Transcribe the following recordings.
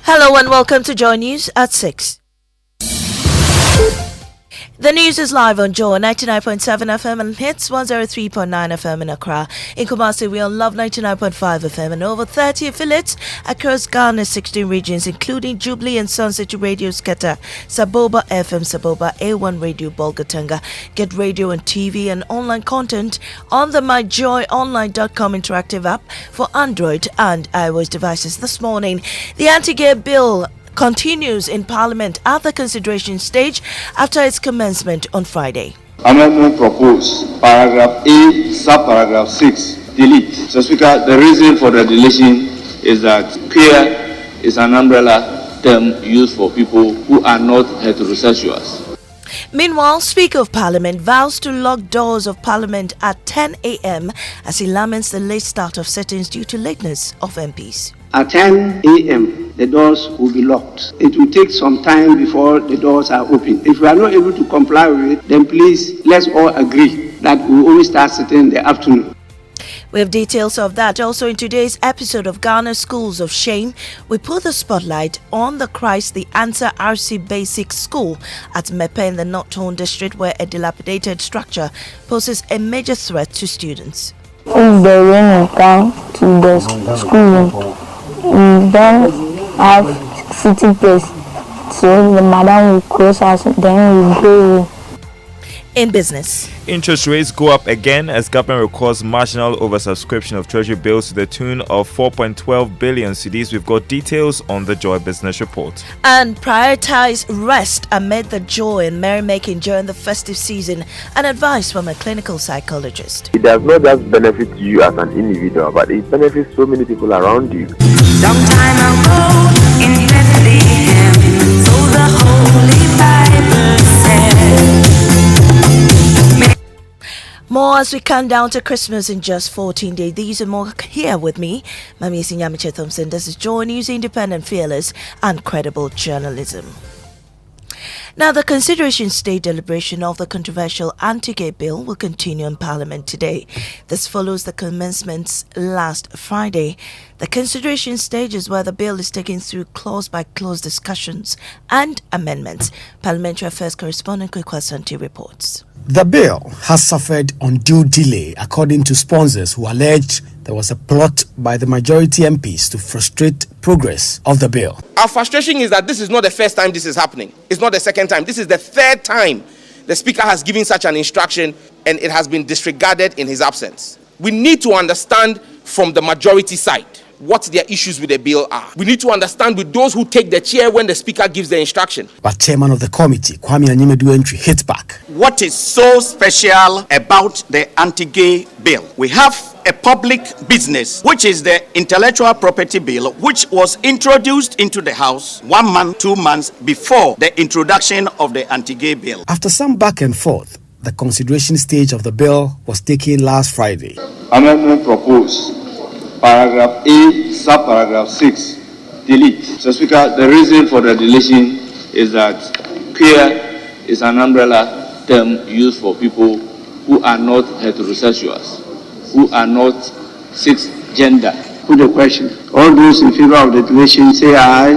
Hello and welcome to Joy News at 6. The news is live on Joy 99.7 FM and hits 103.9 FM in Accra. In Kumasi, we are on Love 99.5 FM and over 30 affiliates across Ghana's 16 regions, including Jubilee and Sun City Radio Sketa, Saboba FM Saboba, A1 Radio Bolgatanga. Get radio and TV and online content on the myjoyonline.com interactive app for Android and iOS devices. This morning, the anti-gay bill continues in Parliament at the consideration stage after its commencement on Friday. Amendment proposed, paragraph A, subparagraph 6, delete. So, Speaker, the reason for the deletion is that queer is an umbrella term used for people who are not heterosexuals. Meanwhile, Speaker of Parliament vows to lock doors of Parliament at 10 a.m. as he laments the late start of sittings due to lateness of MPs. At 10 a.m., the doors will be locked. It will take some time before the doors are open. If we are not able to comply with it, then please let's all agree that we will only start sitting in the afternoon. We have details of that also in today's episode of Ghana Schools of Shame. We put the spotlight on the Christ the Answer RC Basic School at Mepe in the North Horn district, where a dilapidated structure poses a major threat to students. If the rain will come to the school, we don't have sitting place, so the madam will close us, then we go. In business, interest rates go up again as government records marginal oversubscription of treasury bills to the tune of 4.12 billion cedis. We've got details on the Joy Business Report. And prioritize rest amid the joy and merrymaking during the festive season. An advice from a clinical psychologist. It does not just benefit you as an individual, but it benefits so many people around you. Some time ago in Bethlehem, so the Holy Bible said. More as we count down to Christmas in just 14 days. These and more here with me, Mami Sinyamiche Thompson. This is Joy News, independent, fearless, and credible journalism. Now, the consideration stage deliberation of the controversial anti-gay bill will continue in Parliament today. This follows the commencement last Friday. The consideration stage is where the bill is taken through clause-by-clause discussions and amendments. Parliamentary Affairs correspondent Kwekwa Santi reports. The bill has suffered undue delay, according to sponsors who alleged there was a plot by the majority MPs to frustrate progress of the bill. Our frustration is that this is not the first time this is happening. It's not the second time. This is the third time the Speaker has given such an instruction and it has been disregarded in his absence. We need to understand from the majority side what their issues with the bill are. We need to understand with those who take the chair when the Speaker gives the instruction. But Chairman of the committee, Kwame Anyimedu Entry, hit back. What is so special about the anti-gay bill? We have a public business, which is the intellectual property bill, which was introduced into the House 1 month, 2 months before the introduction of the anti-gay bill. After some back and forth, the consideration stage of the bill was taken last Friday. Amendment proposed, paragraph A, subparagraph 6, delete. So, Speaker, the reason for the deletion is that queer is an umbrella term used for people who are not heterosexuals, who are not cisgender. Put the question. All those in favor of the deletion say aye.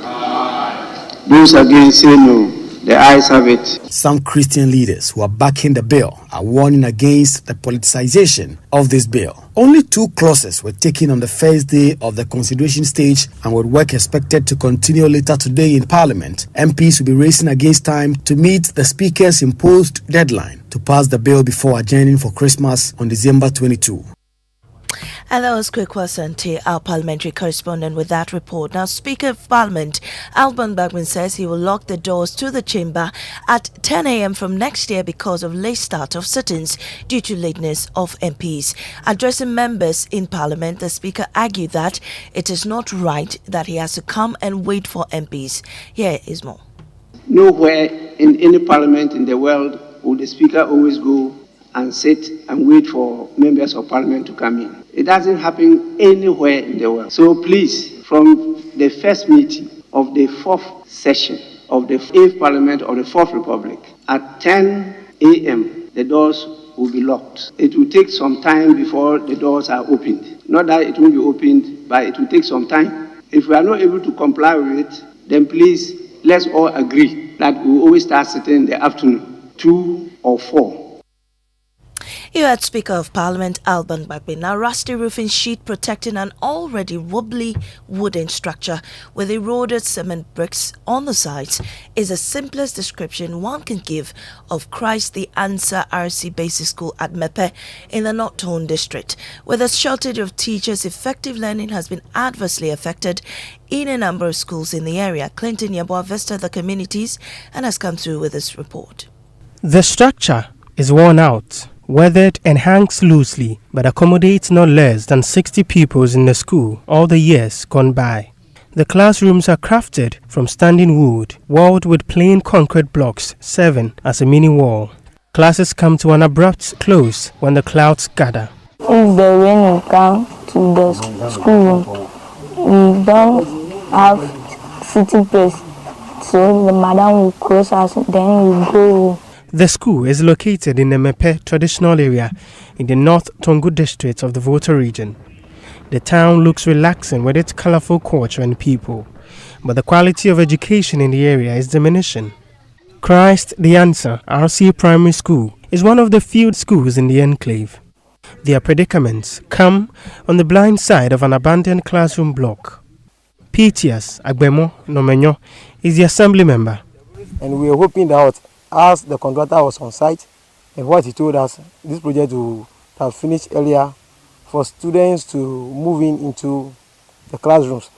Aye. Those against say no. The ayes have it. Some Christian leaders who are backing the bill are warning against the politicization of this bill. Only 2 clauses were taken on the first day of the consideration stage, and with work expected to continue later today in Parliament, MPs will be racing against time to meet the Speaker's imposed deadline to pass the bill before adjourning for Christmas on December 22. And that was Kwekwa Santi, our parliamentary correspondent, with that report. Now, Speaker of Parliament Alban Bagman says he will lock the doors to the chamber at 10 a.m. from next year because of late start of sittings due to lateness of MPs. Addressing members in Parliament, the Speaker argued that it is not right that he has to come and wait for MPs. Here is more. Nowhere in any parliament in the world will the Speaker always go and sit and wait for members of Parliament to come in. It doesn't happen anywhere in the world. So please, from the first meeting of the 4th session of the 8th Parliament of the 4th Republic, at 10 a.m., the doors will be locked. It will take some time before the doors are opened. Not that it won't be opened, but it will take some time If we are not able to comply with it, then please let's all agree that we will always start sitting in the afternoon, 2 or 4. You had Speaker of Parliament Alban Bagbin. Now, rusty roofing sheet protecting an already wobbly wooden structure with eroded cement bricks on the sides is the simplest description one can give of Christ the Answer RC Basic School at Mepe in the North Tone district. With a shortage of teachers, effective learning has been adversely affected in a number of schools in the area. Clinton Yeboah visited the communities and has come through with this report. The structure is worn out, weathered and hangs loosely, but accommodates not less than 60 pupils in the school all the years gone by. The classrooms are crafted from standing wood, walled with plain concrete blocks serving as a mini wall. Classes come to an abrupt close when the clouds gather. If the rain will come to the schoolroom, we don't have sitting place, so the madam will close us, then we go. The school is located in the Mepe traditional area in the North Tongu district of the Volta region. The town looks relaxing with its colorful culture and people, but the quality of education in the area is diminishing. Christ the Answer RC Primary School is one of the few schools in the enclave. Their predicaments come on the blind side of an abandoned classroom block. Pitias Agbemo Nomenyo is the assembly member. And we are hoping that as the contractor was on site and what he told us, this project will have finished earlier for students to move into the classrooms.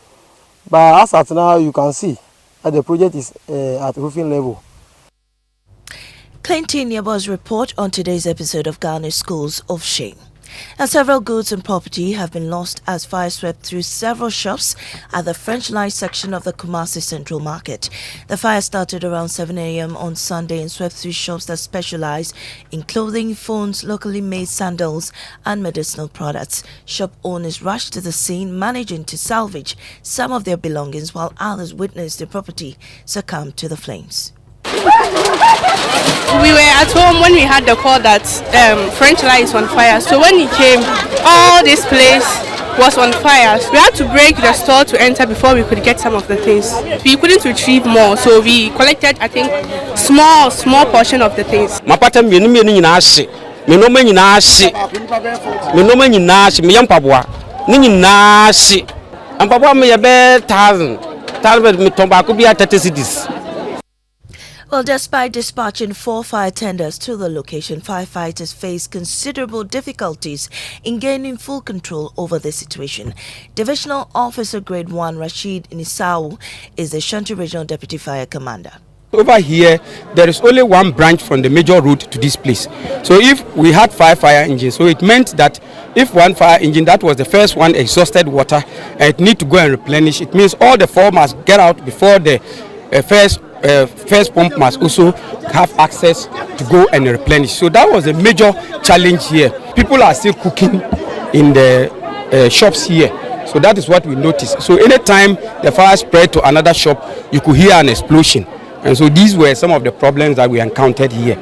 But as at now, you can see that the project is at roofing level. Clinton Yeboah's report on today's episode of Ghana's Schools of Shame. And several goods and property have been lost as fire swept through several shops at the French Line section of the Kumasi Central Market. The fire started around 7 a.m. on Sunday and swept through shops that specialize in clothing, phones, locally made sandals, and medicinal products. Shop owners rushed to the scene, managing to salvage some of their belongings, while others witnessed their property succumb to the flames. We were at home when we had the call that French Line is on fire. So when he came, all this place was on fire. We had to break the store to enter before we could get some of the things. We couldn't retrieve more, so we collected, I think, small portion of the things. Well, despite dispatching 4 fire tenders to the location, firefighters face considerable difficulties in gaining full control over the situation. Divisional Officer Grade 1 Rashid Nisau is the Shanti Regional Deputy Fire Commander. Over here, there is only one branch from the major road to this place. So if we had 5 fire engines, so it meant that if one fire engine, that was the first one, exhausted water, and it need to go and replenish, it means all the 4 must get out before the first pump must also have access to go and replenish. So that was a major challenge here. People are still cooking in the shops here. So that is what we noticed. So anytime the fire spread to another shop, you could hear an explosion. And so these were some of the problems that we encountered here.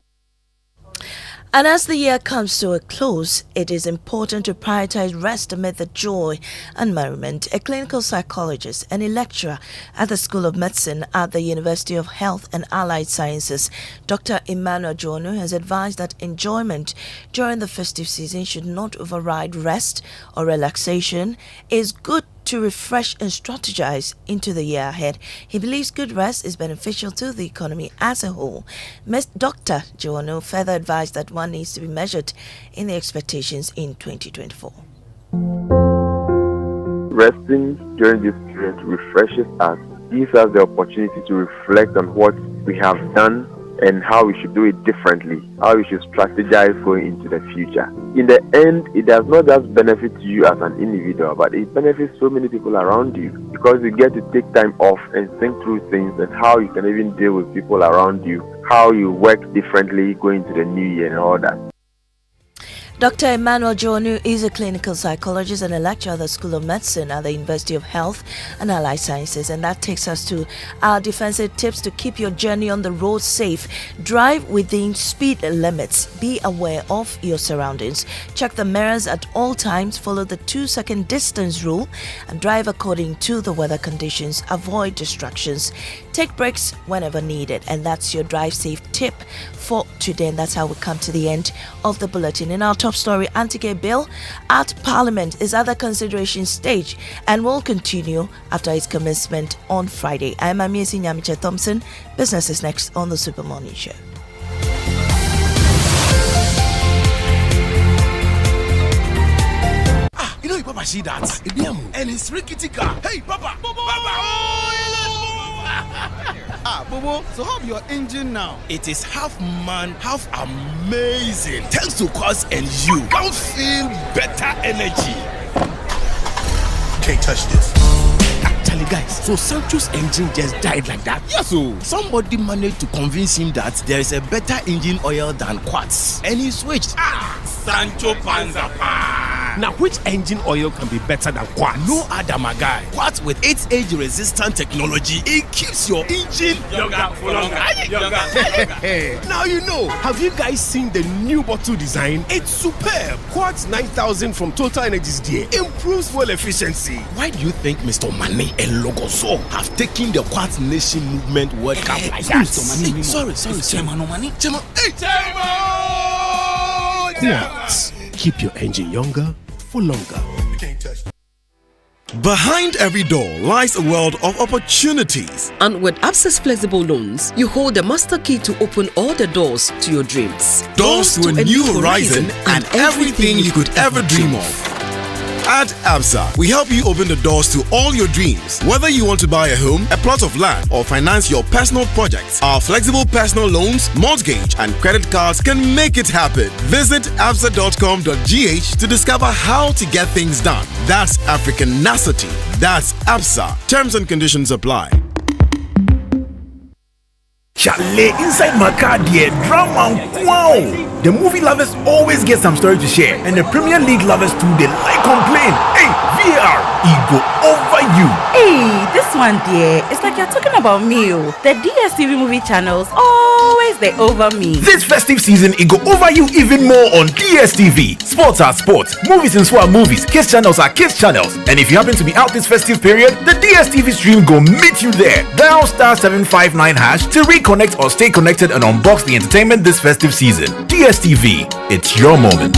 And as the year comes to a close, it is important to prioritize rest amid the joy and merriment. A clinical psychologist and a lecturer at the School of Medicine at the University of Health and Allied Sciences, Dr. Emmanuel Jono, has advised that enjoyment during the festive season should not override rest or relaxation. It is good to refresh and strategize into the year ahead. He believes good rest is beneficial to the economy as a whole. Dr. Joano further advised that one needs to be measured in the expectations in 2024. Resting during this period refreshes us, gives us the opportunity to reflect on what we have done and how we should do it differently, how we should strategize going into the future. In the end, it does not just benefit you as an individual, but it benefits so many people around you, because you get to take time off and think through things and how you can even deal with people around you, how you work differently going into the new year and all that. Dr. Emmanuel Jonu is a clinical psychologist and a lecturer at the School of Medicine at the University of Health and Allied Sciences. And that takes us to our defensive tips to keep your journey on the road safe. Drive within speed limits. Be aware of your surroundings. Check the mirrors at all times. Follow the 2-second distance rule and drive according to the weather conditions. Avoid distractions. Take breaks whenever needed. And that's your drive safe tip for today. And that's how we come to the end of the bulletin. In our top story, anti-gay bill at Parliament is at the consideration stage and will continue after its commencement on Friday. I'm Amiesi Nyamiche Thompson. Business is next on the Super Morning Show. You know, Papa see that? And it's rickety car. Hey, Papa! Bobo, so how your engine now? It is half man, half amazing. Thanks to Quartz and you can feel better energy. Can't touch this. Actually, guys, so Sancho's engine just died like that. Yes, so somebody managed to convince him that there is a better engine oil than Quartz, and he switched. Sancho Panzapa. Now, which engine oil can be better than Quartz? No other, my guy. Quartz with its age-resistant technology, it keeps your engine younger for longer. Now you know. Have you guys seen the new bottle design? It's superb. Quartz 9000 from Total Energies there improves fuel efficiency. Why do you think Mr. Mane and Logoso have taken the Quartz Nation movement World Cup like that? Sorry. Chairman Omani. Chairman. Hey, Quartz. Keep your engine younger for longer. Behind every door lies a world of opportunities. And with Absa's flexible loans, you hold the master key to open all the doors to your dreams. Doors to a new horizon and everything you could ever dream of. At Absa, we help you open the doors to all your dreams. Whether you want to buy a home, a plot of land, or finance your personal projects, our flexible personal loans, mortgage, and credit cards can make it happen. Visit absa.com.gh to discover how to get things done. That's Africanacity. That's Absa. Terms and conditions apply. Chalet inside my car, dear drama. Wow! The movie lovers always get some story to share, and the Premier League lovers too, they like complain. Hey, VAR, ego over you. Hey, this one, dear, it's like you're talking about me. The DSTV movie channels always they over me. This festive season, it go over you even more on DSTV. Sports are sports, movies and swap movies, kids channels are kids channels. And if you happen to be out this festive period, the DSTV stream go meet you there. Dial *759# to reconnect or stay connected and unbox the entertainment this festive season. DSTV, it's your moment.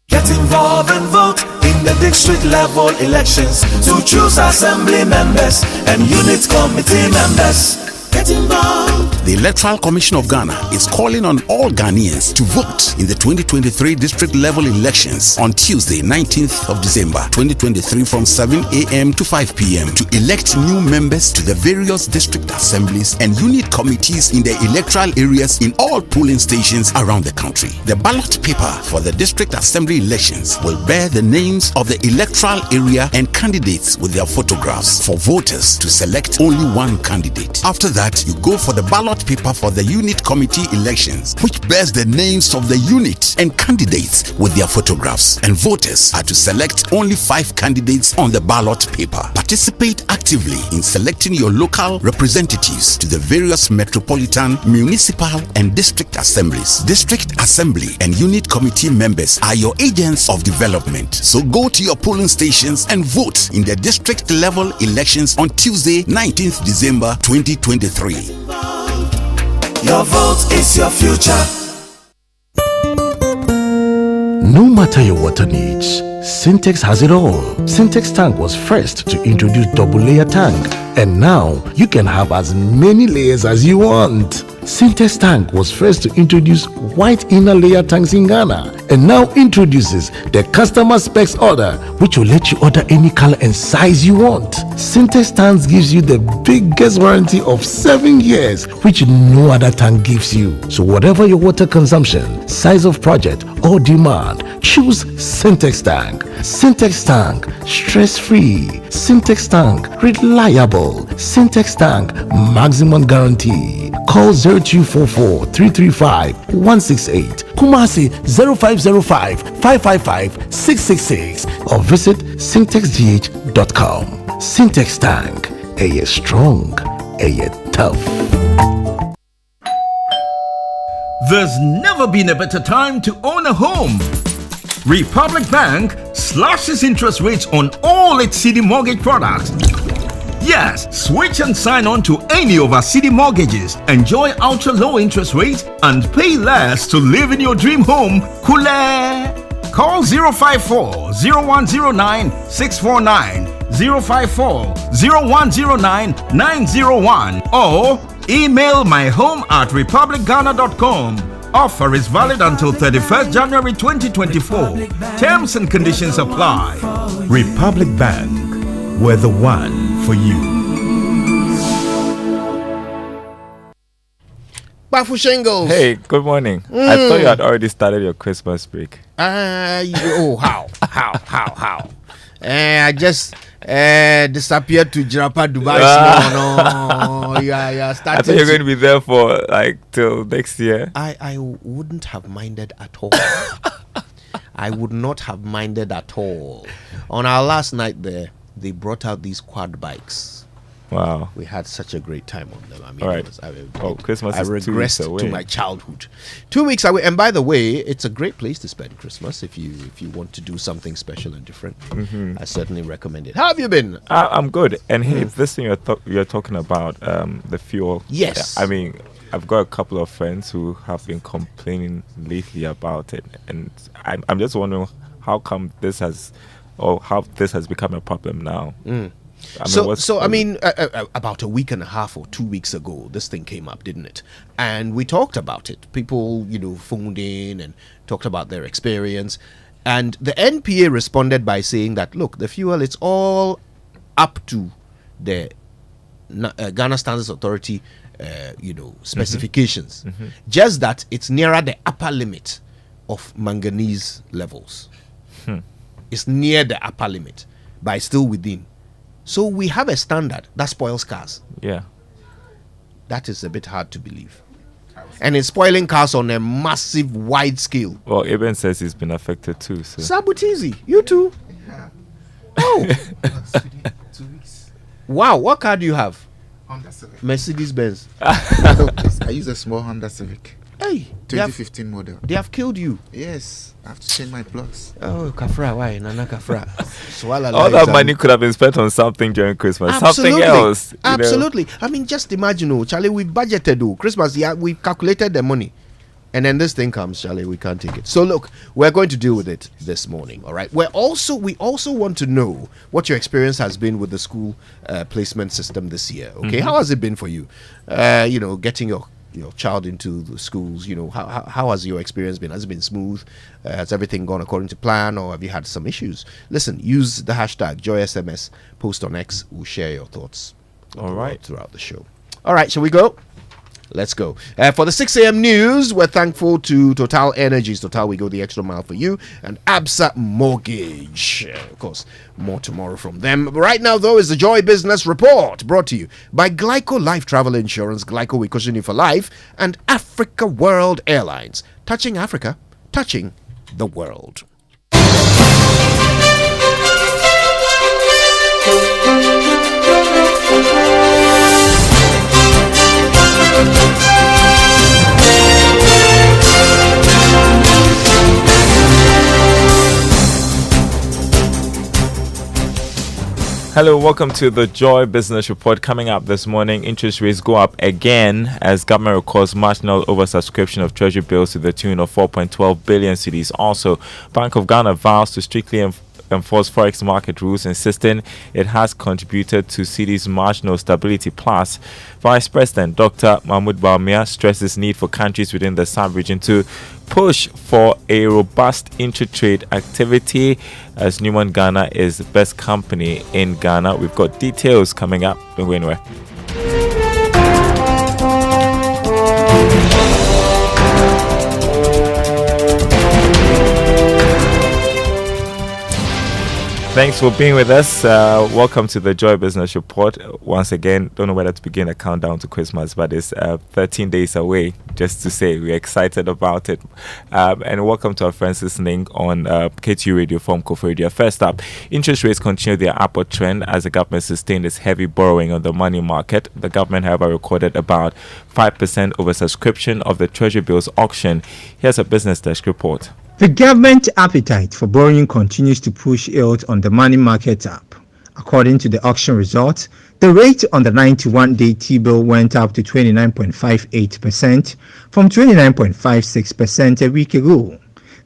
Get involved and vote in the district level elections to choose assembly members and unit committee members. Get involved. The Electoral Commission of Ghana is calling on all Ghanaians to vote in the 2023 district level elections on Tuesday, 19th of December 2023 from 7 a.m. to 5 p.m. to elect new members to the various district assemblies and unit committees in the electoral areas in all polling stations around the country. The ballot paper for the district assembly elections will bear the names of the electoral area and candidates with their photographs for voters to select only one candidate. After that, you go for the ballot paper for the unit committee elections, which bears the names of the unit and candidates with their photographs, and voters are to select only 5 candidates on the ballot paper. Participate actively in selecting your local representatives to the various metropolitan, municipal, and district assemblies. District assembly and unit committee members are your agents of development. So go to your polling stations and vote in the district level elections on Tuesday, 19th December 2023. Your vote is your future. No matter your water needs, Sintex has it all. Sintex tank was first to introduce double layer tank, and now you can have as many layers as you want. Sintex tank was first to introduce white inner layer tanks in Ghana, and now introduces the customer specs order, which will let you order any color and size you want. Sintex tanks gives you the biggest warranty of 7 years, which no other tank gives you. So whatever your water consumption, size of project, or demand, choose Sintex tank. Sintex tank, stress-free. Sintex tank, reliable. Sintex tank, maximum guarantee. Call 0244 335 168. Kumasi 0505 555 666 or visit syntexgh.com. Syntex Tank, a year strong, a year tough. There's never been a better time to own a home. Republic Bank slashes interest rates on all its CD mortgage products. Yes, switch and sign on to any of our CD mortgages. Enjoy ultra low interest rates and pay less to live in your dream home. Kule! Call 054 0109 649, 054 0109 901 or email myhome@republicghana.com. Offer is valid until 31st January 2024. Terms and conditions apply. Republic Bank, we're the one for you. Bafu Shingles. Hey, good morning. I thought you had already started your Christmas break. How? I just disappeared to Jirapa, Dubai. No, yeah, started. I thought you're going to be there for like till next year. I wouldn't have minded at all. I would not have minded at all. On our last night there, they brought out these quad bikes. Wow. We had such a great time on them. I mean, all right. Christmas is 2 weeks away. To my childhood. 2 weeks away. And by the way, it's a great place to spend Christmas if you want to do something special and different. Mm-hmm. I certainly recommend it. How have you been? I'm good. And hey, this thing you're talking about, the fuel. Yes. I mean, I've got a couple of friends who have been complaining lately about it, and I'm just wondering how this has become a problem now. About a week and a half or 2 weeks ago, this thing came up, didn't it? And we talked about it. People, phoned in and talked about their experience. And the NPA responded by saying that, look, the fuel, it's all up to the Ghana Standards Authority, specifications. Mm-hmm. Just that it's nearer the upper limit of manganese levels. It's near the upper limit, but still within. So we have a standard that spoils cars. Yeah. That is a bit hard to believe. And it's spoiling cars on a massive, wide scale. Well, Eben says he's been affected too. So. Sabutizi, you too? Yeah. Oh. 2 weeks. Wow, what car do you have? Honda Civic. Mercedes Benz. I use a small Honda Civic. Hey. 2015 model. They have killed you. Yes. I have to change my plugs. Oh, Kafra, why? Nana Kafra. All that money could have been spent on something during Christmas. Absolutely. Something else. Absolutely. I mean, just imagine, Charlie, we budgeted Christmas. Yeah, we calculated the money. And then this thing comes, Charlie, we can't take it. So look, we're going to deal with it this morning, all right? We also want to know what your experience has been with the school placement system this year, okay? Mm-hmm. How has it been for you? Getting your child into the schools, how has your experience been? Has it been smooth? Has everything gone according to plan, or have you had some issues? Listen, use the hashtag JoySMS, post on X. We'll share your thoughts throughout the show. All right, shall we go? Let's go. For the 6 a.m. news, we're thankful to Total Energies. Total, we go the extra mile for you. And Absa Mortgage. Of course, more tomorrow from them. But right now, though, is the Joy Business Report, brought to you by Glyco Life Travel Insurance. Glyco, we cushion you for life. And Africa World Airlines. Touching Africa, touching the world. Hello, welcome to the Joy Business Report. Coming up this morning, interest rates go up again as government records marginal oversubscription of treasury bills to the tune of 4.12 billion cedis. Also, Bank of Ghana vows to strictly enforce forex market rules, insisting it has contributed to cedi's marginal stability. Plus, Vice President Dr. Mahmoud Bawumia stresses need for countries within the sub-region to push for a robust inter-trade activity, as Newman Ghana is the best company in Ghana. We've got details coming up. Don't go anywhere. Thanks for being with us. Welcome to the Joy Business Report. Once again, don't know whether to begin a countdown to Christmas, but it's 13 days away, just to say we're excited about it. And welcome to our friends listening on KTU Radio from Kofor Radio. First up, interest rates continue their upward trend as the government sustained its heavy borrowing on the money market. The government, however, recorded about 5% oversubscription of the Treasury bills auction. Here's a Business Desk report. The government appetite for borrowing continues to push yield on the money market up. According to the auction results, the rate on the 91-day T-bill went up to 29.58% from 29.56% a week ago.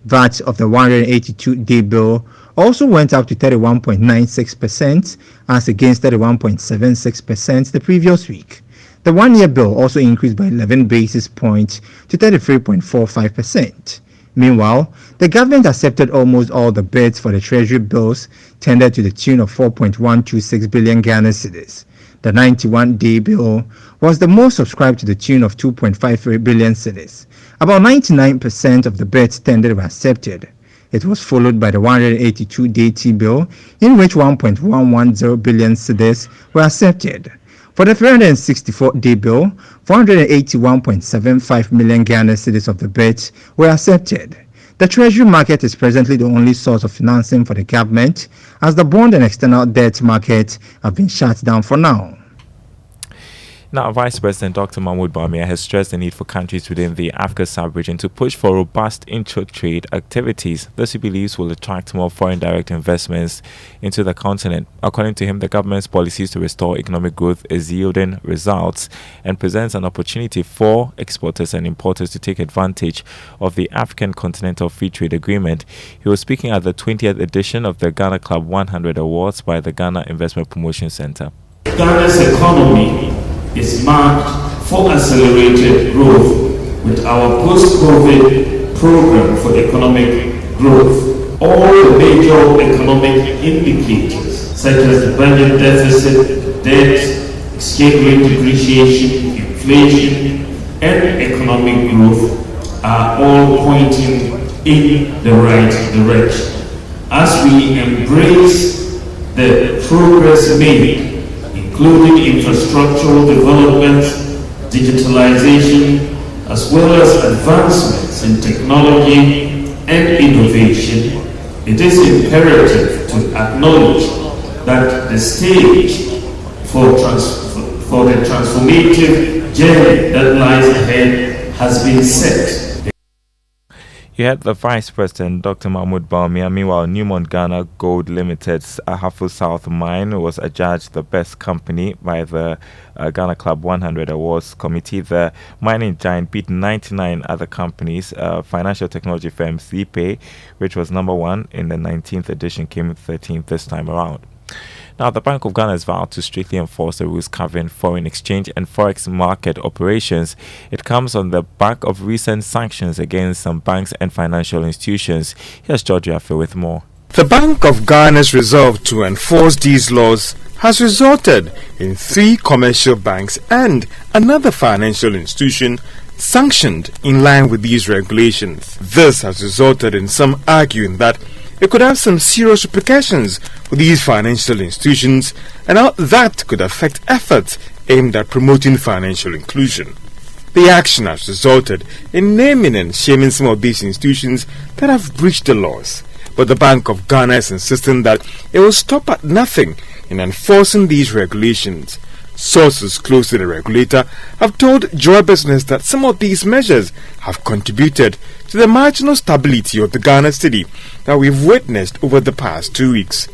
That of the 182-day bill also went up to 31.96% as against 31.76% the previous week. The one-year bill also increased by 11 basis points to 33.45%. Meanwhile, the government accepted almost all the bids for the Treasury bills tendered to the tune of 4.126 billion Ghana cedis. The 91-day bill was the most subscribed to the tune of 2.53 billion cedis. About 99% of the bids tendered were accepted. It was followed by the 182-day T-bill, in which 1.110 billion cedis were accepted. For the 364-day bill, 481.75 million Ghana cedis of the bids were accepted. The Treasury market is presently the only source of financing for the government, as the bond and external debt market have been shut down for now. Now, Vice President Dr. Mahmoud Bawumia has stressed the need for countries within the Africa sub-region to push for robust intra-trade activities. This, he believes, will attract more foreign direct investments into the continent. According to him, the government's policies to restore economic growth is yielding results and presents an opportunity for exporters and importers to take advantage of the African Continental Free Trade Agreement. He was speaking at the 20th edition of the Ghana Club 100 Awards by the Ghana Investment Promotion Center. Ghana's economy is marked for accelerated growth with our post-COVID program for economic growth. All the major economic indicators such as the budget deficit, debt, exchange rate depreciation, inflation, and economic growth are all pointing in the right direction. As we embrace the progress made, including infrastructural development, digitalization, as well as advancements in technology and innovation, it is imperative to acknowledge that the stage for the transformative journey that lies ahead has been set. You had the Vice President, Dr. Mahmoud Bawumia. Meanwhile, Newmont Ghana Gold Limited's Ahafo South mine was adjudged the best company by the Ghana Club 100 Awards Committee. The mining giant beat 99 other companies. Financial technology firm CPay, which was number one in the 19th edition, came 13th this time around. Now, the Bank of Ghana has vowed to strictly enforce the rules covering foreign exchange and forex market operations. It comes on the back of recent sanctions against some banks and financial institutions. Here's George Yaffe with more. The Bank of Ghana's resolve to enforce these laws has resulted in 3 commercial banks and another financial institution sanctioned in line with these regulations. This has resulted in some arguing that it could have some serious repercussions with these financial institutions and how that could affect efforts aimed at promoting financial inclusion. The action has resulted in naming and shaming some of these institutions that have breached the laws, but the Bank of Ghana is insisting that it will stop at nothing in enforcing these regulations. Sources close to the regulator have told Joy Business that some of these measures have contributed to the marginal stability of the Ghana cedi that we've witnessed over the past 2 weeks.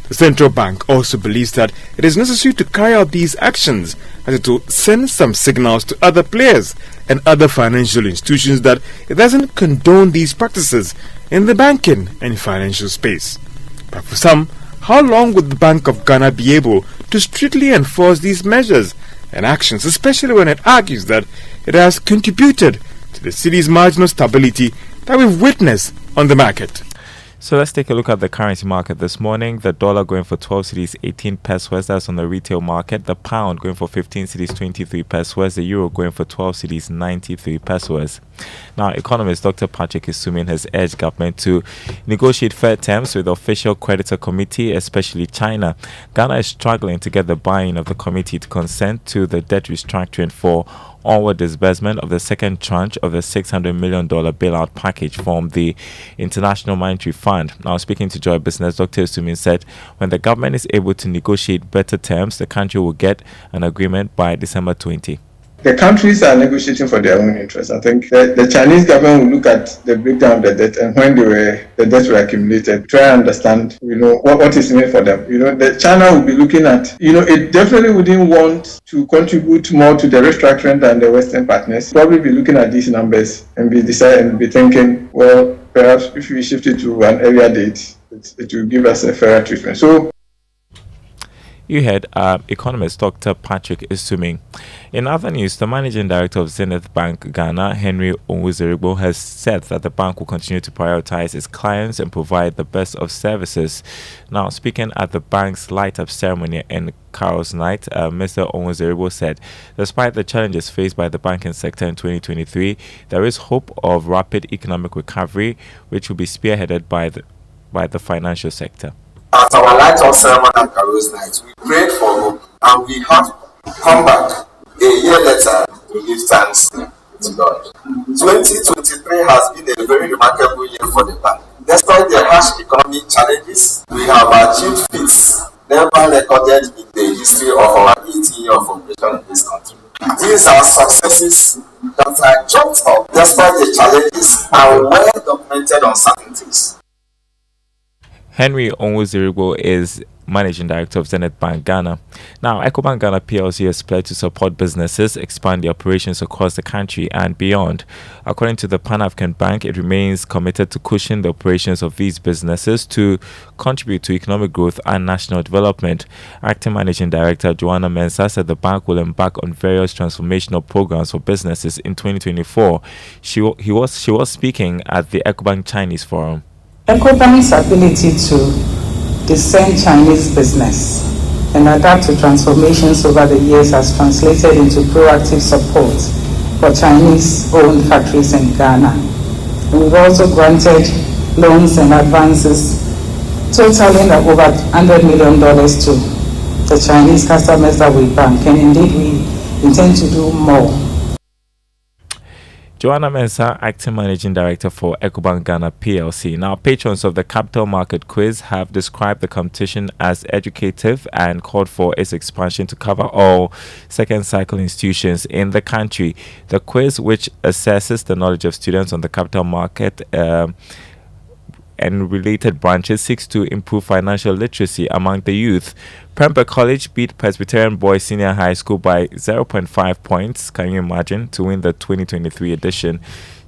The central bank also believes that it is necessary to carry out these actions as it will send some signals to other players and other financial institutions that it doesn't condone these practices in the banking and financial space. But for some, how long would the Bank of Ghana be able to strictly enforce these measures and actions, especially when it argues that it has contributed to the city's marginal stability that we've witnessed on the market? So let's take a look at the currency market this morning. The dollar going for 12 cedis 18 pesos, that's on the retail market. The pound going for 15 cedis 23 pesos. The euro going for 12 cedis 93 pesos. Now, economist Dr. Patrick Isumi has urged government to negotiate fair terms with the official creditor committee, especially China. Ghana is struggling to get the buy-in of the committee to consent to the debt restructuring for onward disbursement of the second tranche of the $600 million bailout package from the International Monetary Fund. Now, speaking to Joy Business, Dr. Isumi said when the government is able to negotiate better terms, the country will get an agreement by December 20. The countries are negotiating for their own interests. I think the Chinese government will look at the breakdown of the debt and when the debts were accumulated, try and understand, what is in it for them. The China will be looking at, it definitely wouldn't want to contribute more to the restructuring than the Western partners. Probably be looking at these numbers and be thinking, well, perhaps if we shift it to an earlier date, it will give us a fairer treatment. So. You heard economist Dr. Patrick Isumi. In other news, the managing director of Zenith Bank Ghana, Henry Onwuzurigbo, has said that the bank will continue to prioritize its clients and provide the best of services. Now, speaking at the bank's light-up ceremony in Carol's Night, Mr. Onwuzurigbo said, despite the challenges faced by the banking sector in 2023, there is hope of rapid economic recovery, which will be spearheaded by the financial sector. At our light-up ceremony at Carol's Night, we prayed for hope, and we have come back a year later to give thanks to God. 2023 has been a very remarkable year for the bank. Despite the harsh economic challenges, we have achieved feats never recorded in the history of our 18 years of operation in this country. These are successes that are jumped up despite the challenges and well-documented uncertainties. Henry Onwuzurigbo is Managing Director of Zenith Bank Ghana. Now, Ecobank Ghana PLC has pledged to support businesses, expand their operations across the country and beyond. According to the Pan-African Bank, it remains committed to cushion the operations of these businesses to contribute to economic growth and national development. Acting Managing Director Joanna Mensah said the bank will embark on various transformational programs for businesses in 2024. She was speaking at the Ecobank Chinese Forum. Ecobank's ability to discern Chinese business and adapt to transformations over the years has translated into proactive support for Chinese-owned factories in Ghana. And we've also granted loans and advances totaling over $100 million to the Chinese customers that we bank, and indeed we intend to do more. Joanna Mensah, Acting Managing Director for Ecobank Ghana PLC. Now, patrons of the Capital Market Quiz have described the competition as educative and called for its expansion to cover all second cycle institutions in the country. The quiz, which assesses the knowledge of students on the capital market and related branches, seeks to improve financial literacy among the youth. Prempeh College beat Presbyterian Boys Senior High School by 0.5 points, can you imagine, to win the 2023 edition.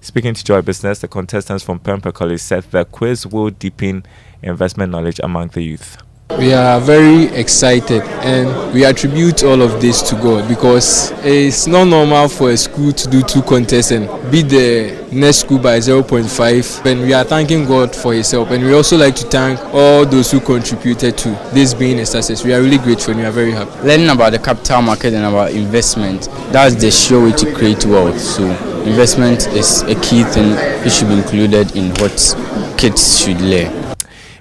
Speaking to Joy Business, the contestants from Prempeh College said the quiz will deepen investment knowledge among the youth. We are very excited and we attribute all of this to God, because it's not normal for a school to do two contests and beat the next school by 0.5, and we are thanking God for his help, and we also like to thank all those who contributed to this being a success. We are really grateful and we are very happy. Learning about the capital market and about investment, that's the sure way to create wealth. So investment is a key thing. It should be included in what kids should learn.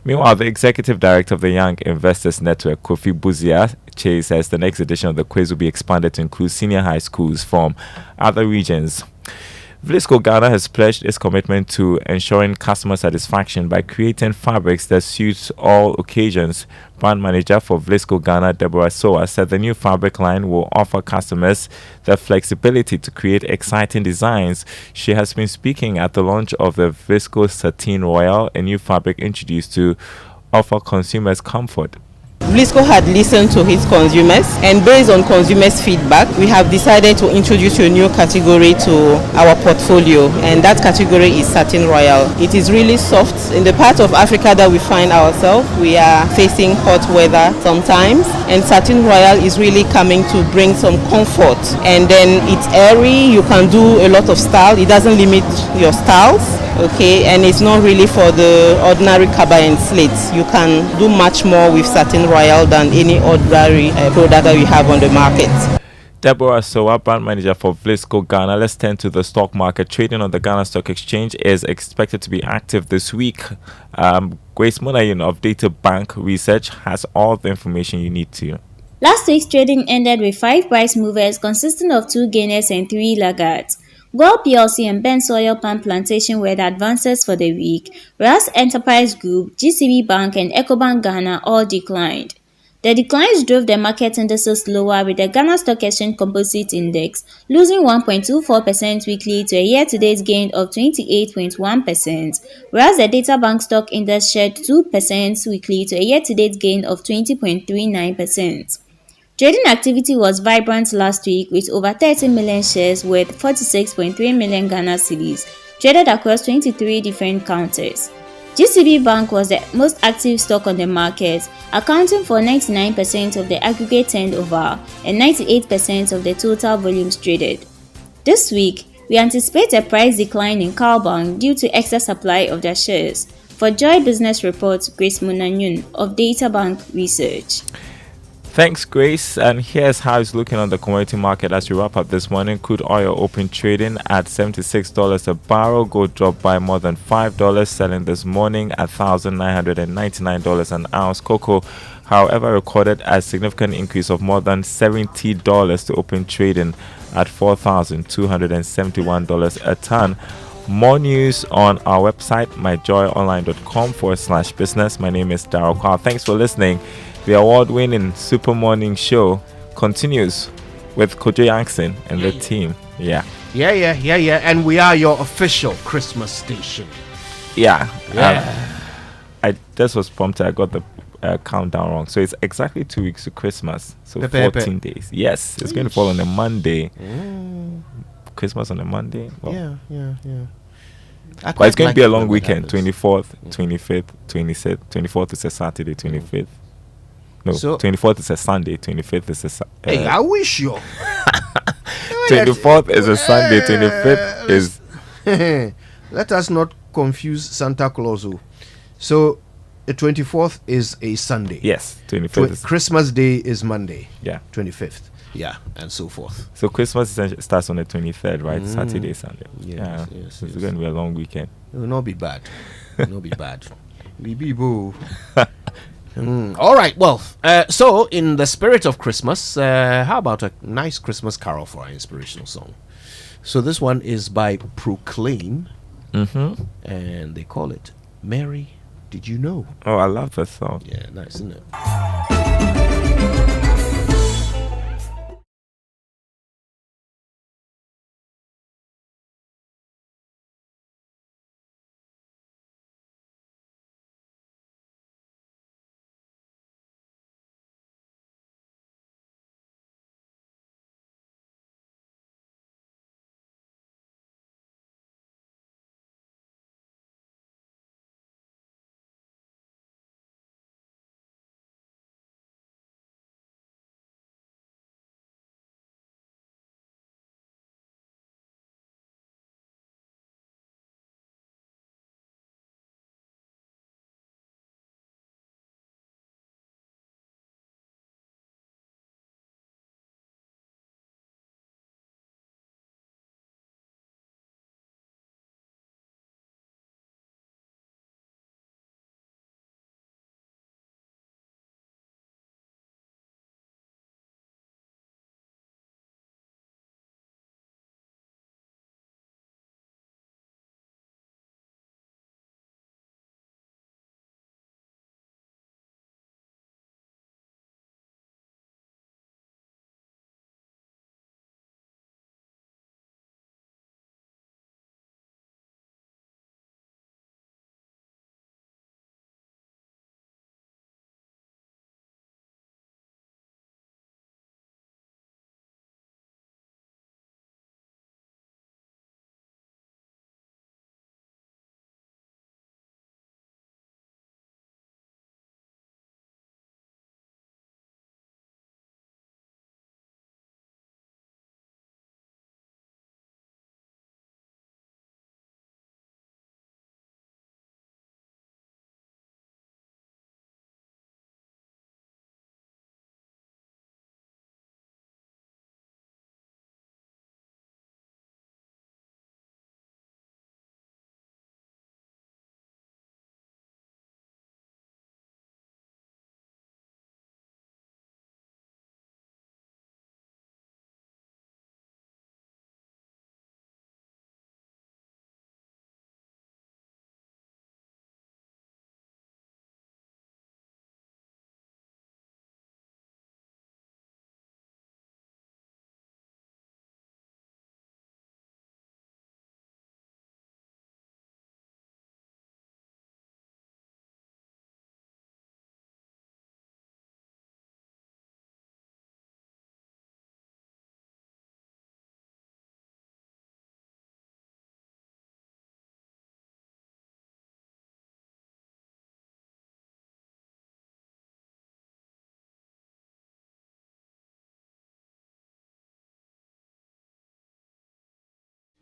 Meanwhile, the executive director of the Young Investors Network, Kofi Buzia Chase, says the next edition of the quiz will be expanded to include senior high schools from other regions. Vlisco Ghana has pledged its commitment to ensuring customer satisfaction by creating fabrics that suit all occasions. Brand manager for Vlisco Ghana, Deborah Soa, said the new fabric line will offer customers the flexibility to create exciting designs. She has been speaking at the launch of the Vlisco Satin Royal, a new fabric introduced to offer consumers comfort. Vlisco had listened to his consumers, and based on consumers' feedback, we have decided to introduce a new category to our portfolio, and that category is Satin Royal. It is really soft. In the part of Africa that we find ourselves, we are facing hot weather sometimes, and Satin Royal is really coming to bring some comfort. And then it's airy, you can do a lot of style, it doesn't limit your styles. Okay, and it's not really for the ordinary kaba and slate. You can do much more with Satin Royal than any ordinary product that we have on the market. Deborah Sowa, brand manager for Vlisco Ghana. Let's turn to the stock market. Trading on the Ghana Stock Exchange is expected to be active this week. Grace Munayin of Data Bank Research has all the information you need to. Last week's trading ended with 5 price movers consisting of 2 gainers and 3 laggards. Gold PLC and Ben's Oil Palm Plantation were the advances for the week, whereas Enterprise Group, GCB Bank and Ecobank Ghana all declined. The declines drove the market indices lower, with the Ghana Stock Exchange Composite Index losing 1.24% weekly to a year-to-date gain of 28.1%, whereas the Data Bank Stock Index shed 2% weekly to a year-to-date gain of 20.39%. Trading activity was vibrant last week, with over 30 million shares worth 46.3 million Ghana cedis traded across 23 different counters. GCB Bank was the most active stock on the market, accounting for 99% of the aggregate turnover and 98% of the total volumes traded. This week, we anticipate a price decline in Calbank due to excess supply of their shares. For Joy Business Report, Grace Munanyun of Data Bank Research. Thanks, Grace. And here's how it's looking on the commodity market as we wrap up this morning. Crude oil open trading at $76 a barrel. Gold dropped by more than $5, selling this morning at $1,999 an ounce. Cocoa, however, recorded a significant increase of more than $70 to open trading at $4,271 a ton. More news on our website, myjoyonline.com/business. My name is Darryl Carl. Thanks for listening. The award-winning Super Morning Show continues with Kojo Yankson and the team. Yeah. And we are your official Christmas station. Yeah. I just was prompted. I got the countdown wrong. So it's exactly 2 weeks to Christmas. So 14 days. Yes. It's going to fall on a Monday. Christmas on a Monday. Well, Yeah. But it's going to be a long weekend. 24th, 25th, 26th. 24th is a Saturday, 25th. No, so 24th is a Sunday, 25th is a hey, I wish you. 24th is a Sunday, 25th is. Let us not confuse Santa Claus. So, the 24th is a Sunday. Yes, 25th is Christmas Day is Monday. Yeah, 25th. Yeah, and so forth. So Christmas starts on the 23rd, right? Saturday, Sunday. Yes. It's going to be a long weekend. It will not be bad. It will not be bad. Be boo. All right, well, so in the spirit of Christmas, how about a nice Christmas carol for our inspirational song? So this one is by Proclaim, and they call it Mary, Did You Know? Oh, I love that song. Yeah, nice, isn't it?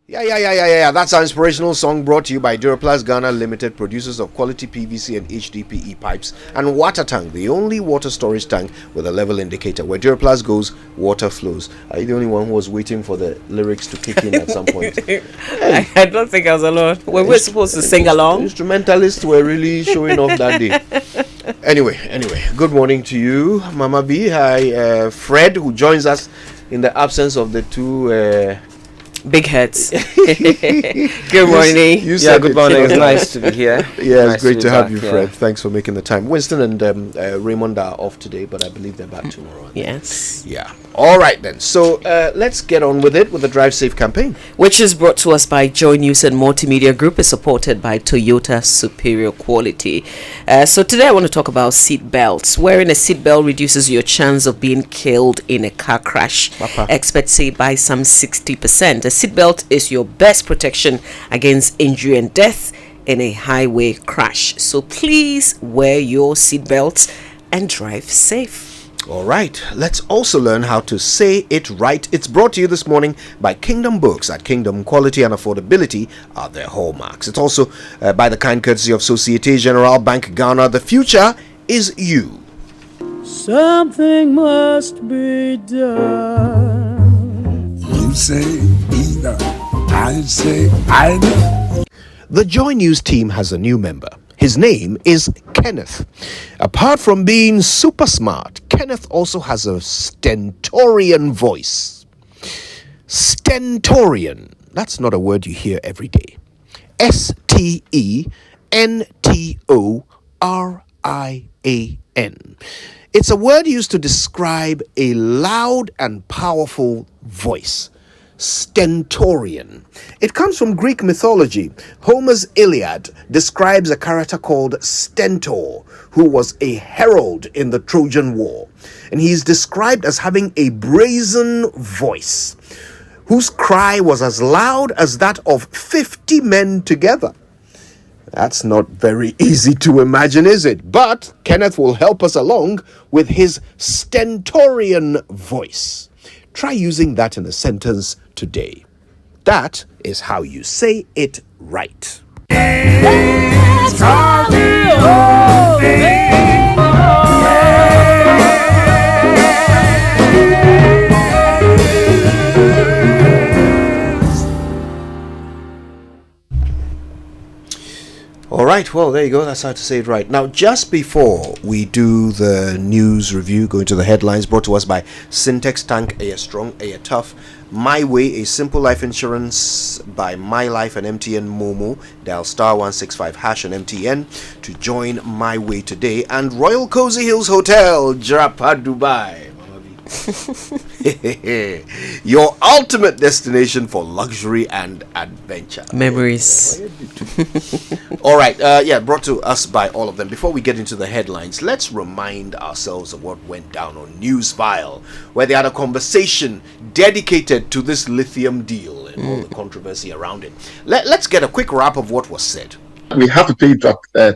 Yeah. That's our inspirational song brought to you by Duraplast Ghana Limited, producers of quality PVC and HDPE pipes, and Water Tank, the only water storage tank with a level indicator. Where Duraplast goes, water flows. Are you the only one who was waiting for the lyrics to kick in at some point? I don't think I was alone. Were we supposed to sing along? Instrumentalists were really showing off that day. Anyway, good morning to you, Mama B. Hi, Fred, who joins us in the absence of the two big heads. Good morning. Good morning. It's nice to be here. Yeah, nice it's great to have you, Fred. Yeah. Thanks for making the time. Winston and Raymond are off today, but I believe they're back tomorrow. Yes. Yeah. All right then. So let's get on with it with the Drive Safe campaign, which is brought to us by Joy News and Multimedia Group, is supported by Toyota Superior Quality. So today I want to talk about seat belts. Wearing a seat belt reduces your chance of being killed in a car crash. Experts say by some 60%. A seat belt is your best protection against injury and death in a highway crash. So please wear your seat belts and drive safe. All right, let's also learn how to say it right. It's brought to you this morning by Kingdom Books. At Kingdom, quality and affordability are their hallmarks. It's also by the kind courtesy of Societe Generale Bank Ghana. The future is you. Something must be done. You say either, I say either. The Joy News team has a new member. His name is Kenneth. Apart from being super smart, Kenneth also has a stentorian voice. Stentorian. That's not a word you hear every day. Stentorian. It's a word used to describe a loud and powerful voice. Stentorian. It comes from Greek mythology. Homer's Iliad describes a character called Stentor, who was a herald in the Trojan War. And he is described as having a brazen voice, whose cry was as loud as that of 50 men together. That's not very easy to imagine, is it? But Kenneth will help us along with his stentorian voice. Try using that in a sentence today. That is how you say it right. All right, well, there you go. That's how to say it right. Now, just before we do the news review, going to the headlines brought to us by Syntex Tank, Air Strong, Air Tough, My Way, a simple life insurance by My Life and MTN Momo. Dial star 165 hash and MTN to join My Way today. And Royal Cozy Hills Hotel, Jarapa, Dubai. Your ultimate destination for luxury and adventure. Memories. All right, brought to us by all of them. Before we get into the headlines, let's remind ourselves of what went down on Newsfile, where they had a conversation dedicated to this lithium deal and all the controversy around it. Let's get a quick wrap of what was said. We have to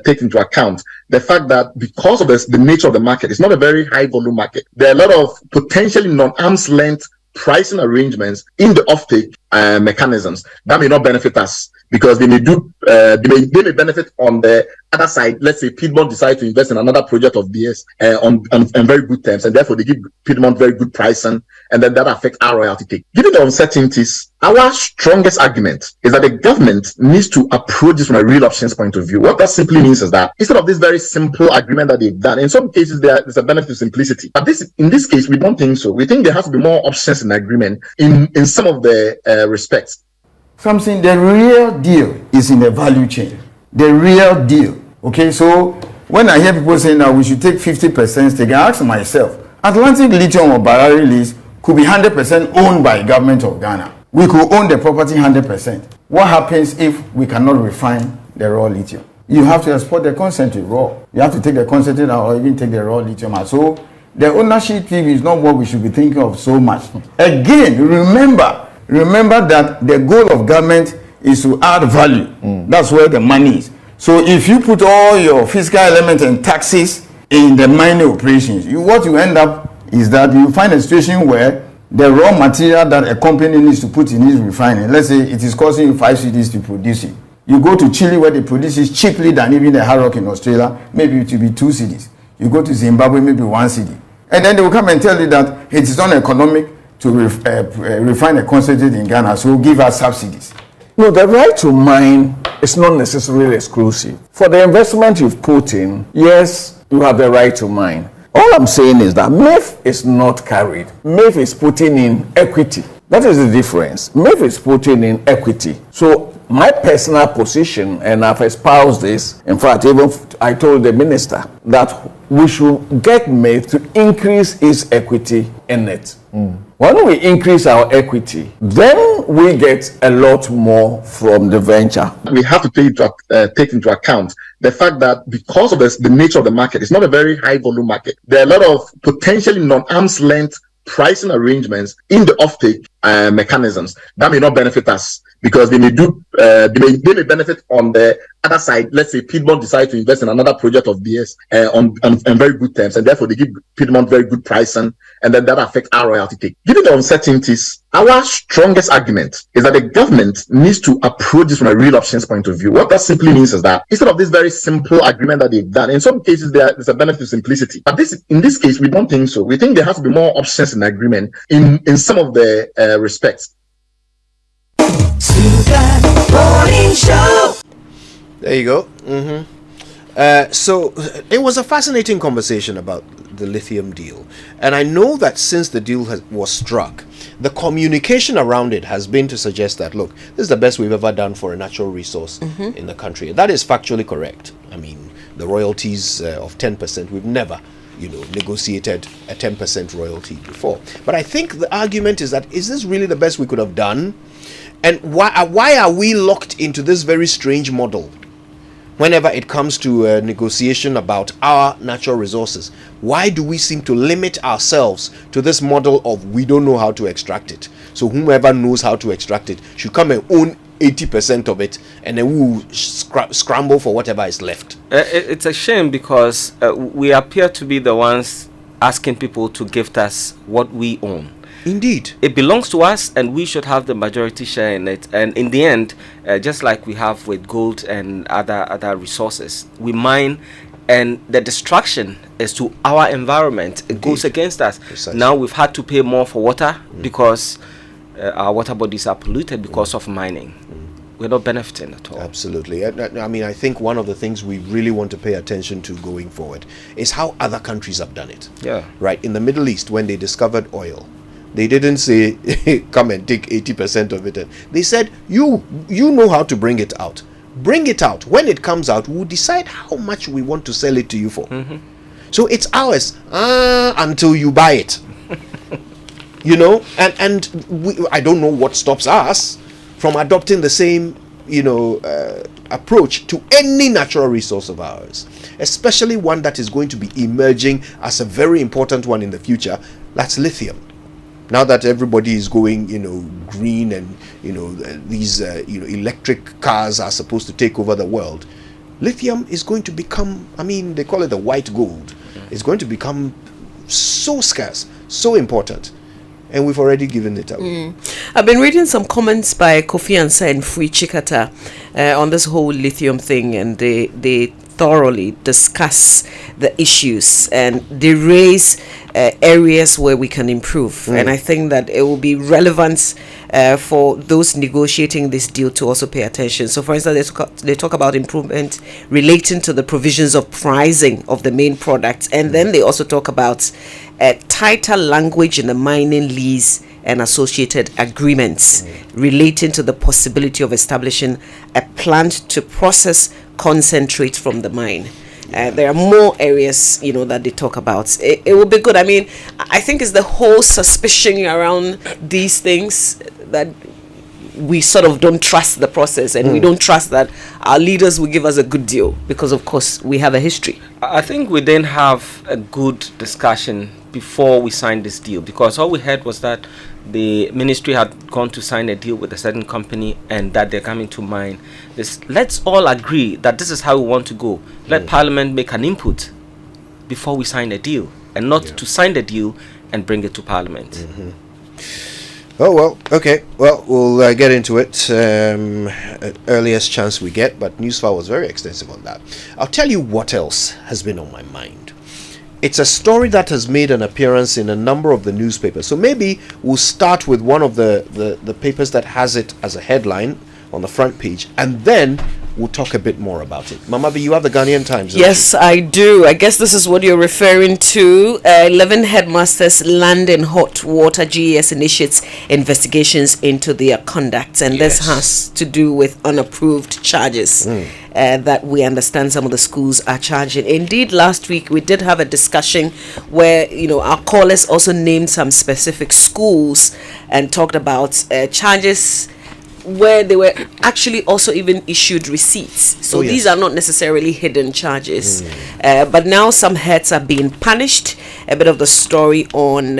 take into account the fact that because of the nature of the market, it's not a very high volume market. There are a lot of potentially non-arm's length pricing arrangements in the offtake mechanisms that may not benefit us, because they may may benefit on the other side. Let's say Piedmont decides to invest in another project of theirs on very good terms, and therefore they give Piedmont very good pricing, and then that affects our royalty take. Given the uncertainties, our strongest argument is that the government needs to approach this from a real options point of view. What that simply means is that instead of this very simple agreement that they've done, in some cases there's a benefit to simplicity, but in this case we don't think so. We think there has to be more options in the agreement in some of the respects. Something, the real deal is in the value chain. The real deal. Okay, so when I hear people saying that we should take 50% stake, I ask myself, Atlantic Lithium or Barari Lease could be 100% owned by government of Ghana. We could own the property 100%. What happens if we cannot refine the raw lithium? You have to export the concentrate raw. You have to take the concentrate out or even take the raw lithium out. So the ownership thing is not what we should be thinking of so much. Again, remember that the goal of government is to add value. That's where the money is. So if you put all your fiscal elements and taxes in the mining operations, what you end up is that you find a situation where the raw material that a company needs to put in its refining, let's say it is costing you 5 cedis to produce it. You go to Chile where they produce it cheaply than even the hard rock in Australia, maybe it will be 2 cedis. You go to Zimbabwe, maybe 1 cedi. And then they will come and tell you that it is uneconomic to refine a concentrate in Ghana, so give us subsidies. No, the right to mine is not necessarily exclusive. For the investment you've put in, yes, you have the right to mine. All I'm saying is that MIF is not carried. MIF is putting in equity. That is the difference. MIF is putting in equity. So my personal position, and I've espoused this, in fact, even I told the minister that we should get MIF to increase its equity in it. When we increase our equity, then we get a lot more from the venture. We have to take into account the fact that because of the nature of the market, it's not a very high volume market. There are a lot of potentially non-arm's length pricing arrangements in the offtake mechanisms that may not benefit us, because they may they may benefit on the other side. Let's say Piedmont decides to invest in another project of BS on very good terms, and therefore they give Piedmont very good pricing, and then that affects our royalty take. Given the uncertainties, our strongest argument is that the government needs to approach this from a real options point of view. What that simply means is that instead of this very simple agreement that they've done, in some cases there's a benefit to simplicity, but in this case we don't think so. We think there has to be more options in the agreement in some of the respects. There you go. So it was a fascinating conversation about the lithium deal, and I know that since the deal was struck, the communication around it has been to suggest that, look, this is the best we've ever done for a natural resource in the country. That is factually correct. I mean, the royalties of 10%, we've never negotiated a 10% royalty before. But I think the argument is that, is this really the best we could have done? And why are we locked into this very strange model whenever it comes to a negotiation about our natural resources? Why do we seem to limit ourselves to this model of we don't know how to extract it, so whomever knows how to extract it should come and own 80% of it, and then we will scramble for whatever is left? It's a shame, because we appear to be the ones asking people to gift us what we own. Indeed. It belongs to us, and we should have the majority share in it. And in the end, just like we have with gold and other resources, we mine, and the destruction is to our environment. It goes against us. Precisely. Now we've had to pay more for water because our water bodies are polluted because of mining. We're not benefiting at all. Absolutely. I mean, I think one of the things we really want to pay attention to going forward is how other countries have done it. Yeah. Right. In the Middle East, when they discovered oil, they didn't say, come and take 80% of it. They said, you know how to bring it out. Bring it out. When it comes out, we'll decide how much we want to sell it to you for. So it's ours until you buy it. And I don't know what stops us from adopting the same, approach to any natural resource of ours, especially one that is going to be emerging as a very important one in the future. That's lithium. Now that everybody is going, green, and these electric cars are supposed to take over the world, lithium is going to become, they call it the white gold. It's going to become so scarce, so important, and we've already given it away. I've been reading some comments by Kofi Ansah and Free Chikata on this whole lithium thing, and they thoroughly discuss the issues, and they raise areas where we can improve. And I think that it will be relevant for those negotiating this deal to also pay attention. So for instance, they talk about improvement relating to the provisions of pricing of the main products, and then they also talk about tighter language in the mining lease and associated agreements relating to the possibility of establishing a plant to process concentrate from the mine. There are more areas, that they talk about. It will be good. I think it's the whole suspicion around these things that we sort of don't trust the process, and we don't trust that our leaders will give us a good deal, because of course we have a history. I think we didn't have a good discussion before we signed this deal, because all we heard was that the ministry had gone to sign a deal with a certain company and that they're coming to mine this. Let's all agree that this is how we want to go. Let Parliament make an input before we sign a deal, and not to sign the deal and bring it to Parliament. Oh, well, okay. Well, we'll get into it at earliest chance we get, but Newsfile was very extensive on that. I'll tell you what else has been on my mind. It's a story that has made an appearance in a number of the newspapers. So maybe we'll start with one of the papers that has it as a headline on the front page, and then we'll talk a bit more about it. Mamabi, you have the Ghanaian Times. Yes, I do. I guess this is what you're referring to. 11 headmasters land in hot water. GES initiates investigations into their conduct, and this has to do with unapproved charges that we understand some of the schools are charging. Indeed, last week we did have a discussion where our callers also named some specific schools and talked about charges where they were actually also even issued receipts. So these are not necessarily hidden charges. But now some heads are being punished. A bit of the story on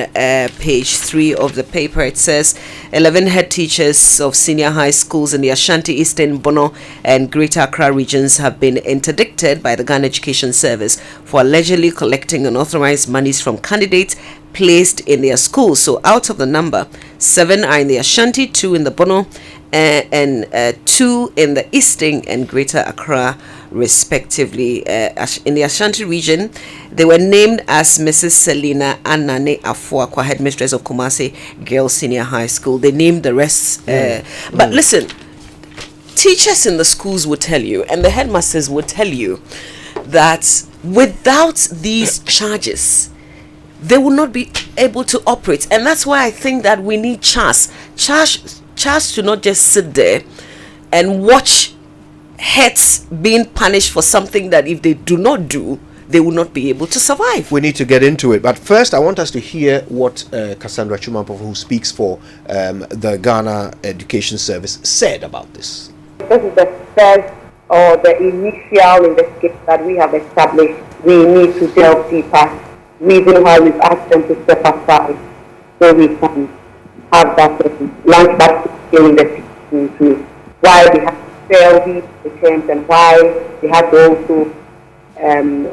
page 3 of the paper. It says 11 head teachers of senior high schools in the Ashanti, Eastern, Bono and Greater Accra regions have been interdicted by the Ghana Education Service for allegedly collecting unauthorized monies from candidates placed in their schools. So out of the number, 7 are in the Ashanti, 2 in the Bono, and 2 in the Eastern and Greater Accra, respectively. In the Ashanti region, they were named as Mrs. Selina Anane Afuakwa, headmistress of Kumasi Girls Senior High School. They named the rest. But listen, teachers in the schools would tell you, and the headmasters would tell you, that without these charges, they will not be able to operate. And that's why I think that we need CHAS to not just sit there and watch heads being punished for something that if they do not do, they will not be able to survive. We need to get into it, but first I want us to hear what Cassandra Chumampo, who speaks for the Ghana Education Service, said about this. This is the first or the initial investigation that we have established. We need to delve deeper, reason why we've asked them to step aside so we can have that launch back investigation into why they have to fail these attempts and why they have to also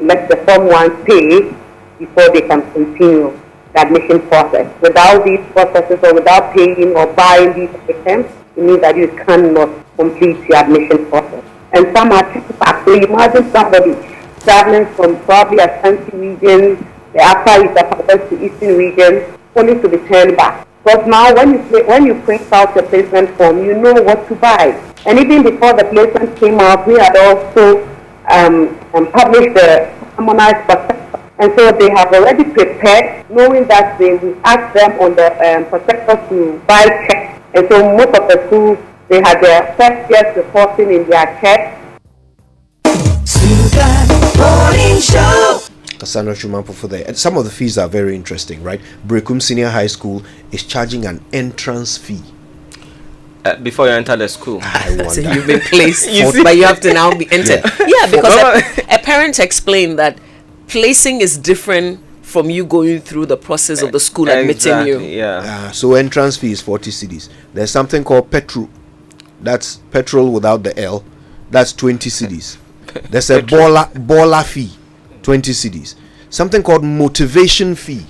let the Form 1 pay before they can continue the admission process. Without these processes or without paying or buying these attempts, it means that you cannot complete the admission process. And some are back. So imagine somebody traveling from probably a Ashanti region, the Upper East, the Eastern region, only to be turned back. Because now when you print out the placement form, you know what to buy. And even before the placement came out, we had also published the harmonized prospectus. And so they have already prepared, knowing that they will ask them on the prospectus to buy checks. And so most of the schools, they had their first years reporting in their checks. Cassandra Chumampo for there. And some of the fees are very interesting, right? Brekum Senior High School is charging an entrance fee. Before you enter the school. I wonder. So you've been placed, but you have to now be entered. Yeah, because a parent explained that placing is different from you going through the process of the school admitting you. Yeah. So entrance fee is 40 cedis. There's something called petrol. That's petrol without the L. That's 20 cedis. There's a baller fee, 20 cedis. Something called motivation fee,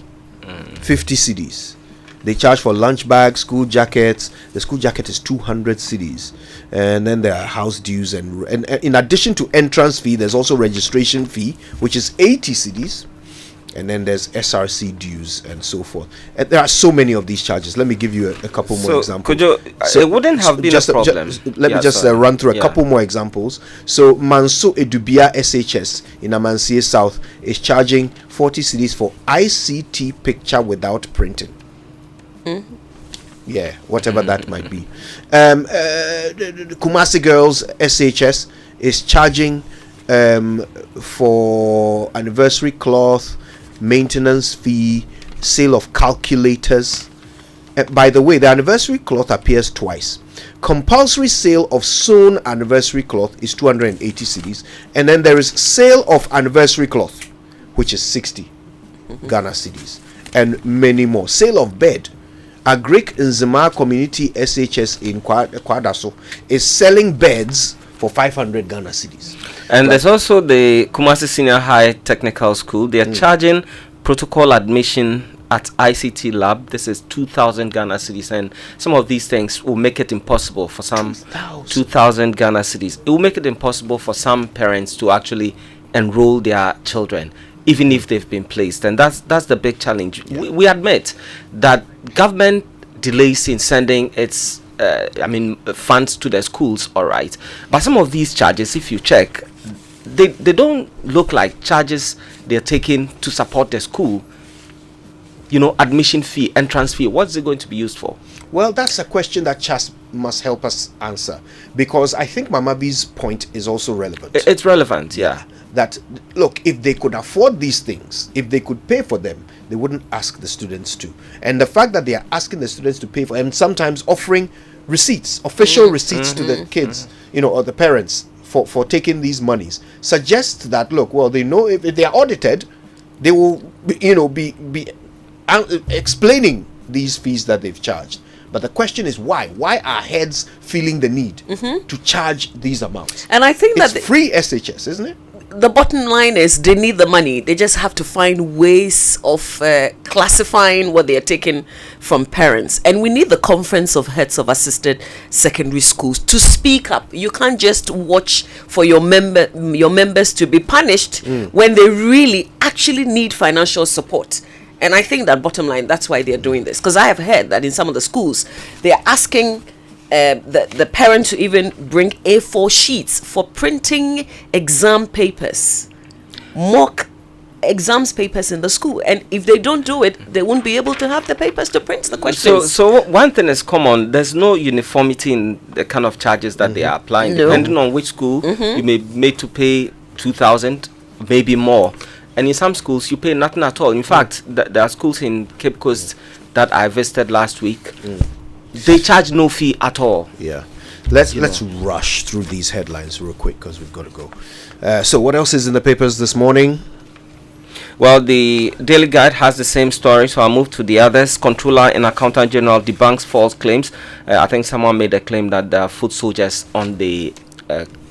50 cedis. They charge for lunch bags, school jackets. The school jacket is 200 cedis. And then there are house dues. And in addition to entrance fee, there's also registration fee, which is 80 cedis. And then there's SRC dues and so forth. And there are so many of these charges. Let me give you a couple more examples. It wouldn't have been a problem. Let me just run through a couple more examples. So Manso Edubia SHS in Amansie South is charging 40 cedis for ICT picture without printing. Yeah, whatever that might be. Kumasi Girls SHS is charging for anniversary cloth, maintenance fee, sale of calculators. By the way, the anniversary cloth appears twice. Compulsory sale of sewn anniversary cloth is 280 cedis, and then there is sale of anniversary cloth, which is 60 Ghana cedis, and many more. Sale of bed. Agric Nzima Community SHS in Kwadaso is selling beds for 500 Ghana cedis. And there's also the Kumasi Senior High Technical School. They are charging protocol admission at ICT Lab. This is 2,000 Ghana cedis, and some of these things will make it impossible for some 2,000 Ghana cedis. It will make it impossible for some parents to actually enroll their children, even if they've been placed, and that's the big challenge. We admit that government delays in sending its funds to the schools, all right, but some of these charges, if you check, they don't look like charges they're taking to support the school. Admission fee, entrance fee, what's it going to be used for? Well, that's a question that Chas must help us answer, because I think Mama B's point is also relevant. It's relevant, yeah. That, look, if they could afford these things, if they could pay for them, they wouldn't ask the students to. And the fact that they are asking the students to pay for them, sometimes offering receipts, official receipts to the kids, or the parents for taking these monies, suggests that, look, well, they know if they are audited, they will, be explaining these fees that they've charged. But the question is why? Why are heads feeling the need to charge these amounts? And I think it's free SHS, isn't it? The bottom line is they need the money. They just have to find ways of classifying what they are taking from parents. And we need the Conference of Heads of Assisted Secondary Schools to speak up. You can't just watch for your members to be punished when they really actually need financial support. And I think that bottom line, that's why they're doing this. Because I have heard that in some of the schools, they're asking the parent to even bring A4 sheets for printing exam papers, mock exams papers in the school. And if they don't do it, they won't be able to have the papers to print the questions. So one thing is common. There's no uniformity in the kind of charges that they are applying. No. Depending on which school, you may be made to pay 2,000, maybe more. And in some schools, you pay nothing at all. In fact, there are schools in Cape Coast that I visited last week. They charge no fee at all. Yeah. Let's rush through these headlines real quick because we've got to go. So what else is in the papers this morning? Well, the Daily Guide has the same story, so I'll move to the others. Controller and Accountant General debunks false claims. I think someone made a claim that there are foot soldiers on the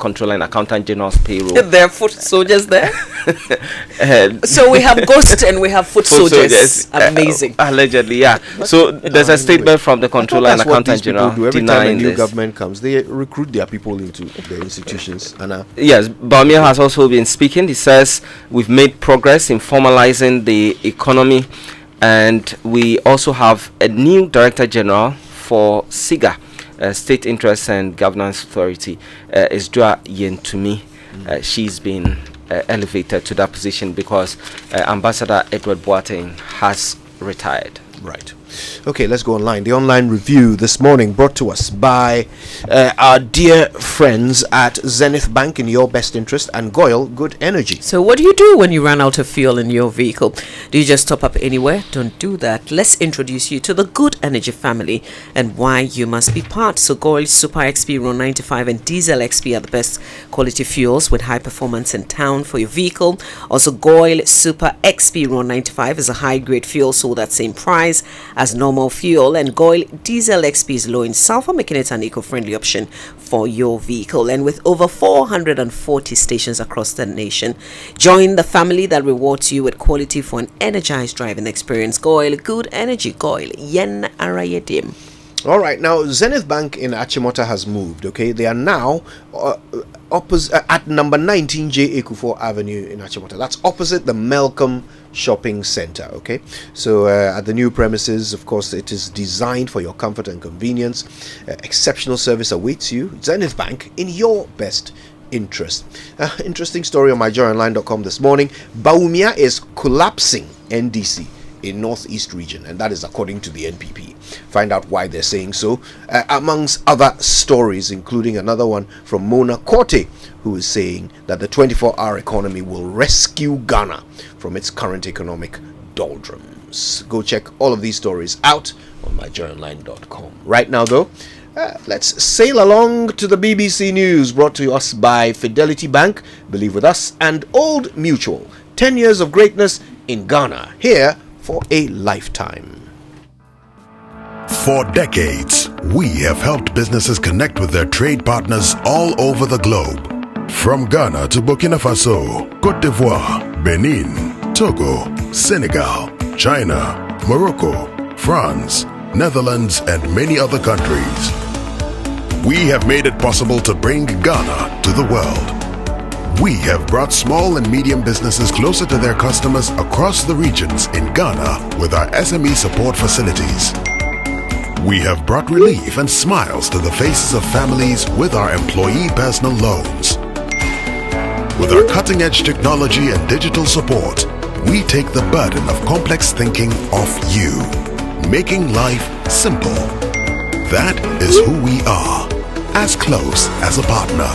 Controller and Accountant General's payroll. There are foot soldiers there? So we have ghosts and we have foot soldiers. Amazing. Allegedly, yeah. So there's a statement from the Controller and Accountant General denying this. Every time a new government comes, they recruit their people into the institutions. Yes, Bawumia has also been speaking. He says we've made progress in formalizing the economy, and we also have a new Director General for SIGA. State Interest and Governance Authority, is Dua Yentumi. She's been elevated to that position because Ambassador Edward Boateng has retired. Right. Okay, let's go online. The online review this morning brought to us by our dear friends at Zenith Bank, in your best interest, and Goyle Good Energy. So what do you do when you run out of fuel in your vehicle? Do you just stop up anywhere? Don't do that. Let's introduce you to the Good Energy family and why you must be part. So Goyle Super XP Ron 95 and Diesel XP are the best quality fuels with high performance in town for your vehicle. Also, Goyle Super XP Ron 95 is a high grade fuel sold at same price as normal fuel, and Goyle Diesel XP is low in sulfur, making it an eco-friendly option for your vehicle. And with over 440 stations across the nation, join the family that rewards you with quality for an energized driving experience. Goyle Good Energy. Goyle Yen Arayedim. All right, now Zenith Bank in Achimota has moved. Okay, they are now opposite at number 19 J. Ekufor Avenue in Achimota. That's opposite the Melcom Shopping Center. Okay, so at the new premises, of course, it is designed for your comfort and convenience. Exceptional service awaits you. Zenith Bank, in your best interest. Interesting story on myjoyonline.com this morning. Bawumia is collapsing NDC in Northeast region, and that is according to the NPP. Find out why they're saying so, amongst other stories, including another one from Mona Korte, who is saying that the 24-hour economy will rescue Ghana from its current economic doldrums. Go check all of these stories out on myjoyonline.com. Right now, though, let's sail along to the BBC News, brought to us by Fidelity Bank, Believe With Us, and Old Mutual. 10 years of greatness in Ghana, here for a lifetime. For decades, we have helped businesses connect with their trade partners all over the globe. From Ghana to Burkina Faso, Cote d'Ivoire, Benin, Togo, Senegal, China, Morocco, France, Netherlands, and many other countries. We have made it possible to bring Ghana to the world. We have brought small and medium businesses closer to their customers across the regions in Ghana with our SME support facilities. We have brought relief and smiles to the faces of families with our employee personal loans. With our cutting-edge technology and digital support, we take the burden of complex thinking off you, making life simple. That is who we are, as close as a partner.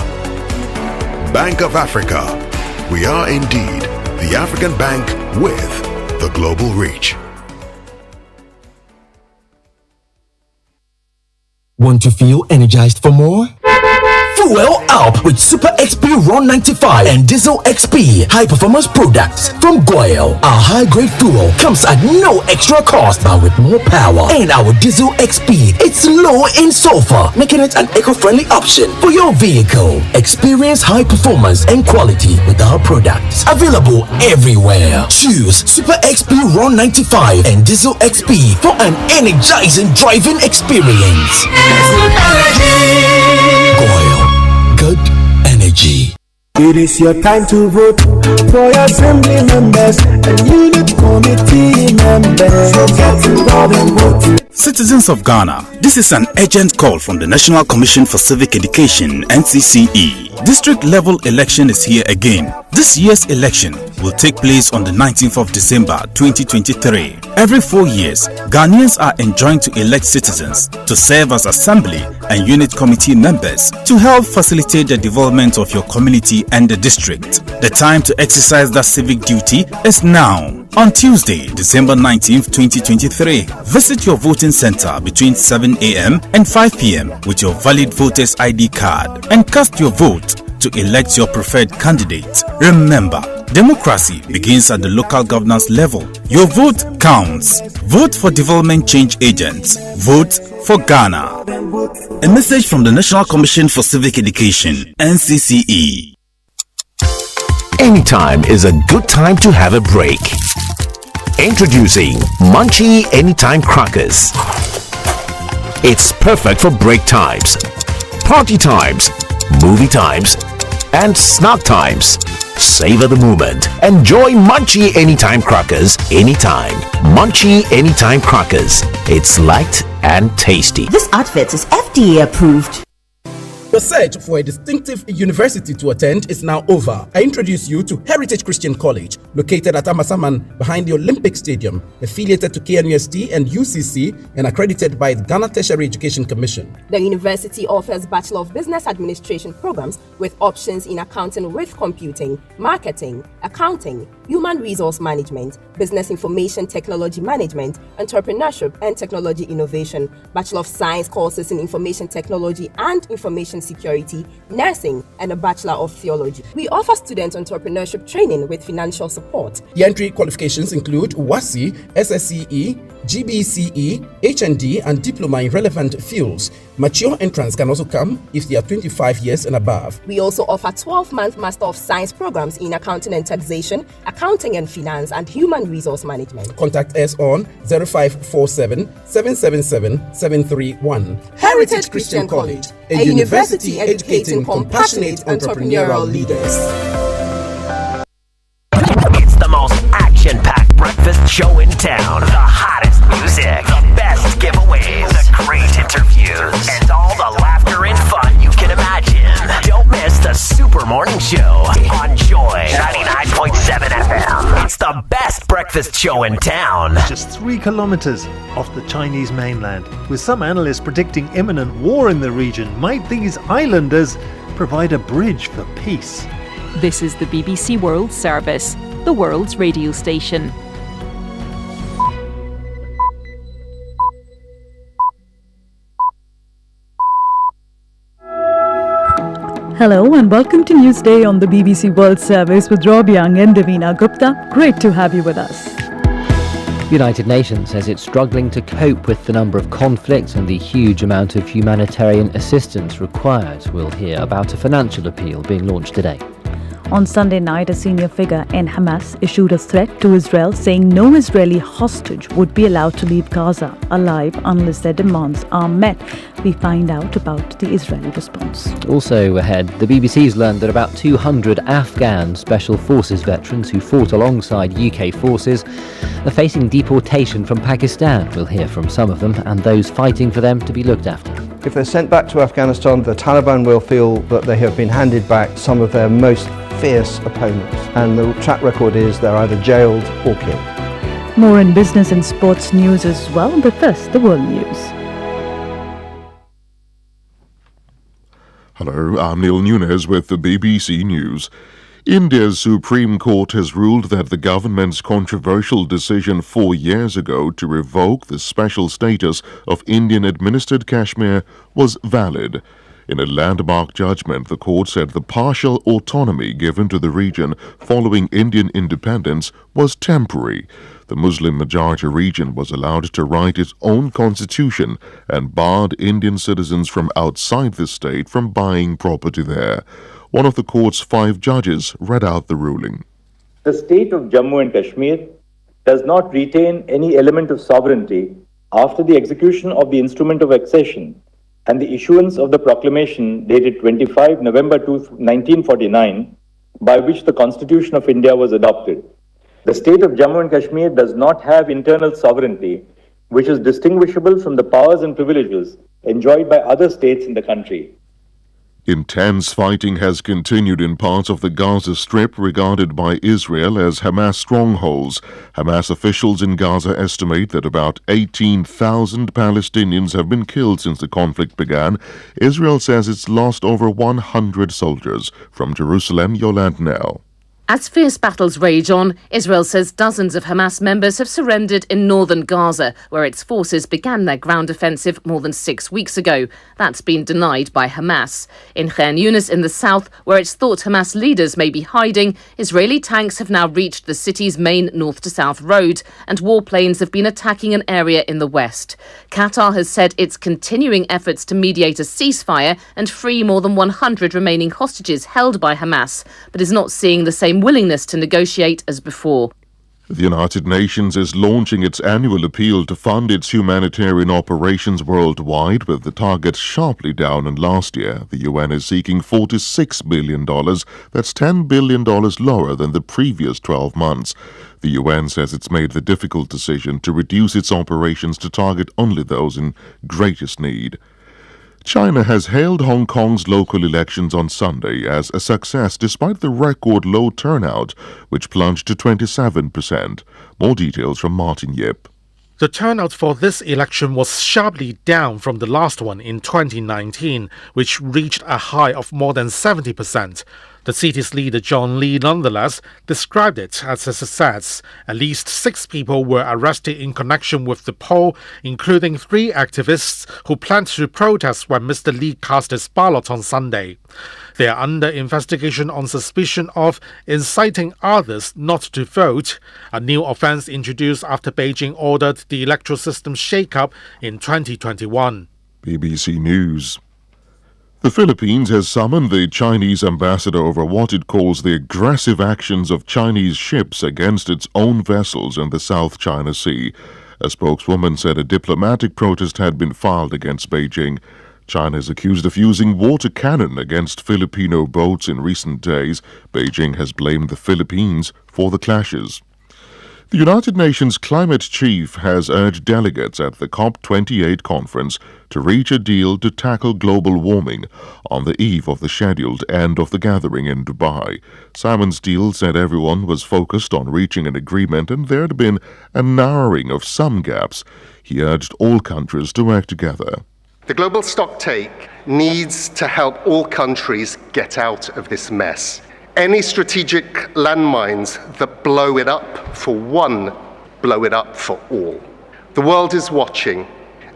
Bank of Africa. We are indeed the African bank with the global reach. Want to feel energized for more? Fuel up with Super XP Ron 95 and Diesel XP high performance products from Goyle. Our high grade fuel comes at no extra cost but with more power. And our Diesel XP, it's low in sulfur, making it an eco-friendly option for your vehicle. Experience high performance and quality with our products. Available everywhere. Choose Super XP Ron 95 and Diesel XP for an energizing driving experience. Goyle. Good energy. It is your time to vote for your assembly members and unit committee members. So get involved and vote. Citizens of Ghana, this is an urgent call from the National Commission for Civic Education, NCCE. District level election is here again. This year's election will take place on the 19th of December 2023. Every 4 years, Ghanaians are enjoined to elect citizens to serve as assembly and unit committee members to help facilitate the development of your community and the district. The time to exercise that civic duty is now. On Tuesday, December 19th, 2023, visit your voting center between 7 a.m. and 5 p.m. with your valid voter's ID card and cast your vote to elect your preferred candidate. Remember, democracy begins at the local governance level. Your vote counts. Vote for development change agents. Vote for Ghana. A message from the National Commission for Civic Education, NCCE. Anytime is a good time to have a break. Introducing Munchie Anytime Crackers. It's perfect for break times, party times, movie times, and snack times. Savor the moment. Enjoy Munchie Anytime Crackers anytime. Munchie Anytime Crackers. It's light and tasty. This outfit is FDA approved. The search for a distinctive university to attend is now over. I introduce you to Heritage Christian College, located at Amasaman behind the Olympic Stadium, affiliated to KNUST and UCC and accredited by the Ghana Tertiary Education Commission. The university offers Bachelor of Business Administration programs with options in accounting with computing, marketing, accounting, human resource management, business information technology management, entrepreneurship and technology innovation, Bachelor of Science courses in information technology and information security, nursing, and a Bachelor of Theology. We offer student entrepreneurship training with financial support. The entry qualifications include WASSCE, SSCE, GBCE, HND, and diploma in relevant fields. Mature entrants can also come if they are 25 years and above. We also offer 12-month Master of Science programs in accounting and taxation, accounting and finance, and human resource management. Contact us on 0547 777 731. Heritage Christian College, a university educating compassionate entrepreneurial leaders. It's the most action-packed breakfast show in town. The hottest music, the best giveaways, the great interviews, and all the laughter and fun you can imagine. Don't miss the Super Morning Show on Joy 99.7 FM. It's the best breakfast show in town. Just 3 kilometers off the Chinese mainland. With some analysts predicting imminent war in the region, might these islanders provide a bridge for peace? This is the BBC World Service, the world's radio station. Hello and welcome to Newsday on the BBC World Service with Rob Young and Davina Gupta. Great to have you with us. United Nations says it's struggling to cope with the number of conflicts and the huge amount of humanitarian assistance required. We'll hear about a financial appeal being launched today. On Sunday night, a senior figure in Hamas issued a threat to Israel, saying no Israeli hostage would be allowed to leave Gaza alive unless their demands are met. We find out about the Israeli response. Also ahead, the BBC's learned that about 200 Afghan Special Forces veterans who fought alongside UK forces are facing deportation from Pakistan. We'll hear from some of them and those fighting for them to be looked after. If they're sent back to Afghanistan, the Taliban will feel that they have been handed back some of their most fierce opponents, and the track record is they're either jailed or killed. More in business and sports news as well, but first, the world news. Hello, I'm Neil Nunes with the BBC News. India's Supreme Court has ruled that the government's controversial decision 4 years ago to revoke the special status of Indian-administered Kashmir was valid. In a landmark judgment, the court said the partial autonomy given to the region following Indian independence was temporary. The Muslim-majority region was allowed to write its own constitution and barred Indian citizens from outside the state from buying property there. One of the court's 5 judges read out the ruling. The state of Jammu and Kashmir does not retain any element of sovereignty after the execution of the instrument of accession and the issuance of the proclamation dated 25 November 1949, by which the Constitution of India was adopted. The state of Jammu and Kashmir does not have internal sovereignty, which is distinguishable from the powers and privileges enjoyed by other states in the country. Intense fighting has continued in parts of the Gaza Strip regarded by Israel as Hamas strongholds. Hamas officials in Gaza estimate that about 18,000 Palestinians have been killed since the conflict began. Israel says it's lost over 100 soldiers. From Jerusalem, Yolande Nell. As fierce battles rage on, Israel says dozens of Hamas members have surrendered in northern Gaza, where its forces began their ground offensive more than 6 weeks ago. That's been denied by Hamas. In Khan Yunis in the south, where it's thought Hamas leaders may be hiding, Israeli tanks have now reached the city's main north-to-south road, and warplanes have been attacking an area in the west. Qatar has said it's continuing efforts to mediate a ceasefire and free more than 100 remaining hostages held by Hamas, but is not seeing the same willingness to negotiate as before. The United Nations is launching its annual appeal to fund its humanitarian operations worldwide, with the target sharply down on last year. The UN is seeking $46 billion. That's $10 billion lower than the previous 12 months. The UN says it's made the difficult decision to reduce its operations to target only those in greatest need. China has hailed Hong Kong's local elections on Sunday as a success despite the record low turnout, which plunged to 27%. More details from Martin Yip. The turnout for this election was sharply down from the last one in 2019, which reached a high of more than 70%. The city's leader, John Lee, nonetheless described it as a success. At least 6 people were arrested in connection with the poll, including 3 activists who planned to protest when Mr. Lee cast his ballot on Sunday. They are under investigation on suspicion of inciting others not to vote, a new offense introduced after Beijing ordered the electoral system shake-up in 2021. BBC News. The Philippines has summoned the Chinese ambassador over what it calls the aggressive actions of Chinese ships against its own vessels in the South China Sea. A spokeswoman said a diplomatic protest had been filed against Beijing. China is accused of using water cannon against Filipino boats in recent days. Beijing has blamed the Philippines for the clashes. The United Nations climate chief has urged delegates at the COP28 conference to reach a deal to tackle global warming on the eve of the scheduled end of the gathering in Dubai. Simon Steele said everyone was focused on reaching an agreement and there had been a narrowing of some gaps. He urged all countries to work together. The global stocktake needs to help all countries get out of this mess. Any strategic landmines that blow it up for one, blow it up for all. The world is watching,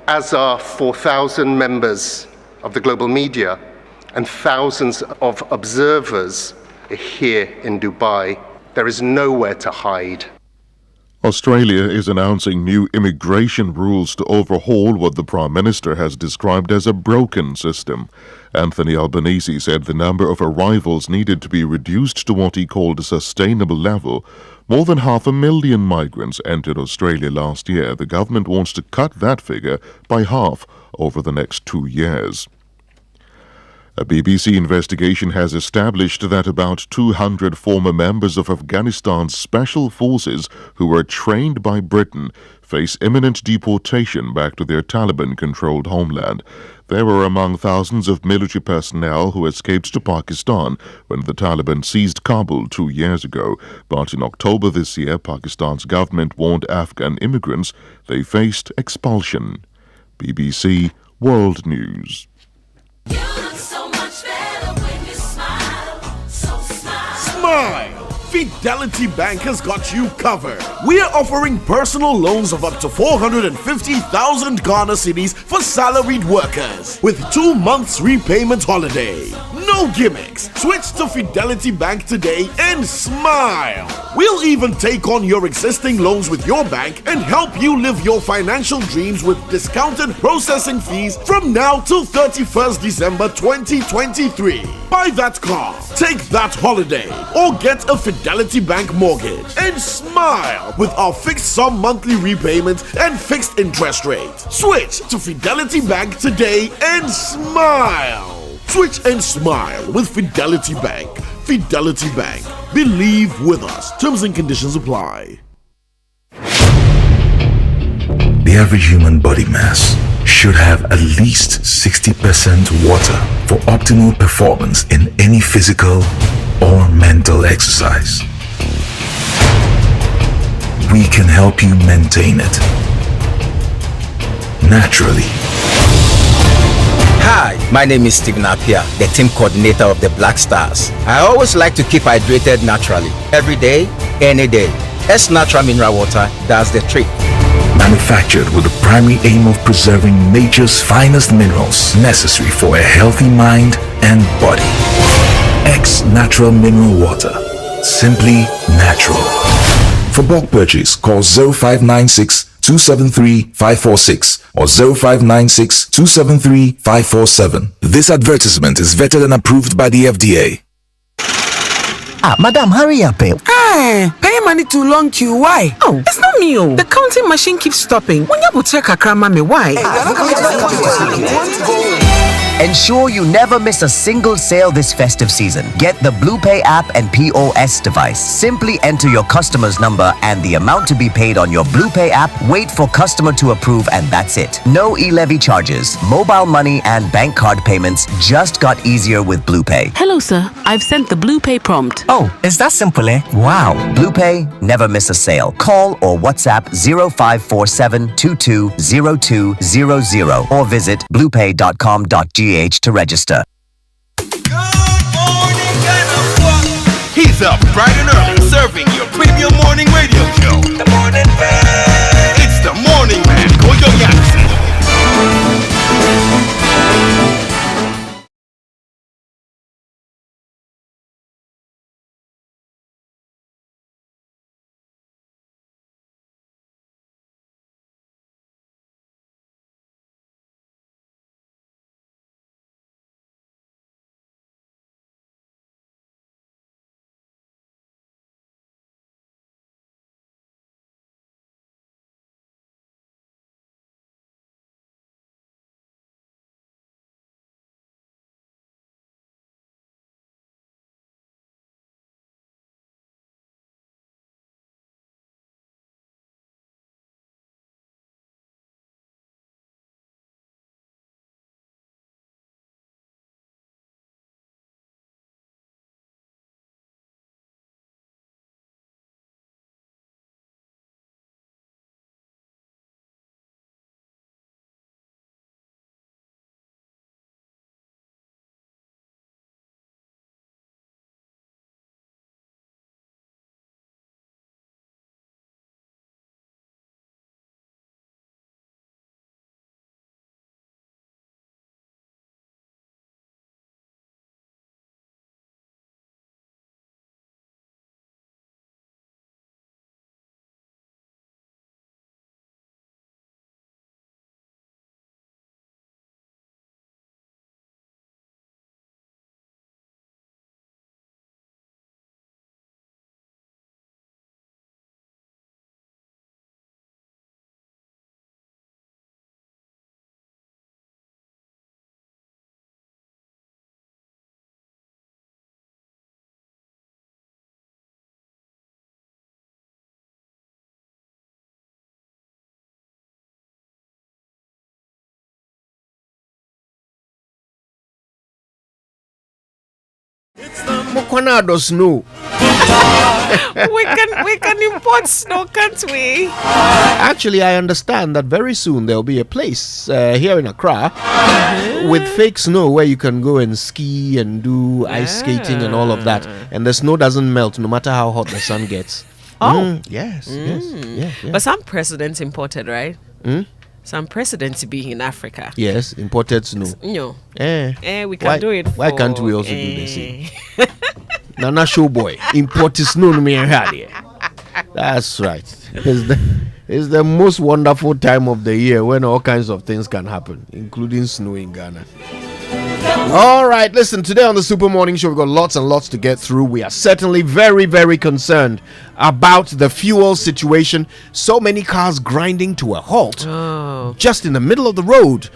as are 4,000 members of the global media and thousands of observers here in Dubai. There is nowhere to hide. Australia is announcing new immigration rules to overhaul what the Prime Minister has described as a broken system. Anthony Albanese said the number of arrivals needed to be reduced to what he called a sustainable level. More than 500,000 migrants entered Australia last year. The government wants to cut that figure by half over the next 2 years. A BBC investigation has established that about 200 former members of Afghanistan's special forces who were trained by Britain face imminent deportation back to their Taliban-controlled homeland. They were among thousands of military personnel who escaped to Pakistan when the Taliban seized Kabul 2 years ago. But in October this year, Pakistan's government warned Afghan immigrants they faced expulsion. BBC World News. Smile! Fidelity Bank has got you covered. We are offering personal loans of up to 450,000 Ghana cedis for salaried workers with 2 months repayment holiday. No gimmicks. Switch to Fidelity Bank today and smile. We'll even take on your existing loans with your bank and help you live your financial dreams with discounted processing fees from now till 31st December 2023. Buy that car, take that holiday, or get a Fidelity Bank mortgage and smile with our fixed sum monthly repayment and fixed interest rate. Switch to Fidelity Bank today and smile. Switch and smile with Fidelity Bank. Fidelity Bank. Believe with us. Terms and conditions apply. The average human body mass should have at least 60% water for optimal performance in any physical or mental exercise. We can help you maintain it naturally. Hi, my name is Stephen Appiah, the team coordinator of the Black Stars. I always like to keep hydrated naturally, every day, any day. S Natural Mineral Water does the trick. Manufactured with the primary aim of preserving nature's finest minerals necessary for a healthy mind and body. X Natural Mineral Water. Simply natural. For bulk purchase, call 0596 273 546 or 0596 273 547. This advertisement is vetted and approved by the FDA. Madam, hurry up. Paying money too long queue. Why? Oh, it's not me. The counting machine keeps stopping. When you check a me, why? Ensure you never miss a single sale this festive season. Get the BluePay app and POS device. Simply enter your customer's number and the amount to be paid on your BluePay app. Wait for customer to approve and that's it. No e-levy charges. Mobile money and bank card payments just got easier with BluePay. Hello, sir. I've sent the BluePay prompt. Oh, is that simple, eh? Wow. BluePay, never miss a sale. Call or WhatsApp 0547 220200 or visit bluepay.com.gh to register. He's up bright and early, serving your premium morning radio show. The Morning Man. It's the Morning Man, Koyo Jackson. Mokwanado snow. we can import snow, can't we? Actually, I understand that very soon there will be a place here in Accra with fake snow where you can go and ski and do ice skating and all of that, and the snow doesn't melt no matter how hot the sun gets. Yes. Yeah. But some presidents imported, right? Some presidents being in Africa. Yes, imported snow. No. We can do it. Why can't we also do the same? Nana Showboy, imported snow. That's right. It's the most wonderful time of the year when all kinds of things can happen, including snow in Ghana. All right, listen, today on the Super Morning Show, we've got lots and lots to get through. We are certainly very, very concerned about the fuel situation. So many cars grinding to a halt just in the middle of the road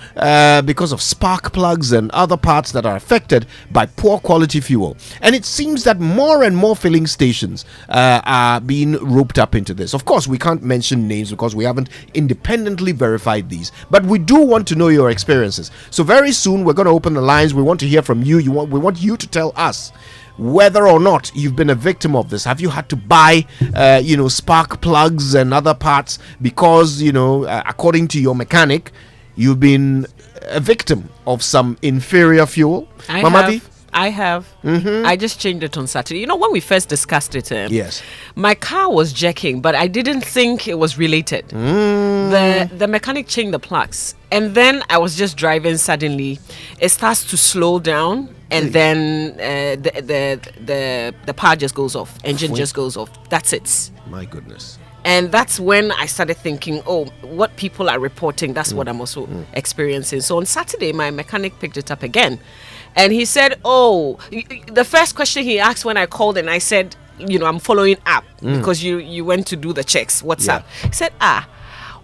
because of spark plugs and other parts that are affected by poor quality fuel. And it seems that more and more filling stations are being roped up into this. Of course, we can't mention names because we haven't independently verified these, but we do want to know your experiences. So very soon, we're going to open the lines. We want to hear from you. We want you to tell us whether or not you've been a victim of this. Have you had to buy, spark plugs and other parts because, according to your mechanic, you've been a victim of some inferior fuel? I have. I just changed it on Saturday. When we first discussed it, yes, my car was jerking, but I didn't think it was related. The mechanic changed the plugs, and then I was just driving. Suddenly, it starts to slow down, and then the power just goes off, engine just goes off. That's it. My goodness. And that's when I started thinking, what people are reporting, that's what I'm also experiencing. So on Saturday, my mechanic picked it up again. And he said, the first question he asked when I called, and I said, I'm following up because you went to do the checks. What's up? He said,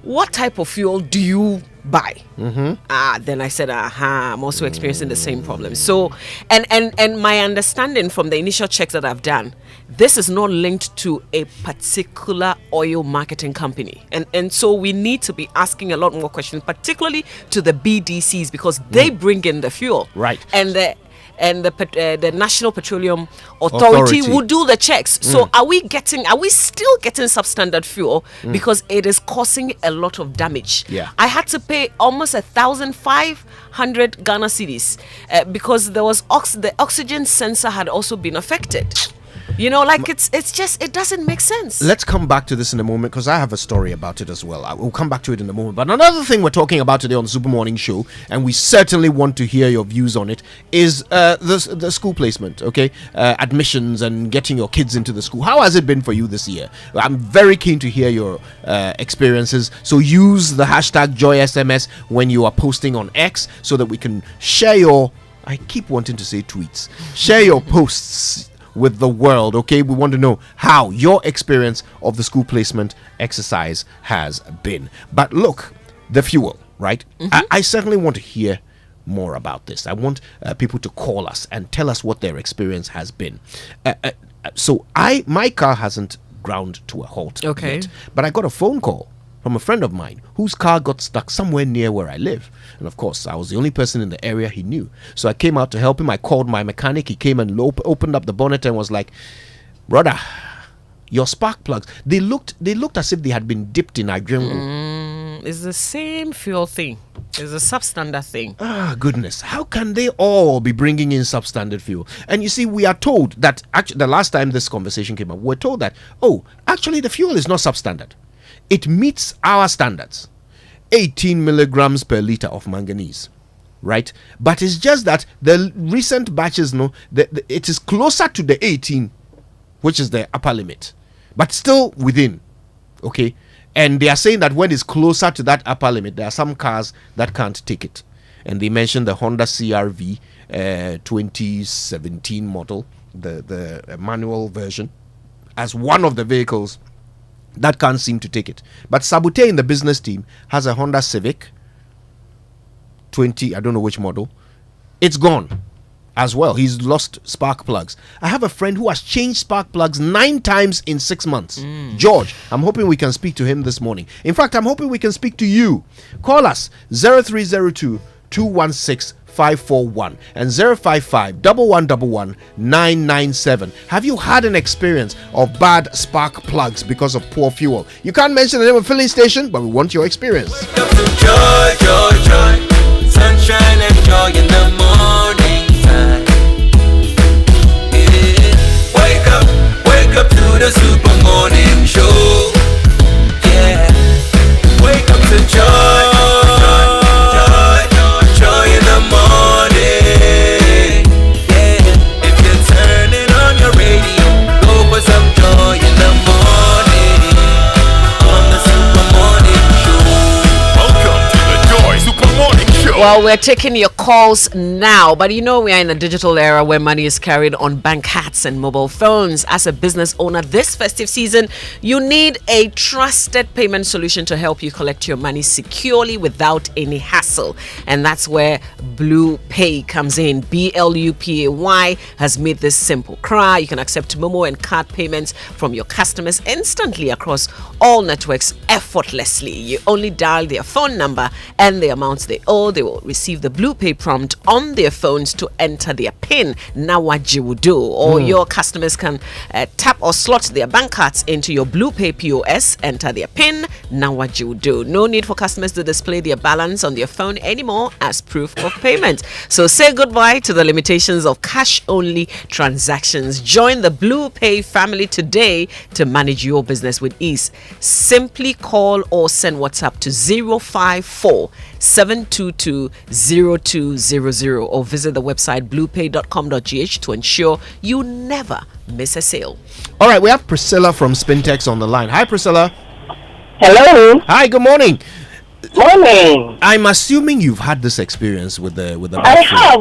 what type of fuel do you buy? Then I said, I'm also experiencing the same problem. So, and my understanding from the initial checks that I've done, this is not linked to a particular oil marketing company. And so we need to be asking a lot more questions, particularly to the BDCs, because they bring in the fuel. Right. And the National Petroleum Authority will do the checks. So are we still getting substandard fuel because it is causing a lot of damage? Yeah. I had to pay almost 1,500 Ghana cedis because there was the oxygen sensor had also been affected. It doesn't make sense. Let's come back to this in a moment because I have a story about it as well. We'll come back to it in a moment. But another thing we're talking about today on the Super Morning Show, and we certainly want to hear your views on it, is the school placement, okay? Admissions and getting your kids into the school. How has it been for you this year? I'm very keen to hear your experiences. So use the hashtag JoySMS when you are posting on X so that we can share your, I keep wanting to say tweets, share your posts with the world, okay? We want to know how your experience of the school placement exercise has been. But look, the fuel, right? I certainly want to hear more about this. I want people to call us and tell us what their experience has been. So my car hasn't ground to a halt yet, but I got a phone call from a friend of mine whose car got stuck somewhere near where I live. And of course, I was the only person in the area he knew. So I came out to help him. I called my mechanic. He came and opened up the bonnet and was like, brother, your spark plugs, they looked as if they had been dipped in hydrogen. It's the same fuel thing. It's a substandard thing. Goodness. How can they all be bringing in substandard fuel? And you see, we are told that, actually, the last time this conversation came up, we're told that, actually the fuel is not substandard. It meets our standards, 18 milligrams per liter of manganese, right? But it's just that the recent batches, it is closer to the 18, which is the upper limit, but still within, okay? And they are saying that when it's closer to that upper limit, there are some cars that can't take it. And they mentioned the Honda CR-V 2017 model, the manual version, as one of the vehicles that can't seem to take it. But Sabute in the business team has a Honda Civic 20, I don't know which model. It's gone as well. He's lost spark plugs. I have a friend who has changed spark plugs 9 times in 6 months. George, I'm hoping we can speak to him this morning. In fact, I'm hoping we can speak to you. Call us 0302 216 541 and 055-1111-997. Have you had an experience of bad spark plugs because of poor fuel? You can't mention the name of filling station, but we want your experience. Joy, joy, joy, sunshine and joy in the morning time. Yeah. Wake up to the Super Morning Show. Yeah, wake up to joy, joy in the morning. Yeah, if you're turning on your radio, go for some joy in the morning on the Super Morning Show. Welcome to the Joy Super Morning Show. Well, we're taking your calls now, but you know we are in a digital era where money is carried on bank cards and mobile phones. As a business owner this festive season, you need a trusted payment solution to help you collect your money securely without any hassle. And that's where Blue Pay comes in. BLUPAY has made this simple. You can accept Momo and card payments from your customers instantly across all networks effortlessly. You only dial their phone number and the amounts they owe. They will receive the Blue Pay prompt on their phones to enter their PIN. Now what you will do, or your customers can tap or slot their bank cards into your Blue Pay POS, enter their PIN. Now what you will do. No need for customers to display their balance on their phone anymore as proof of payment. So say goodbye to the limitations of cash-only transactions. Join the Blue Pay family today to manage your business with ease. Simply call or send WhatsApp to 054-722-0200 or visit the website bluepay.com.gh to ensure you never miss a sale. All right, we have Priscilla from Spintex on the line. Hi, Priscilla. Hello. Hi, good morning. Morning. I'm assuming you've had this experience with the I have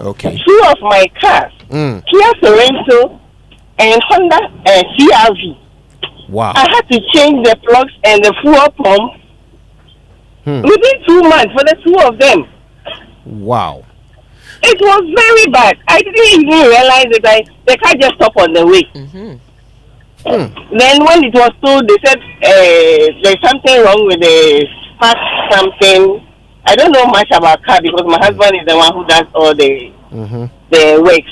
okay. two of my cars, Kia Sorento and Honda CR-V. Wow. I had to change the plugs and the fuel pump within 2 months for the two of them. Wow. It was very bad. I didn't even realize that the car just stopped on the way. Then when it was told, they said there's something wrong with the part something. I don't know much about car because my husband is the one who does all the works.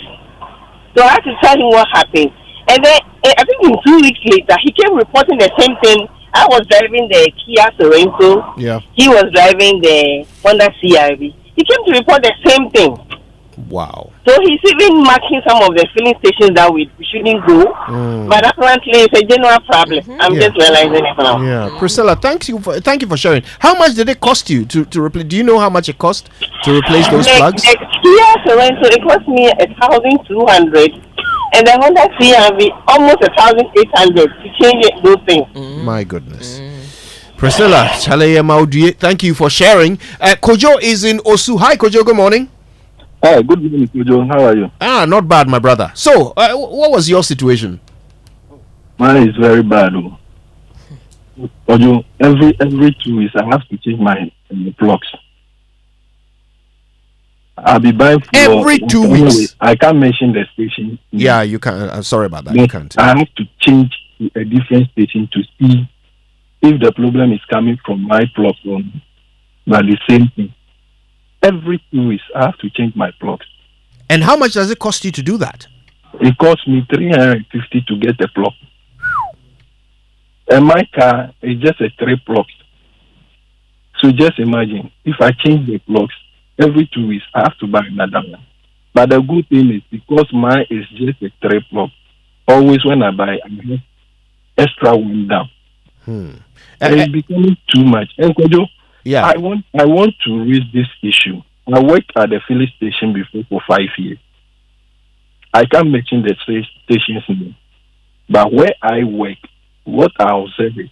So I had to tell him what happened. And then I think in 2 weeks later, he came reporting the same thing. I was driving the Kia Sorento. Yeah. He was driving the Honda CR-V. He came to report the same thing. Wow. So he's even marking some of the filling stations that we shouldn't go. But apparently it's a general problem. I'm just realizing it now. Yeah. Priscilla, thank you for sharing. How much did it cost you to replace? Do you know how much it cost to replace those plugs? The Kia Sorento, it cost me 1,200. And the Honda CR-V almost 1,800 to change those things. My goodness. Priscilla, thank you for sharing. Kojo is in Osu. Hi, Kojo. Good morning. Hi, good morning, Kojo. How are you? Not bad, my brother. So, what was your situation? Mine is very bad. Kojo, every 2 weeks I have to change my plugs. I'll be buying for every 2 weeks. I can't mention the station. Yeah, you can't. I'm sorry about that. But you can't. I have to change to a different station to see if the problem is coming from my plug or not. But the same thing. Every 2 weeks, I have to change my plugs. And how much does it cost you to do that? It costs me 350 to get a plug. And my car is just a 3 plugs. So just imagine, if I change the plugs, every 2 weeks, I have to buy another one. But the good thing is, because mine is just a 3 plug, always when I buy, I have extra one down. And it's becoming too much. And Kojo, yeah, I want to raise this issue. I worked at the filling station before for 5 years. I can't mention the station's name. But where I work, what I observe is,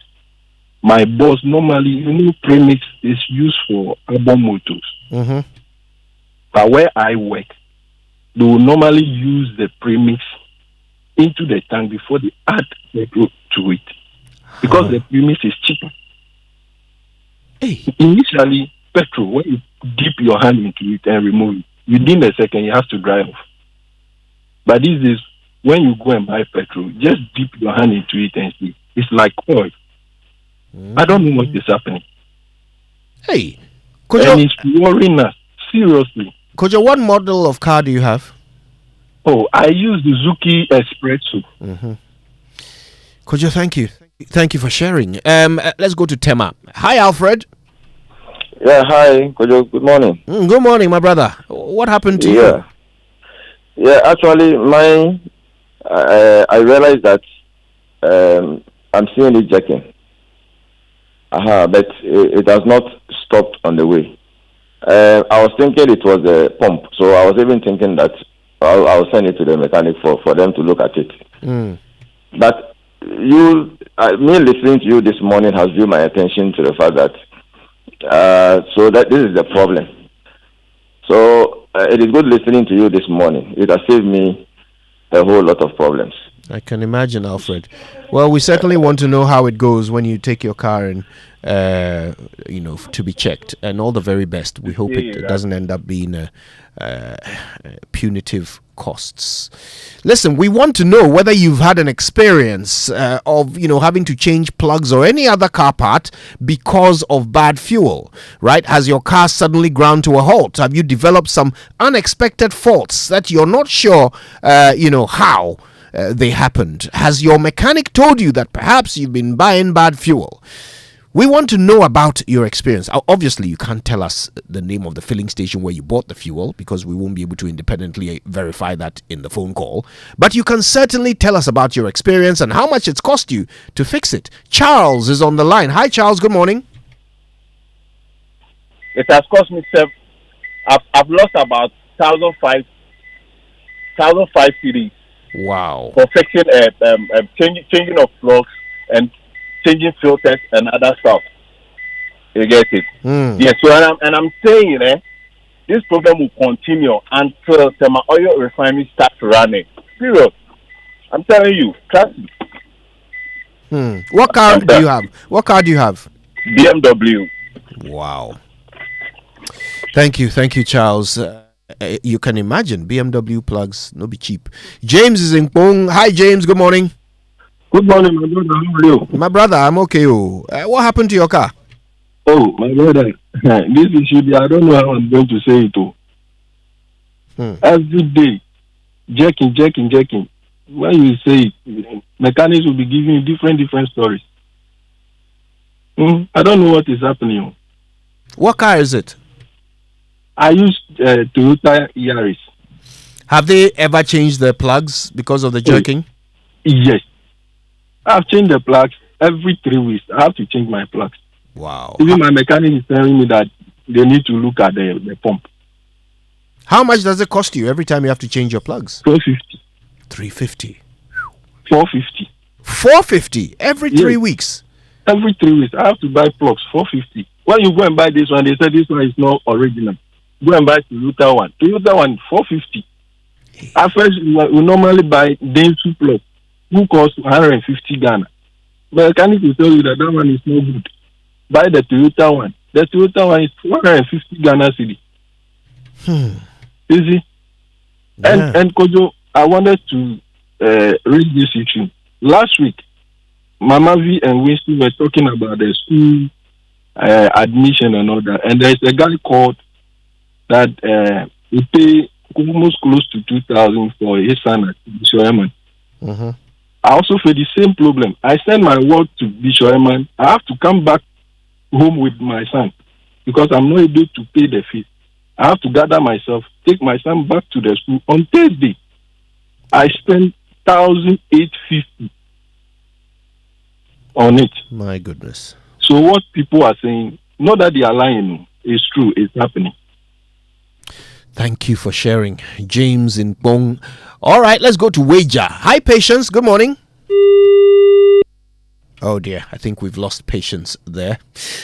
my boss normally, premix is used for urban motors. But where I work, they will normally use the premix into the tank before they add petrol to it. Because the premix is cheaper. Initially, petrol, when you dip your hand into it and remove it, within a second, you have to dry off. But this is, when you go and buy petrol, just dip your hand into it and see. It's like oil. I don't know what is happening. Hey, and it's worrying us, seriously. Kojo, what model of car do you have? Oh, I use the Zuki Espresso. Mm-hmm. Kojo, thank you. Thank you for sharing. Let's go to Tema. Hi, Alfred. Yeah, hi, Kojo. Good morning. Good morning, my brother. What happened to you? Yeah, actually, I realized that I'm seeing it jacking. But it has not stopped on the way. I was thinking it was a pump, so I was even thinking that I'll send it to the mechanic for them to look at it. But me listening to you this morning has drew my attention to the fact that that this is the problem. So it is good listening to you this morning. It has saved me a whole lot of problems. I can imagine, Alfred. Well, we certainly want to know how it goes when you take your car and to be checked, and all the very best. We hope it doesn't end up being punitive costs. Listen, we want to know whether you've had an experience of having to change plugs or any other car part because of bad fuel, right? Has your car suddenly ground to a halt? Have you developed some unexpected faults that you're not sure how they happened? Has your mechanic told you that perhaps you've been buying bad fuel? We want to know about your experience. Obviously, you can't tell us the name of the filling station where you bought the fuel because we won't be able to independently verify that in the phone call. But you can certainly tell us about your experience and how much it's cost you to fix it. Charles is on the line. Hi, Charles. Good morning. It has cost me I've lost about 1,005 cedis. Wow. For fixing changing of plugs and changing filters and other stuff. You get it? Yes. So I'm saying, this problem will continue until the oil refinery starts running. Period. I'm telling you, trust me. What car do you have? What car do you have? BMW. Wow. Thank you, Charles. You can imagine BMW plugs no be cheap. James is in Pong. Hi, James. Good morning. Good morning, my brother. How are you? My brother, I'm okay. What happened to your car? Oh, my brother, this issue, I don't know how I'm going to say it. Every day, jacking. When you say it, mechanics will be giving you different stories. I don't know what is happening. What car is it? I use Toyota Yaris. Have they ever changed the plugs because of the jerking? Yes. I've changed the plugs every 3 weeks. I have to change my plugs. Wow. Even my mechanic is telling me that they need to look at the pump. How much does it cost you every time you have to change your plugs? 450. 350. 450. 450 every 3 weeks? Every 3 weeks. I have to buy plugs, 450. When you go and buy this one, they say this one is not original. Go and buy Toyota one. Toyota one, 450. At first, we normally buy Dentsu plug, who costs 150 Ghana. But mechanic will tell you that one is no good. Buy the Toyota one. The Toyota one is 150 Ghana cedi. Easy. Yeah. And Kojo, I wanted to raise this issue. Last week, Mama V and Winston were talking about the school admission and all that. And there's a guy called that he pay almost close to 2,000 for his son at Bishop Eman. I also face the same problem. I send my work to Bishop Eman. I have to come back home with my son because I'm not able to pay the fees. I have to gather myself, take my son back to the school. On Thursday, I spent 1,850 on it. My goodness. So what people are saying, not that they are lying, it's true, it's happening. Thank you for sharing, James in Bong. All right, let's go to Wager. Hi, Patience. Good morning. Oh dear, I think we've lost Patience there.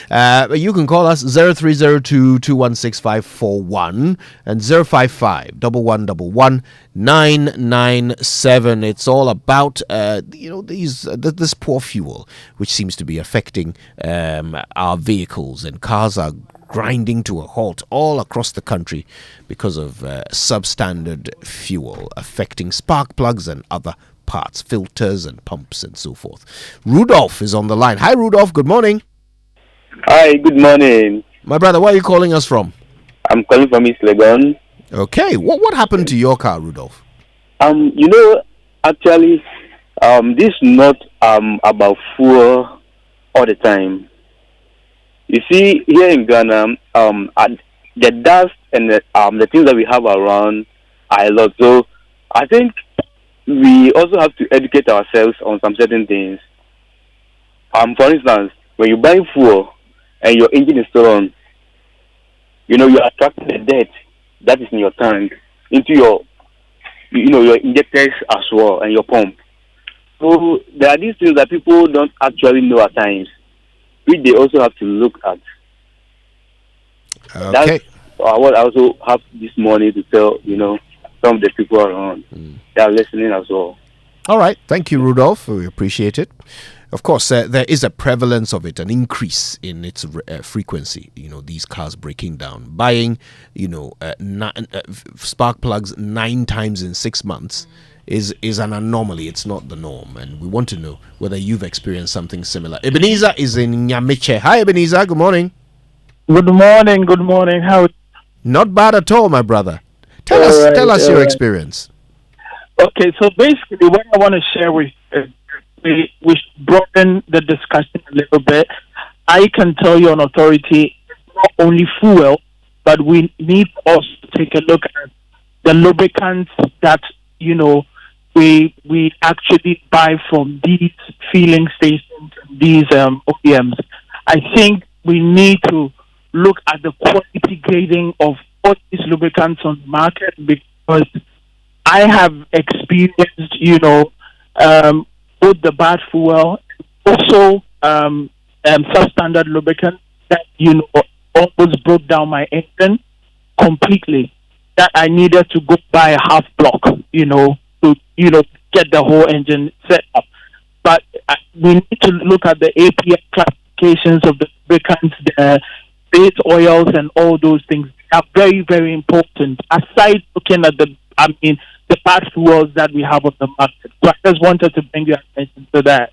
You can call us 0302216541 and 055-1111-997. It's all about this poor fuel, which seems to be affecting our vehicles, and cars are grinding to a halt all across the country because of substandard fuel affecting spark plugs and other parts, filters and pumps and so forth. Rudolph is on the line. Hi, Rudolph. Good morning. Hi, good morning. My brother, where are you calling us from? I'm calling from East Legon. Okay, what happened to your car, Rudolph? Actually, this is not about fuel all the time. You see, here in Ghana, the dust and the things that we have around are a lot. So I think we also have to educate ourselves on some certain things. For instance, when you buy fuel and your engine is still on, you're attracting the dirt that is in your tank into your injectors as well and your pump. So there are these things that people don't actually know at times, which they also have to look at. Okay. That's what I also have this morning to tell, some of the people around. They are listening as well. All right. Thank you, Rudolph. We appreciate it. Of course, there is a prevalence of it, an increase in its frequency. These cars breaking down. Buying, spark plugs 9 times in 6 months is an anomaly. It's not the norm. And we want to know whether you've experienced something similar. Ebenezer is in Nyamiche. Hi, Ebenezer. Good morning. Good morning. How? Not bad at all, my brother. Tell us your experience. Okay, so basically what I want to share with we broaden the discussion a little bit. I can tell you on authority, not only fuel, but we need to also take a look at the lubricants that, we actually buy from these filling stations, these OEMs. I think we need to look at the quality grading of all these lubricants on the market, because I have experienced, both the bad fuel, also substandard lubricant that almost broke down my engine completely. That I needed to go buy a half block, to get the whole engine set up. But we need to look at the API classifications of the lubricants, the base oils, and all those things are very, very important. Aside looking at the bad fuels that we have on the market. So I just wanted to bring your attention to that.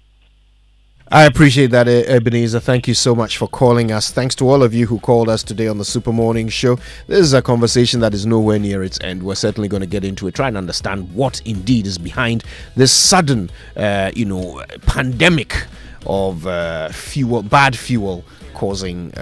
I appreciate that, Ebenezer. Thank you so much for calling us. Thanks to all of you who called us today on the Super Morning Show. This is a conversation that is nowhere near its end. We're certainly going to get into it, try and understand what indeed is behind this sudden, pandemic of bad fuel causing,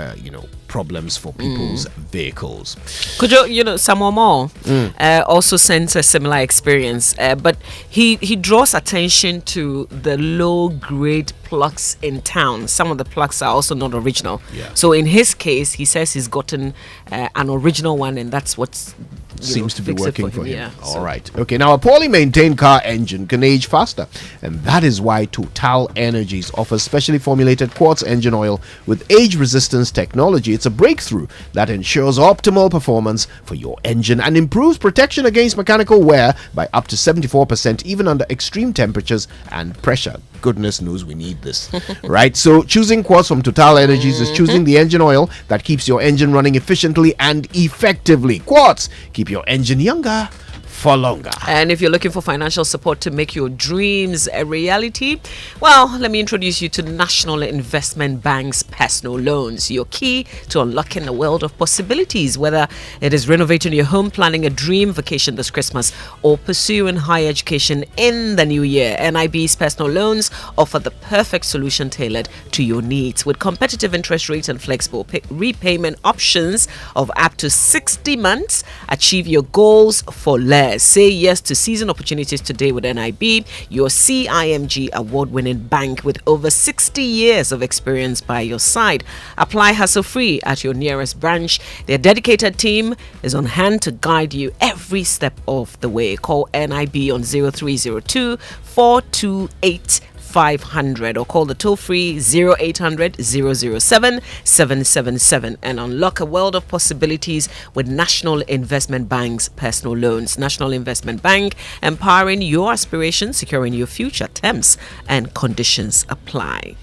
problems for people's vehicles. Could Samuel Moore also sent a similar experience, but he draws attention to the low grade plugs in town. Some of the plugs are also not original. So in his case, he says he's gotten an original one, and that's what's seems to be working for him. So. All right. Okay. Now, a poorly maintained car engine can age faster, and that is why Total Energies offers specially formulated quartz engine oil with age resistance technology. It's a breakthrough that ensures optimal performance for your engine and improves protection against mechanical wear by up to 74%, even under extreme temperatures and pressure. Goodness knows we need this. Right? So choosing quartz from Total Energies is choosing the engine oil that keeps your engine running efficiently and effectively. Quartz, keep your engine younger for longer. And if you're looking for financial support to make your dreams a reality, well, let me introduce you to National Investment Bank's personal loans, your key to unlocking a world of possibilities, whether it is renovating your home, planning a dream vacation this Christmas, or pursuing higher education in the new year. NIB's personal loans offer the perfect solution tailored to your needs with competitive interest rates and flexible repayment options of up to 60 months. Achieve your goals for less. Say yes to season opportunities today with NIB, your CIMG award-winning bank with over 60 years of experience by your side. Apply hassle-free at your nearest branch. Their dedicated team is on hand to guide you every step of the way. Call NIB on 0302 428 500 or call the toll-free 0800 007 777 and unlock a world of possibilities with National Investment Bank's personal loans. National Investment Bank, empowering your aspirations, securing your future. Terms and conditions apply.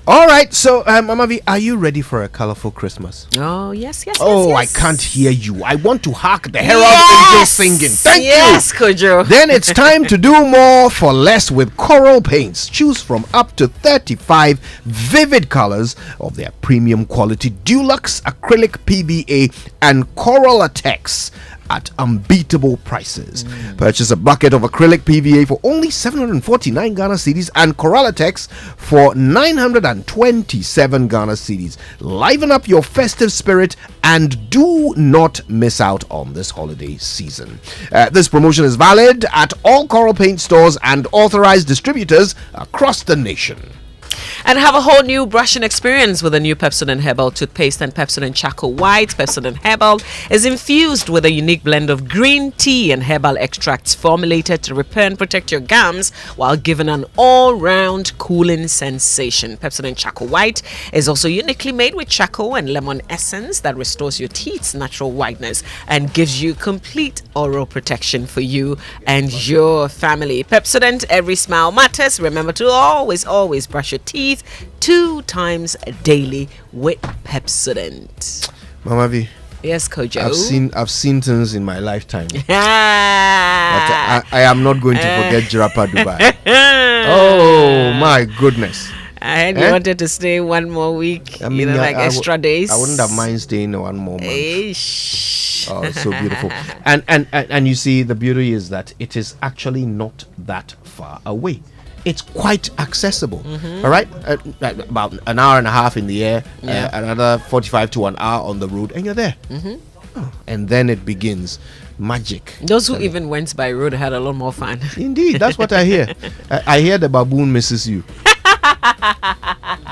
All right, so Mama V, are you ready for a colorful Christmas? Oh, yes. Oh, yes. I can't hear you. I want to hark the herald angels singing. Thank you. Yes, Kojo. Then it's time to do more for less with Coral Paints. Choose from up to 35 vivid colors of their premium quality Dulux acrylic PVA and Coralatex at unbeatable prices. Purchase a bucket of acrylic PVA for only 749 Ghana cedis and Coralatex for 927 Ghana cedis. Liven up your festive spirit and do not miss out on this holiday season. This promotion is valid at all Coral Paint stores and authorized distributors across the nation. And have a whole new brushing experience with a new Pepsodent Herbal toothpaste and Pepsodent Charcoal White. Pepsodent Herbal is infused with a unique blend of green tea and herbal extracts formulated to repair and protect your gums while giving an all-round cooling sensation. Pepsodent Charcoal White is also uniquely made with charcoal and lemon essence that restores your teeth's natural whiteness and gives you complete oral protection for you and your family. Pepsodent, every smile matters. Remember to always brush your teeth 2 times daily with Pepsodent. Mama V. Yes, Kojo. I've seen things in my lifetime. But I am not going to forget Jirapa Dubai. Oh my goodness. I heard you wanted to stay one more week. I mean, extra days. I wouldn't have mind staying one more month. Oh, it's so beautiful. And you see, the beauty is that it is actually not that far away. It's quite accessible. All right, about an hour and a half in the air, another 45 to an hour on the road, and you're there. And then it begins magic. Those who even went by road had a lot more fun. Indeed, that's what I hear. I hear the baboon misses you.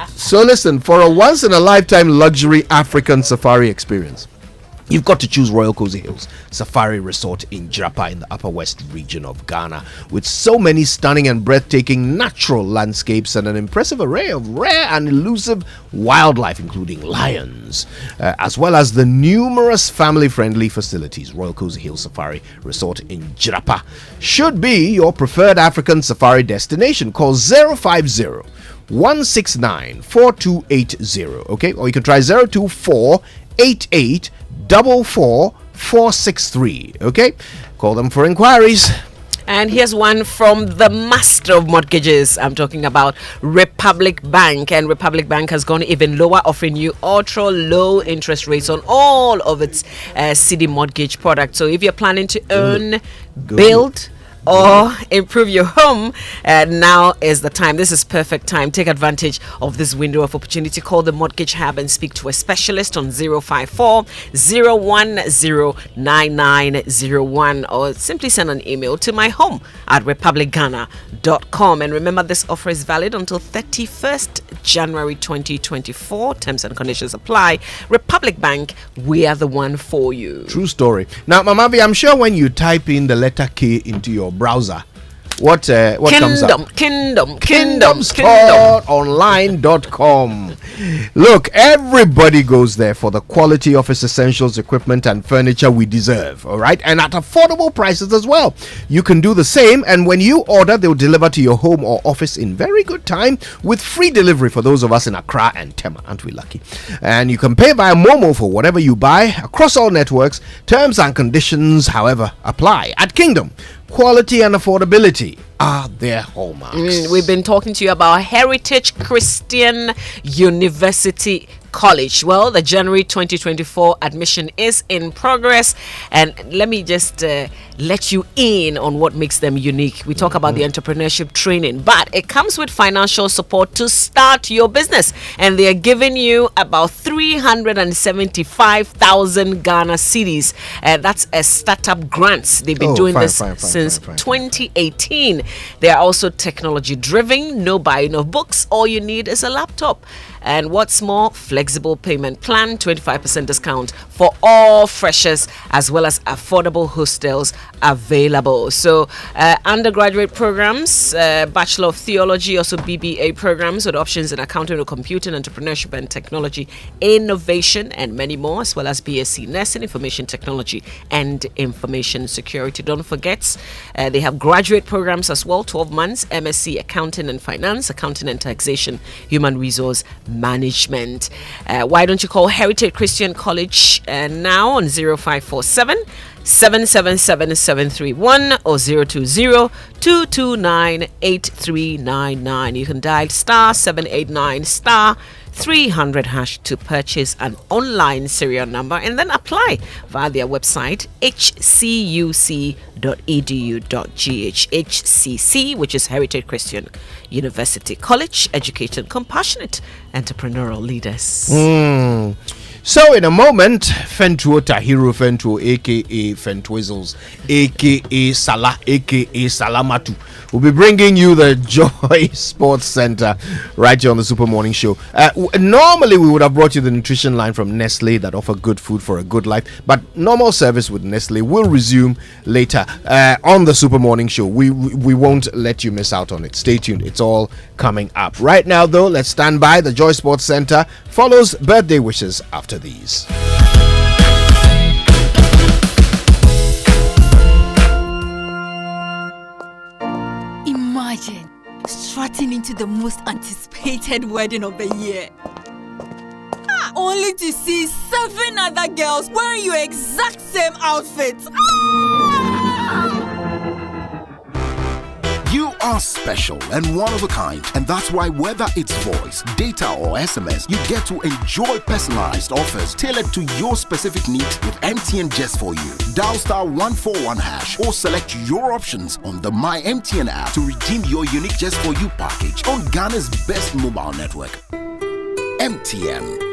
So listen, for a once in a lifetime luxury African safari experience, you've got to choose Royal Cozy Hills Safari Resort in Jirapa in the Upper West region of Ghana, with so many stunning and breathtaking natural landscapes and an impressive array of rare and elusive wildlife, including lions, as well as the numerous family-friendly facilities. Royal Cozy Hills Safari Resort in Jirapa should be your preferred African safari destination. Call 050 169 4280, okay, or you can try 024 88 46463. Okay, call them for inquiries. And here's one from the master of mortgages. I'm talking about Republic Bank. And Republic Bank has gone even lower, offering you ultra low interest rates on all of its CD mortgage products. So if you're planning to earn, build, or improve your home, now is the time. This is perfect time. Take advantage of this window of opportunity. Call the Mortgage Hub and speak to a specialist on 054 0109901, or simply send an email to myhome@republicghana.com. And remember, this offer is valid until 31st January 2024. Terms and conditions apply. Republic Bank, we are the one for you. True story. Now, Mamavi, I'm sure when you type in the letter K into your browser, what comes up? KingdomStoreOnline.com. Look, everybody goes there for the quality office essentials, equipment, and furniture we deserve, all right? And at affordable prices as well. You can do the same, and when you order, they'll deliver to your home or office in very good time with free delivery for those of us in Accra and Tema. Aren't we lucky? And you can pay via Momo for whatever you buy across all networks. Terms and conditions, however, apply. At Kingdom, quality and affordability are their hallmarks. We've been talking to you about Heritage Christian University College. Well, the January 2024 admission is in progress, and let me just let you in on what makes them unique. We talk about the entrepreneurship training, but it comes with financial support to start your business, and they are giving you about 375,000 Ghana cedis. That's a startup grants. They've been doing this since 2018. They are also technology driven. No buying of books. All you need is a laptop And what's more, flexible payment plan, 25% discount for all freshers, as well as affordable hostels available. So undergraduate programs, Bachelor of Theology, also BBA programs with options in accounting or computing, entrepreneurship and technology, innovation, and many more, as well as BSc Nursing, Information Technology and Information Security. Don't forget, they have graduate programs as well, 12 months, MSc Accounting and Finance, Accounting and Taxation, Human Resource Management. Why don't you call Heritage Christian College now on 0547 777-731 or 020-229-8399. You can dial star 789 star 300 hash to purchase an online serial number and then apply via their website hcuc.edu.gh. HCC, which is Heritage Christian University College, educating compassionate entrepreneurial leaders. So in a moment, Fentuo Tahiru Fentuo, aka Fentwizzles, aka Salah, aka Salamatu, will be bringing you the Joy Sports Center right here on the Super Morning Show. Normally we would have brought you the nutrition line from Nestle that offer good food for a good life, but normal service with Nestle will resume later on the Super Morning Show. We won't let you miss out on it. Stay tuned, it's all coming up. Right now though, let's stand by. The Joy Sports Center follows birthday wishes after these. Imagine strutting into the most anticipated wedding of the year, only to see 7 other girls wearing your exact same outfits. You are special and one of a kind, and that's why whether it's voice, data or SMS, you get to enjoy personalized offers tailored to your specific needs with MTN Just For You. Dial star 141 hash or select your options on the My MTN app to redeem your unique Just For You package on Ghana's best mobile network. MTN.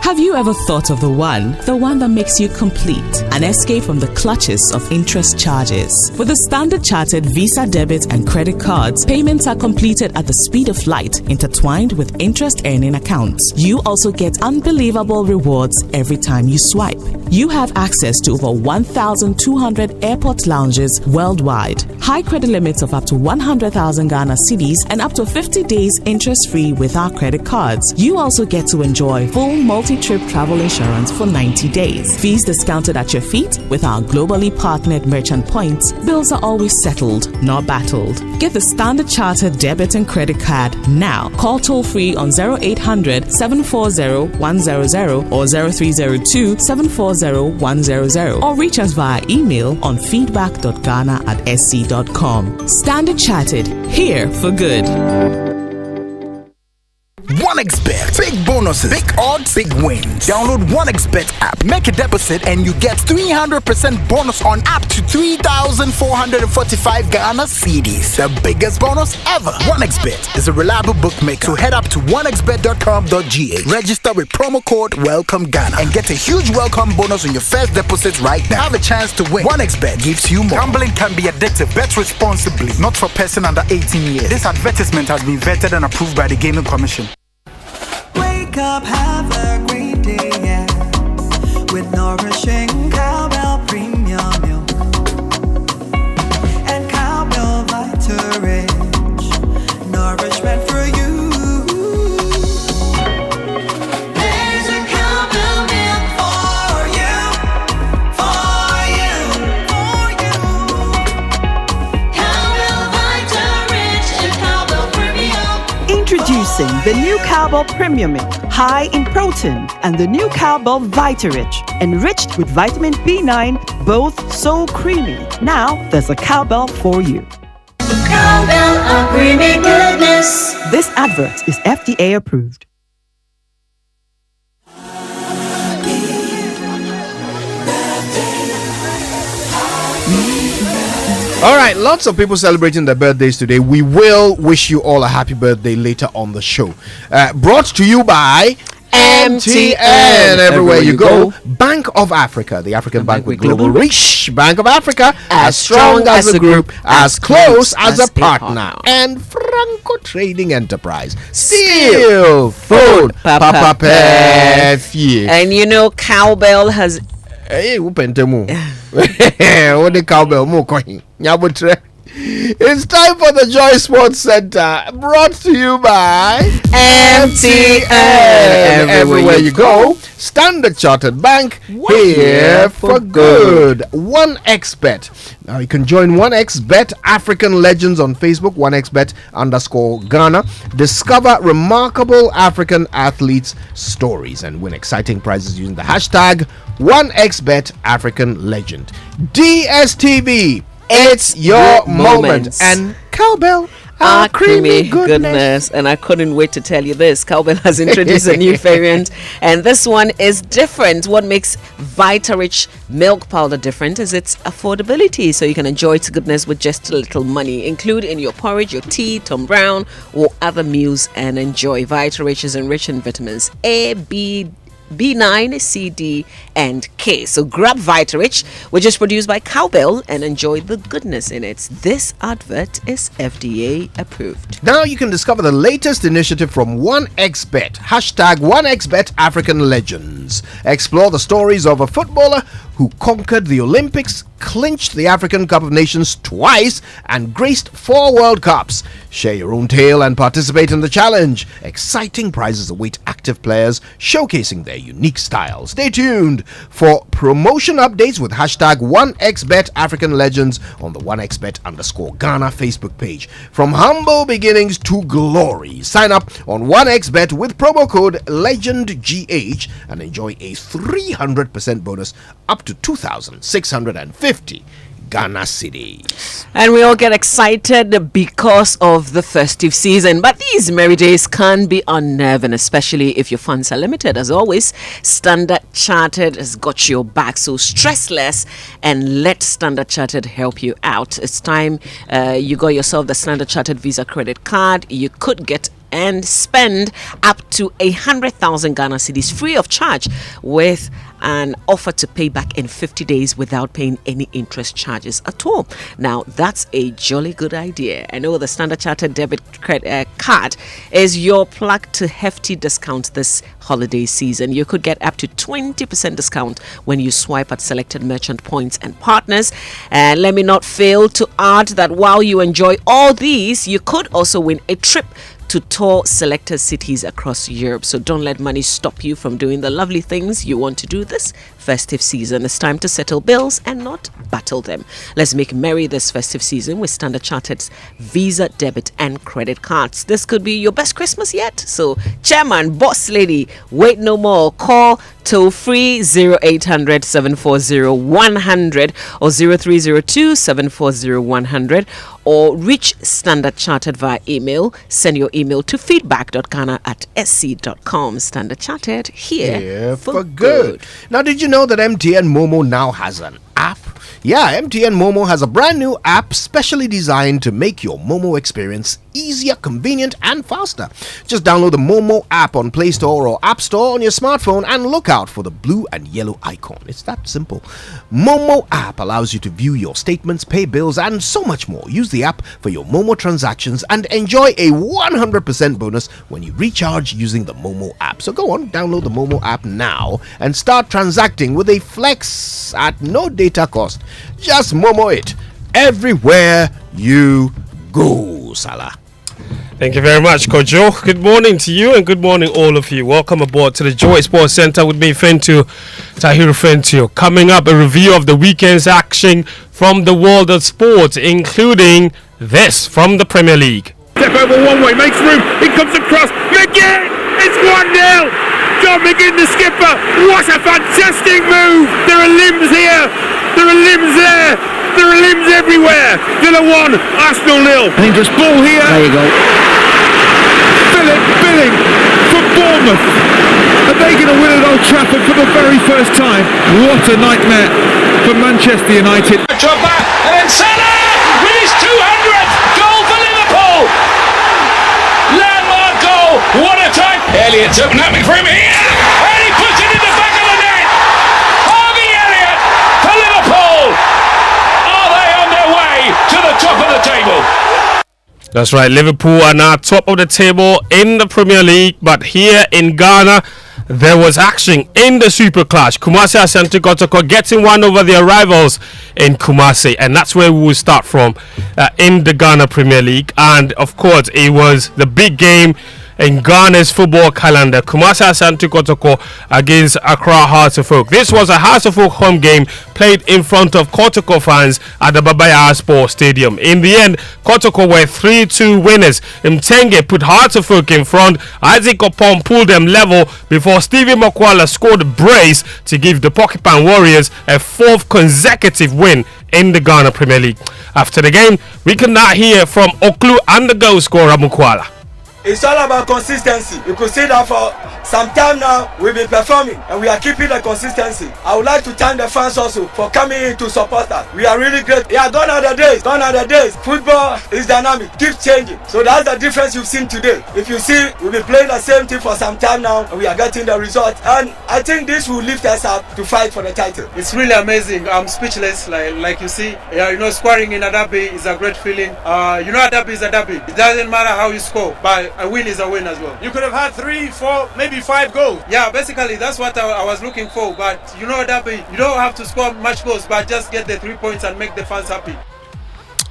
Have you ever thought of the one that makes you complete? An escape from the clutches of interest charges. With the Standard Chartered Visa debit and credit cards, payments are completed at the speed of light, intertwined with interest earning accounts. You also get unbelievable rewards every time you swipe. You have access to over 1,200 airport lounges worldwide. High credit limits of up to 100,000 Ghana cedis and up to 50 days interest-free with our credit cards. You also get to enjoy full multi-trip travel insurance for 90 days. Fees discounted at your feet with our globally partnered merchant points. Bills are always settled, not battled. Get the Standard Chartered debit and credit card now. Call toll-free on 0800 740 100 or 0302 740 100 or reach us via email on feedback.ghana@sc.com. Standard Chartered, here for good. 1xBet. Big bonuses, big odds, big wins. Download 1xBet app. Make a deposit and you get 300% bonus on up to 3,445 Ghana cedis. The biggest bonus ever. 1xBet is a reliable bookmaker. So head up to 1xBet.com.gh. Register with promo code Welcome Ghana and get a huge welcome bonus on your first deposit right now. Have a chance to win. 1xBet gives you more. Gambling can be addictive. Bet responsibly. Not for person under 18 years. This advertisement has been vetted and approved by the Gaming Commission. Wake up, have a great day, yeah, with nourishing Cowbell Premium Milk and Cowbell Vita Rich, nourishment for you. There's a Cowbell milk for you, for you, for you. Cowbell Vita Rich and Cowbell Premium. Introducing the new Cowbell Premium Milk, high in protein, and the new Cowbell Vita-Rich, enriched with vitamin B9, both so creamy. Now there's a Cowbell for you. Cowbell, a creamy goodness. This advert is FDA approved. All right, lots of people celebrating their birthdays today. We will wish you all a happy birthday later on the show. Brought to you by MTN. Everywhere you go. Bank of Africa, the African bank with global reach. Bank of Africa, as strong as a group, as close as a partner. And Franco Trading Enterprise. Still food. Papa Pefi. And you know, Cowbell has. Hey, upentemu. What the Cowbell mo coin? Nyabutre. It's time for the Joy Sports Center, brought to you by MTN. Everywhere you go. Standard Chartered Bank, here for good. 1xBet. Now you can join 1xBet African Legends on Facebook, 1xBet_Ghana. Discover remarkable African athletes' stories and win exciting prizes using the hashtag 1xBet African Legend. DSTV. It's your moment. And Cowbell, our creamy goodness. And I couldn't wait to tell you this. Cowbell has introduced a new variant, and this one is different. What makes Vitarich milk powder different is its affordability. So you can enjoy its goodness with just a little money. Include in your porridge, your tea, Tom Brown, or other meals, and enjoy. Vitarich is enriched in vitamins A, B9, C, D, and K. So grab Vitarich, which is produced by Cowbell, and enjoy the goodness in it. This advert is FDA approved. Now you can discover the latest initiative from 1xBet. Hashtag 1xBet African Legends. Explore the stories of a footballer who conquered the Olympics, clinched the African Cup of Nations twice, and graced 4 World Cups. Share your own tale and participate in the challenge. Exciting prizes await active players showcasing their unique style. Stay tuned for promotion updates with hashtag 1xBet African Legends on the 1xBet_Ghana Facebook page. From humble beginnings to glory. Sign up on 1xBet with promo code LEGENDGH and enjoy a 300% bonus up to 2,650 Ghana cedis. And we all get excited because of the festive season, but these merry days can be unnerving, especially if your funds are limited. As always, Standard Chartered has got your back, so stress less and let Standard Chartered help you out. It's time you got yourself the Standard Chartered Visa credit card. You could get and spend up to 100,000 Ghana cedis free of charge with an offer to pay back in 50 days without paying any interest charges at all. Now, that's a jolly good idea. I know the Standard Chartered debit card is your plug to hefty discount this holiday season. You could get up to 20% discount when you swipe at selected merchant points and partners. And let me not fail to add that while you enjoy all these, you could also win a trip to tour selected cities across Europe. So don't let money stop you from doing the lovely things you want to do this festive season. It's time to settle bills and not battle them. Let's make merry this festive season with Standard Chartered's Visa, debit and credit cards. This could be your best Christmas yet. So chairman, boss lady, wait no more. Call toll free 0800 740 100 or 0302 740 100 or reach Standard Chartered via email. Send your email to feedback.ghana@sc.com. Standard Chartered, here for good. Now, did you know that MTN Momo now has an app? Yeah, MTN Momo has a brand new app specially designed to make your Momo experience easier, convenient, and faster. Just download the Momo app on Play Store or App Store on your smartphone and look out for the blue and yellow icon. It's that simple. Momo app allows you to view your statements, pay bills, and so much more. Use the app for your Momo transactions and enjoy a 100% bonus when you recharge using the Momo app. So go on, download the Momo app now and start transacting with a flex at no data cost. Just Momo it everywhere you go, Salah. Thank you very much, Kojo. Good morning to you and good morning all of you. Welcome aboard to the Joy Sports Center with me, Fentu, Tahiru Fentu. Coming up, a review of the weekend's action from the world of sports, including this from the Premier League. Step over one way, makes room, it comes across, McGinn, it's 1-0. John McGinn, the skipper, what a fantastic move. There are limbs here, there are limbs there. There are limbs everywhere. Villa 1, Arsenal 0. Dangerous ball here. There you go. Philip Billing for Bournemouth. Are they going to win at Old Trafford for the very first time? What a nightmare for Manchester United. Drogba and then Salah with his 200th goal for Liverpool. Landmark goal. What a time. Elliott's opening for him here, and he puts it in the back of the net. Harvey Elliott for Liverpool. Are they on their way to the top of the table? That's right, Liverpool are now top of the table in the Premier League, but here in Ghana, there was action in the Super Clash. Kumasi Asante Kotoko getting one over their rivals in Kumasi, and that's where we will start from in the Ghana Premier League. And of course, it was the big game in Ghana's football calendar. Kumasi Asante Kotoko against Accra Hearts of Oak. This was a Hearts of Oak home game played in front of Kotoko fans at the Baba Yara Sports Stadium. In the end, Kotoko were 3-2 winners. Mtenge put Hearts of Oak in front. Isaac Opon pulled them level before Stevie Makwala scored a brace to give the Porcupine Warriors a 4th consecutive win in the Ghana Premier League. After the game, we can now hear from Oklu and the goal scorer Makwala. It's all about consistency. You could see that for some time now we've been performing and we are keeping the consistency. I would like to thank the fans also for coming in to support us. We are really great. Yeah, gone are the days. Gone are the days. Football is dynamic, keeps changing. So that's the difference you've seen today. If you see, we've been playing the same thing for some time now and we are getting the result. And I think this will lift us up to fight for the title. It's really amazing. I'm speechless. Like you see, scoring in a derby is a great feeling. A derby is a derby. It doesn't matter how you score, but a win is a win as well. You could have had 3, 4, maybe 5 goals. Yeah, basically that's what I was looking for. But derby, you don't have to score much goals, but just get the 3 points and make the fans happy.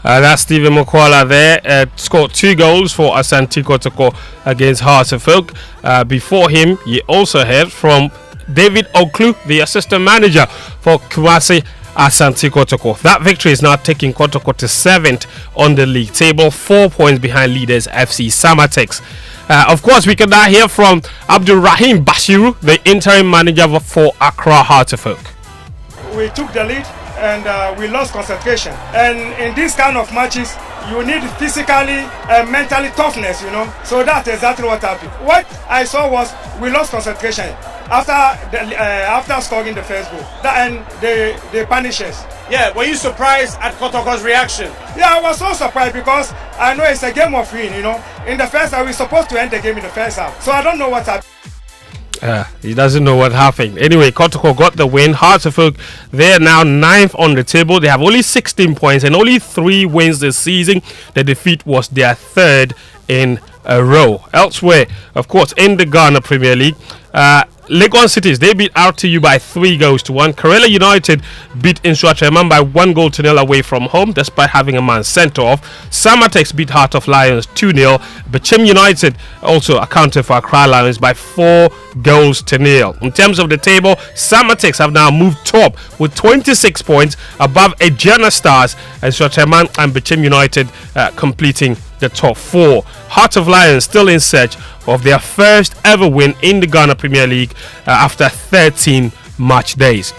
That's Stephen Makwala there. Scored 2 goals for Asante Kotoko against Hearts of Oak. Before him, you also heard from David Oklu, the assistant manager for Kumasi Asante Kotoko. That victory is now taking Kotoko to 7th on the league table, 4 points behind leaders FC Samatex. Of course, we can now hear from Abdul Rahim Bashiru, the interim manager for Accra Hearts of Oak. We took the lead and we lost concentration. And in these kind of matches, you need physically and mentally toughness, So that's exactly what happened. What I saw was we lost concentration after scoring the first goal. And they punish us. Yeah, were you surprised at Kotoko's reaction? Yeah, I was so surprised because I know it's a game of win, In the first half, we're supposed to end the game in the first half. So I don't know what happened. He doesn't know what happened. Anyway, Kotoko got the win. Hearts of Oak, they're now 9th on the table. They have only 16 points and only 3 wins this season. The defeat was their 3rd in a row. Elsewhere, of course, in the Ghana Premier League, Legon Cities, they beat RTU by 3-1. Karela United beat Insua-Treman by 1-0 away from home, despite having a man sent off. Samatex beat Heart of Lions 2-0. Bachem United also accounted for Accra Lions by 4-0. In terms of the table, Samatex have now moved top with 26 points above Ejana Stars, and Insua-Treman and Bachem United completing the top 4. Heart of Lions still in search of their first ever win in the Ghana Premier League after 13 match days.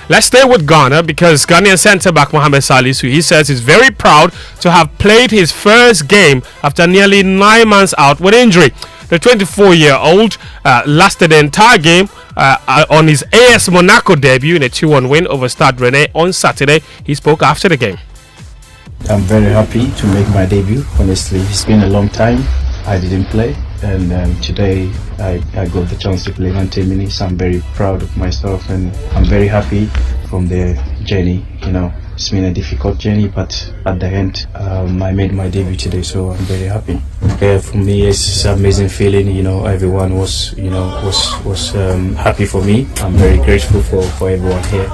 Let's stay with Ghana because Ghanaian centre-back Mohamed Salisu, he says he's very proud to have played his first game after nearly 9 months out with injury. The 24-year-old lasted the entire game on his AS Monaco debut in a 2-1 win over Stade Rennais on Saturday. He spoke after the game. I'm very happy to make my debut. Honestly, it's been a long time I didn't play, and today I got the chance to play 90 minutes. I'm very proud of myself, and I'm very happy from the journey. It's been a difficult journey, but at the end, I made my debut today, so I'm very happy. For me, it's an amazing feeling. Everyone was happy for me. I'm very grateful for everyone here.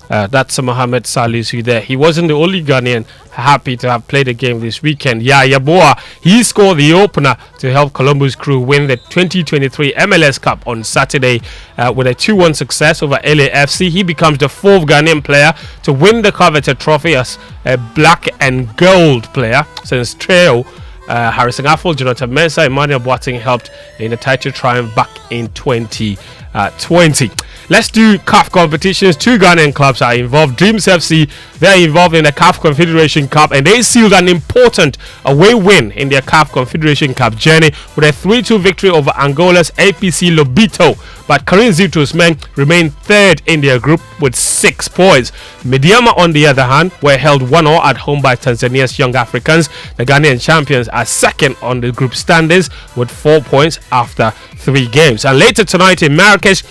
That's Mohamed Salisu there. He wasn't the only Ghanaian happy to have played the game this weekend. Yaya Boa, he scored the opener to help Columbus Crew win the 2023 MLS Cup on Saturday with a 2-1 success over LAFC. He becomes the 4th Ghanaian player to win the coveted trophy as a black and gold player since Treo, Harrison Affle, Jonathan Mensah, Emmanuel Boateng helped in the title triumph back in 2020. Let's do CAF competitions. 2 Ghanaian clubs are involved. Dreams FC, they're involved in the CAF Confederation Cup, and they sealed an important away win in their CAF Confederation Cup journey with a 3-2 victory over Angola's APC Lobito. But Karim Zito's men remained 3rd in their group with 6 points. Mediama, on the other hand, were held 1-0 at home by Tanzania's Young Africans. The Ghanaian champions are 2nd on the group standings with 4 points after 3 games. And later tonight in Marrakesh,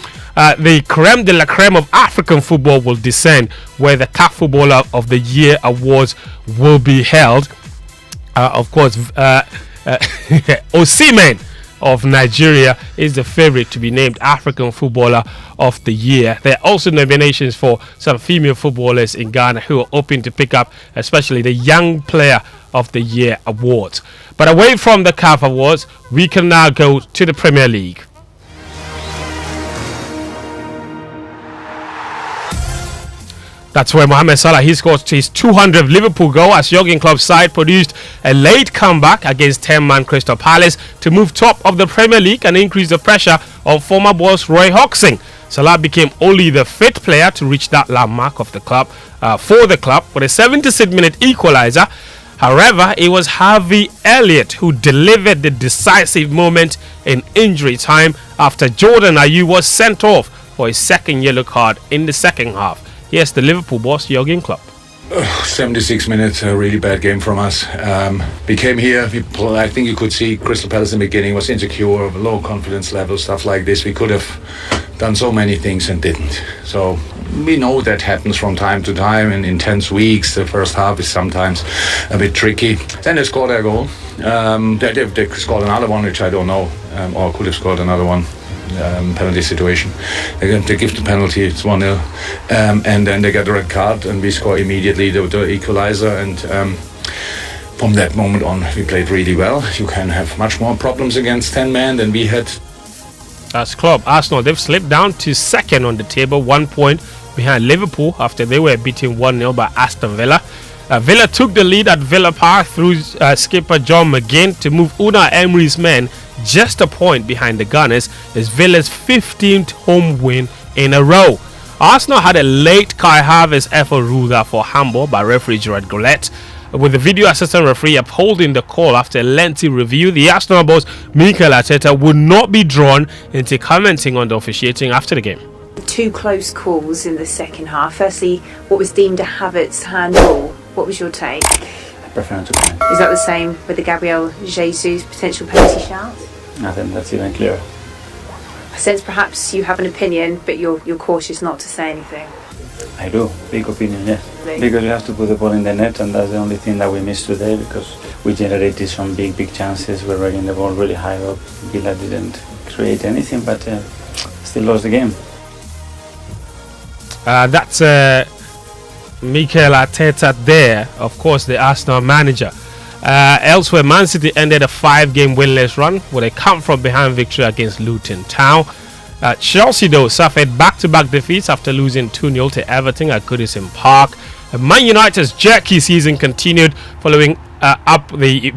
the creme de la creme of African football will descend, where the CAF Footballer of the Year awards will be held. Of course, Osimhen of Nigeria is the favorite to be named African Footballer of the Year. There are also nominations for some female footballers in Ghana who are hoping to pick up, especially the Young Player of the Year awards. But away from the CAF awards, we can now go to the Premier League. That's where Mohamed Salah, he scored his 200th Liverpool goal as Jurgen Klopp's side produced a late comeback against 10-man Crystal Palace to move top of the Premier League and increase the pressure on former boss Roy Hodgson. Salah became only the 5th player to reach that landmark of the club for the club with a 76-minute equaliser. However, it was Harvey Elliott who delivered the decisive moment in injury time after Jordan Ayew was sent off for his second yellow card in the second half. Yes, the Liverpool boss, Jurgen Klopp. 76 minutes, a really bad game from us. We came here, I think you could see Crystal Palace in the beginning was insecure, low confidence level, stuff like this. We could have done so many things and didn't. So we know that happens from time to time in intense weeks. The first half is sometimes a bit tricky. Then they scored their goal. They scored another one, which I don't know, or could have scored another one. Penalty situation. They give the penalty, it's 1-0, and then they get the red card, and we score immediately the equalizer. And from that moment on, we played really well. You can have much more problems against 10 men than we had. As Klopp, Arsenal, they've slipped down to second on the table, 1 point behind Liverpool after they were beaten 1-0 by Aston Villa. Villa took the lead at Villa Park through skipper John McGinn to move Unai Emery's men just a point behind the Gunners. Is Villa's 15th home win in a row. Arsenal had a late Kai Havertz effort ruled out for handball by referee Gerard Goulet, with the video assistant referee upholding the call after a lengthy review. The Arsenal boss Mikel Arteta would not be drawn into commenting on the officiating after the game. 2 close calls in the second half. Firstly, what was deemed a Havertz handball? What was your take? I prefer not to comment. Is that the same with the Gabriel Jesus potential penalty shout? I think that's even clearer. I sense perhaps you have an opinion, but you're cautious not to say anything. I do. Big opinion, yes. Because we have to put the ball in the net, and that's the only thing that we missed today, because we generated some big chances. We're running the ball really high up. Villa didn't create anything, but still lost the game. That's Mikel Arteta there, of course, the Arsenal manager. Elsewhere, Man City ended a 5-game winless run with a come-from-behind victory against Luton Town. Chelsea, though, suffered back-to-back defeats after losing 2-0 to Everton at Goodison Park. Man United's jerky season continued following up the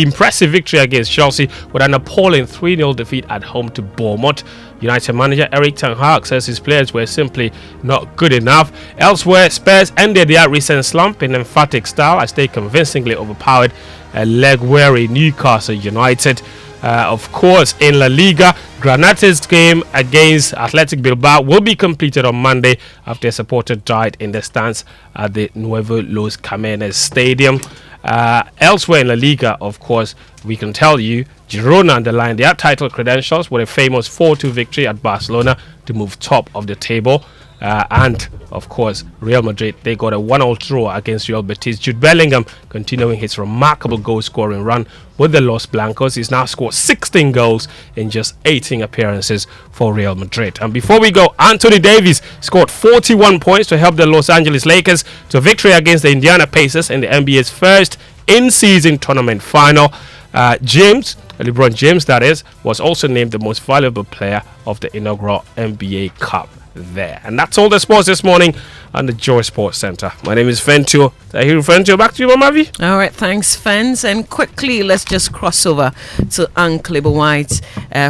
impressive victory against Chelsea with an appalling 3-0 defeat at home to Bournemouth. United manager Erik ten Hag says his players were simply not good enough. Elsewhere, Spurs ended their recent slump in emphatic style as they convincingly overpowered a leg-weary Newcastle United. Of course, in La Liga, Granada's game against Athletic Bilbao will be completed on Monday after a supporter died in the stands at the Nuevo Los Camenes Stadium. Elsewhere in La Liga, of course, we can tell you Girona underlined their title credentials with a famous 4-2 victory at Barcelona to move top of the table. And of course, Real Madrid, they got a 1-1 draw against Real Betis. Jude Bellingham continuing his remarkable goal scoring run with the Los Blancos. He's now scored 16 goals in just 18 appearances for Real Madrid. And before we go, Anthony Davis scored 41 points to help the Los Angeles Lakers to a victory against the Indiana Pacers in the NBA's first in-season tournament final. LeBron James, that is, was also named the most valuable player of the inaugural NBA Cup there. And that's all the sports this morning on the Joy Sports Center. My name is Fentio. Tahiru Fentio, back to you, Mamavi. All right, thanks, Fens. And quickly, let's just cross over to Uncle Abel White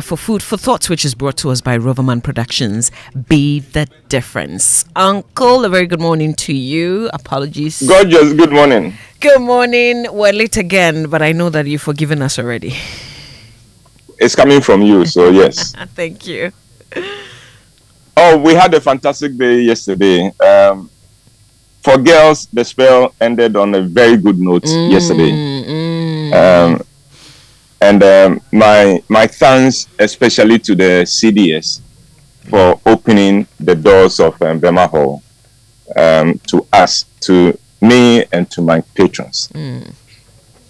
for Food for Thoughts, which is brought to us by Roverman Productions. Be the difference. Uncle, a very good morning to you. Apologies. Gorgeous, good morning. Good morning. We're late again, but I know that you've forgiven us already. It's coming from you, so yes. Thank you. Oh, we had a fantastic day yesterday. For girls, the spell ended on a very good note yesterday. And my thanks especially to the CDS for opening the doors of Bema Hall to us, to me, and to my patrons.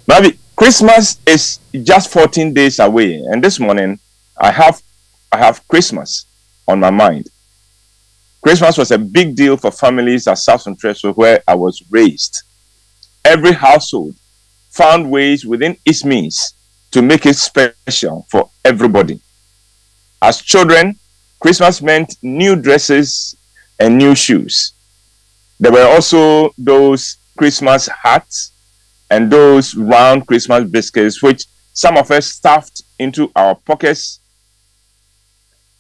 Maybe Christmas is just 14 days away, and this morning I have Christmas on my mind. Christmas was a big deal for families at South Central, where I was raised. Every household found ways within its means to make it special for everybody. As children, Christmas meant new dresses and new shoes. There were also those Christmas hats and those round Christmas biscuits, which some of us stuffed into our pockets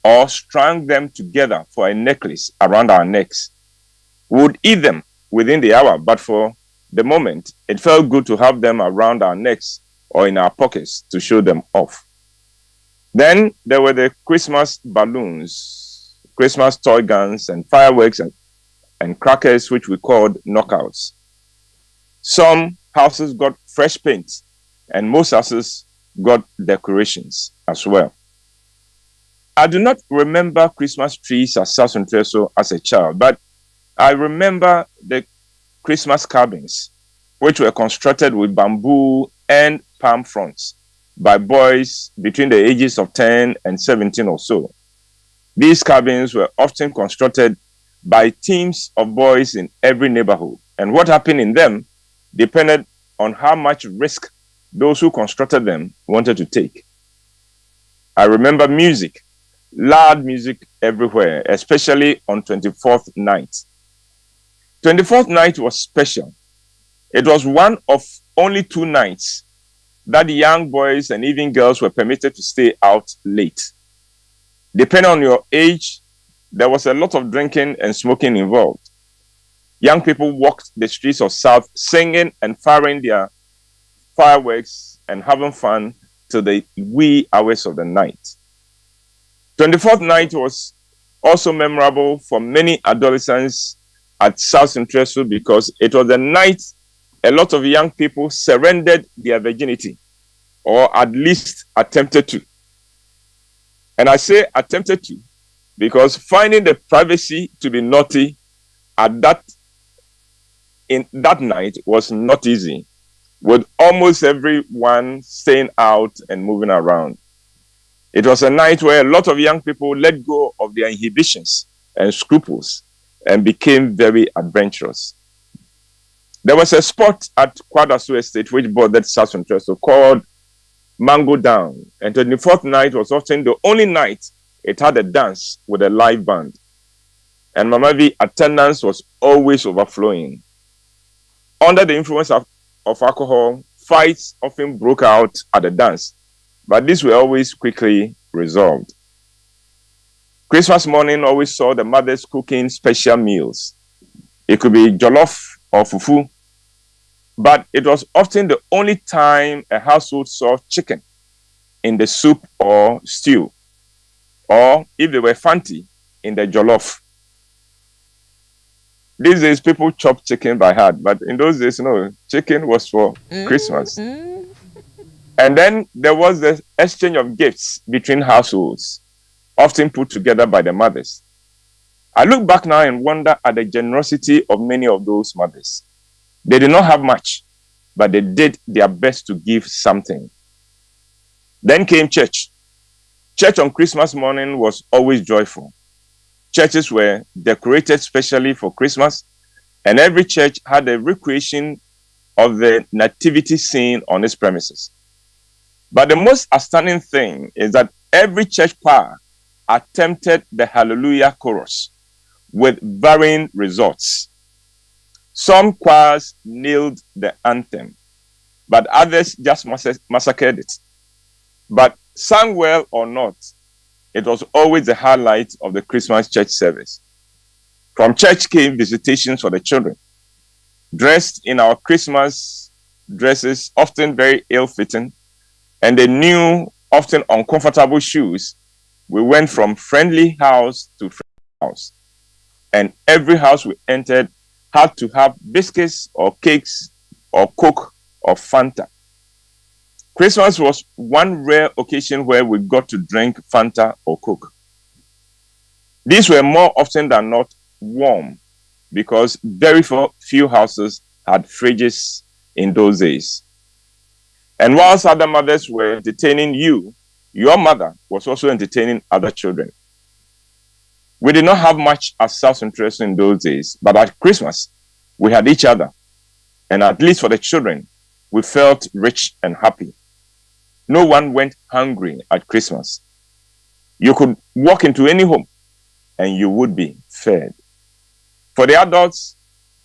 or strung them together for a necklace around our necks. We would eat them within the hour, but for the moment, it felt good to have them around our necks or in our pockets to show them off. Then there were the Christmas balloons, Christmas toy guns, and fireworks and crackers, which we called knockouts. Some houses got fresh paint, and most houses got decorations as well. I do not remember Christmas trees at South Central as a child, but I remember the Christmas cabins, which were constructed with bamboo and palm fronds by boys between the ages of 10 and 17 or so. These cabins were often constructed by teams of boys in every neighborhood, and what happened in them depended on how much risk those who constructed them wanted to take. I remember music, loud music everywhere, especially on 24th night. 24th night was special. It was one of only 2 nights that young boys and even girls were permitted to stay out late. Depending on your age, there was a lot of drinking and smoking involved. Young people walked the streets of South singing and firing their fireworks and having fun till the wee hours of the night. 24th night was also memorable for many adolescents at South Central because it was the night a lot of young people surrendered their virginity, or at least attempted to. And I say attempted to because finding the privacy to be naughty at that night was not easy, with almost everyone staying out and moving around. It was a night where a lot of young people let go of their inhibitions and scruples and became very adventurous. There was a spot at Kwadaso Estate which bordered South Central called Mango Down, and 24th night was often the only night it had a dance with a live band. And Mama V attendance was always overflowing. Under the influence of alcohol, fights often broke out at the dance, but these were always quickly resolved. Christmas morning always saw the mothers cooking special meals. It could be jollof or fufu, but it was often the only time a household saw chicken in the soup or stew, or if they were fancy, in the jollof. These days, people chop chicken by heart, but in those days, no, chicken was for Christmas. And then there was the exchange of gifts between households, often put together by the mothers. I look back now and wonder at the generosity of many of those mothers. They did not have much, but they did their best to give something. Then came church. Church on Christmas morning was always joyful. Churches were decorated specially for Christmas, and every church had a recreation of the nativity scene on its premises. But the most astounding thing is that every church choir attempted the Hallelujah chorus with varying results. Some choirs nailed the anthem, but others just massacred it. But sang well or not, it was always the highlight of the Christmas church service. From church came visitations for the children, dressed in our Christmas dresses, often very ill-fitting, and the new, often uncomfortable shoes. We went from friendly house to friendly house, and every house we entered had to have biscuits or cakes or Coke or Fanta. Christmas was one rare occasion where we got to drink Fanta or Coke. These were more often than not warm because very few houses had fridges in those days. And whilst other mothers were entertaining you, your mother was also entertaining other children. We did not have much as self-interest in those days, but at Christmas, we had each other. And at least for the children, we felt rich and happy. No one went hungry at Christmas. You could walk into any home and you would be fed. For the adults,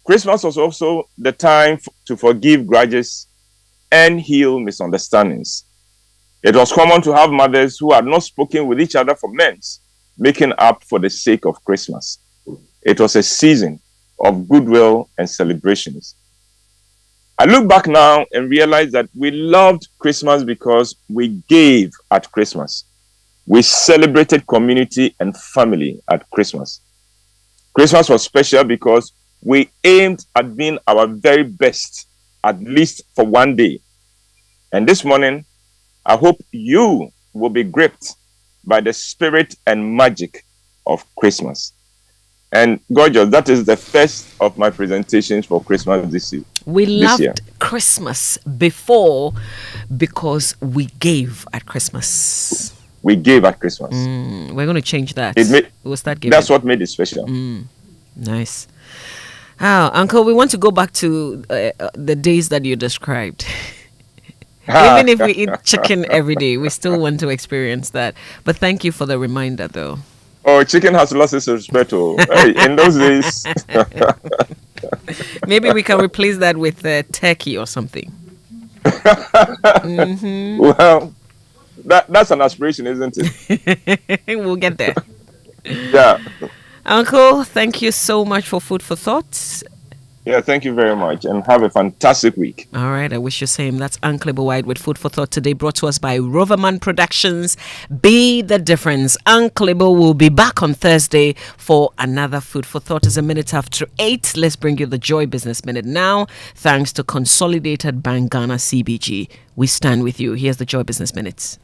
Christmas was also the time to forgive grudges and heal misunderstandings. It was common to have mothers who had not spoken with each other for months, making up for the sake of Christmas. It was a season of goodwill and celebrations. I look back now and realize that we loved Christmas because we gave at Christmas. We celebrated community and family at Christmas. Christmas was special because we aimed at being our very best, at least for one day. And this morning, I hope you will be gripped by the spirit and magic of Christmas. And gorgeous, that is the first of my presentations for Christmas this year. We loved Christmas before because we gave at Christmas. We gave at Christmas. We're going to change that. We'll start giving. That's what made it special. Nice. Uncle, we want to go back to the days that you described. Even if we eat chicken every day, we still want to experience that. But thank you for the reminder, though. Oh, chicken has lost its respect. Hey, in those days. Maybe we can replace that with turkey or something. Well, that's an aspiration, isn't it? We'll get there. Yeah. Uncle, thank you so much for food for thought. Yeah, thank you very much and have a fantastic week. All right, I wish you the same. That's Uncle White with Food for Thought today, brought to us by Roverman Productions. Be the difference. Uncle will be back on Thursday for another Food for Thought. It's 8:08. Let's bring you the Joy Business Minute now. Thanks to Consolidated Bank Ghana CBG. We stand with you. Here's the Joy Business Minutes.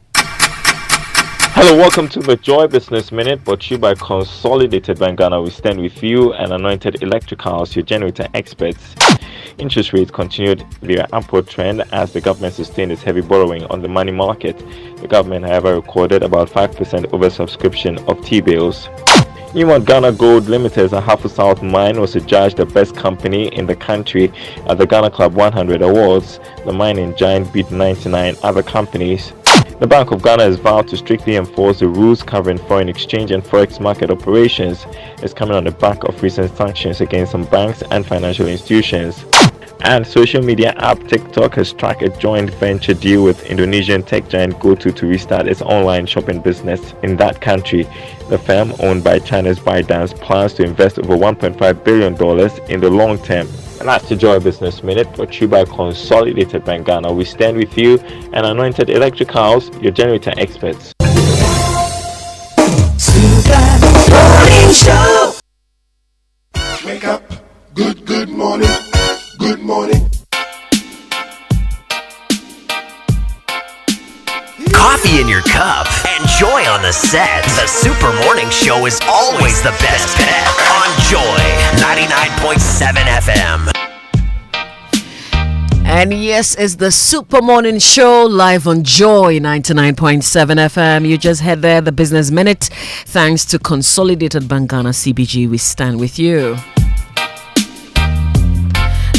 Hello, welcome to the Joy Business Minute, brought to you by Consolidated Bank Ghana. We stand with you and Anointed Electricals, your generator experts. Interest rates continued their upward trend as the government sustained its heavy borrowing on the money market. The government, however, recorded about 5% oversubscription of T-bills. Newmont Ghana Gold Limited, a Ahafo South mine, was adjudged the best company in the country at the Ghana Club 100 Awards. The mining giant beat 99 other companies. The Bank of Ghana has vowed to strictly enforce the rules covering foreign exchange and forex market operations. It's coming on the back of recent sanctions against some banks and financial institutions. And social media app TikTok has struck a joint venture deal with Indonesian tech giant GoTo to restart its online shopping business in that country. The firm, owned by China's ByteDance, plans to invest over $1.5 billion in the long term. And that's the Joy Business Minute, brought to you by Consolidated Bank Ghana. We stand with you and Anointed Electricals, your generator experts. Morning Show. Wake up, good morning, good morning. Coffee in your cup and joy on the set. The Super Morning Show is always the best bet on Joy 99.7 FM. And yes, it's the Super Morning Show live on Joy 99.7 FM. You just heard there the Business Minute. Thanks to Consolidated Bank Ghana CBG, we stand with you.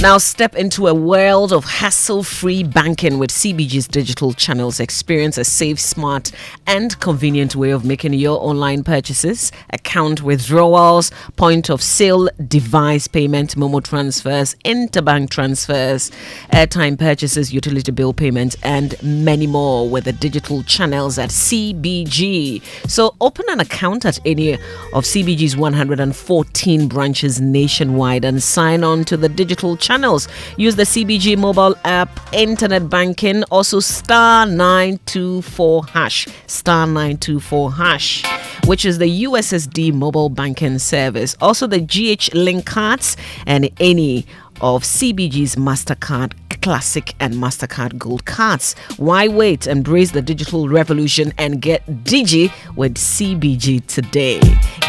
Now step into a world of hassle-free banking with CBG's digital channels. Experience a safe, smart, and convenient way of making your online purchases, account withdrawals, point-of-sale device payment, Momo transfers, interbank transfers, airtime purchases, utility bill payments, and many more with the digital channels at CBG. So open an account at any of CBG's 114 branches nationwide and sign on to the digital channels. Use the CBG mobile app, internet banking, also star 924 hash, which is the USSD mobile banking service. Also the GH Link cards and any of CBG's MasterCard Classic and MasterCard Gold cards. Why wait? Embrace the digital revolution and get Digi with CBG today.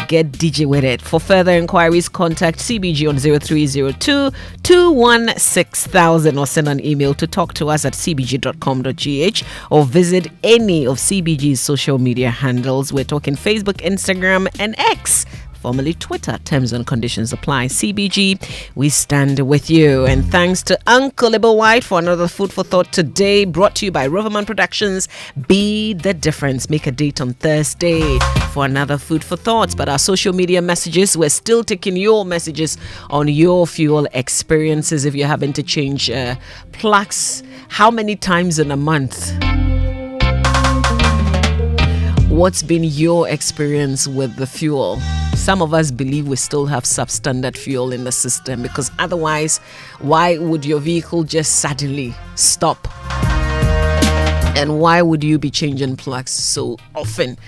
Get Digi with it. For further inquiries, contact CBG on 0302 216,000 or send an email to talk to us at cbg.com.gh or visit any of CBG's social media handles. We're talking Facebook, Instagram, and X. Formerly Twitter. Terms and conditions apply. CBG, we stand with you. And thanks to Uncle Abel White for another food for thought today, brought to you by Roverman Productions. Be the difference. Make a date on Thursday for another food for thoughts. But our social media messages, we're still taking your messages on your fuel experiences. If you're having to change plugs, how many times in a month? What's been your experience with the fuel? Some of us believe we still have substandard fuel in the system, because otherwise, why would your vehicle just suddenly stop? And why would you be changing plugs so often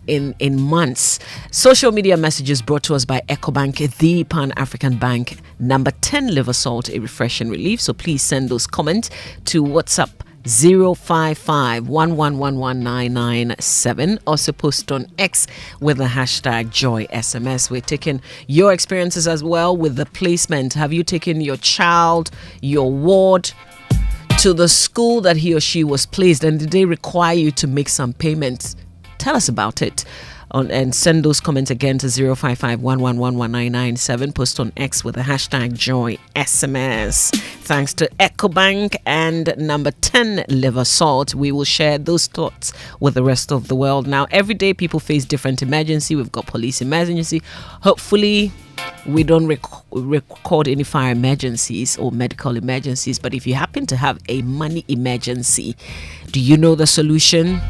in months? Social media messages brought to us by EcoBank, the Pan-African Bank. Number 10 liver salt, a refreshing relief. So please send those comments to WhatsApp 055-1111997. Also post on X with the hashtag JoySMS. We're taking your experiences as well with the placement. Have you taken your child, your ward, to the school that he or she was placed, and did they require you to make some payments? Tell us about it. And send those comments again to 055-1111997. Post on X with the hashtag JoySMS. Thanks to EcoBank and number 10 liver salt. We will share those thoughts with the rest of the world. Now, every day people face different emergency. We've got police emergency. Hopefully, we don't record any fire emergencies or medical emergencies. But if you happen to have a money emergency, do you know the solution?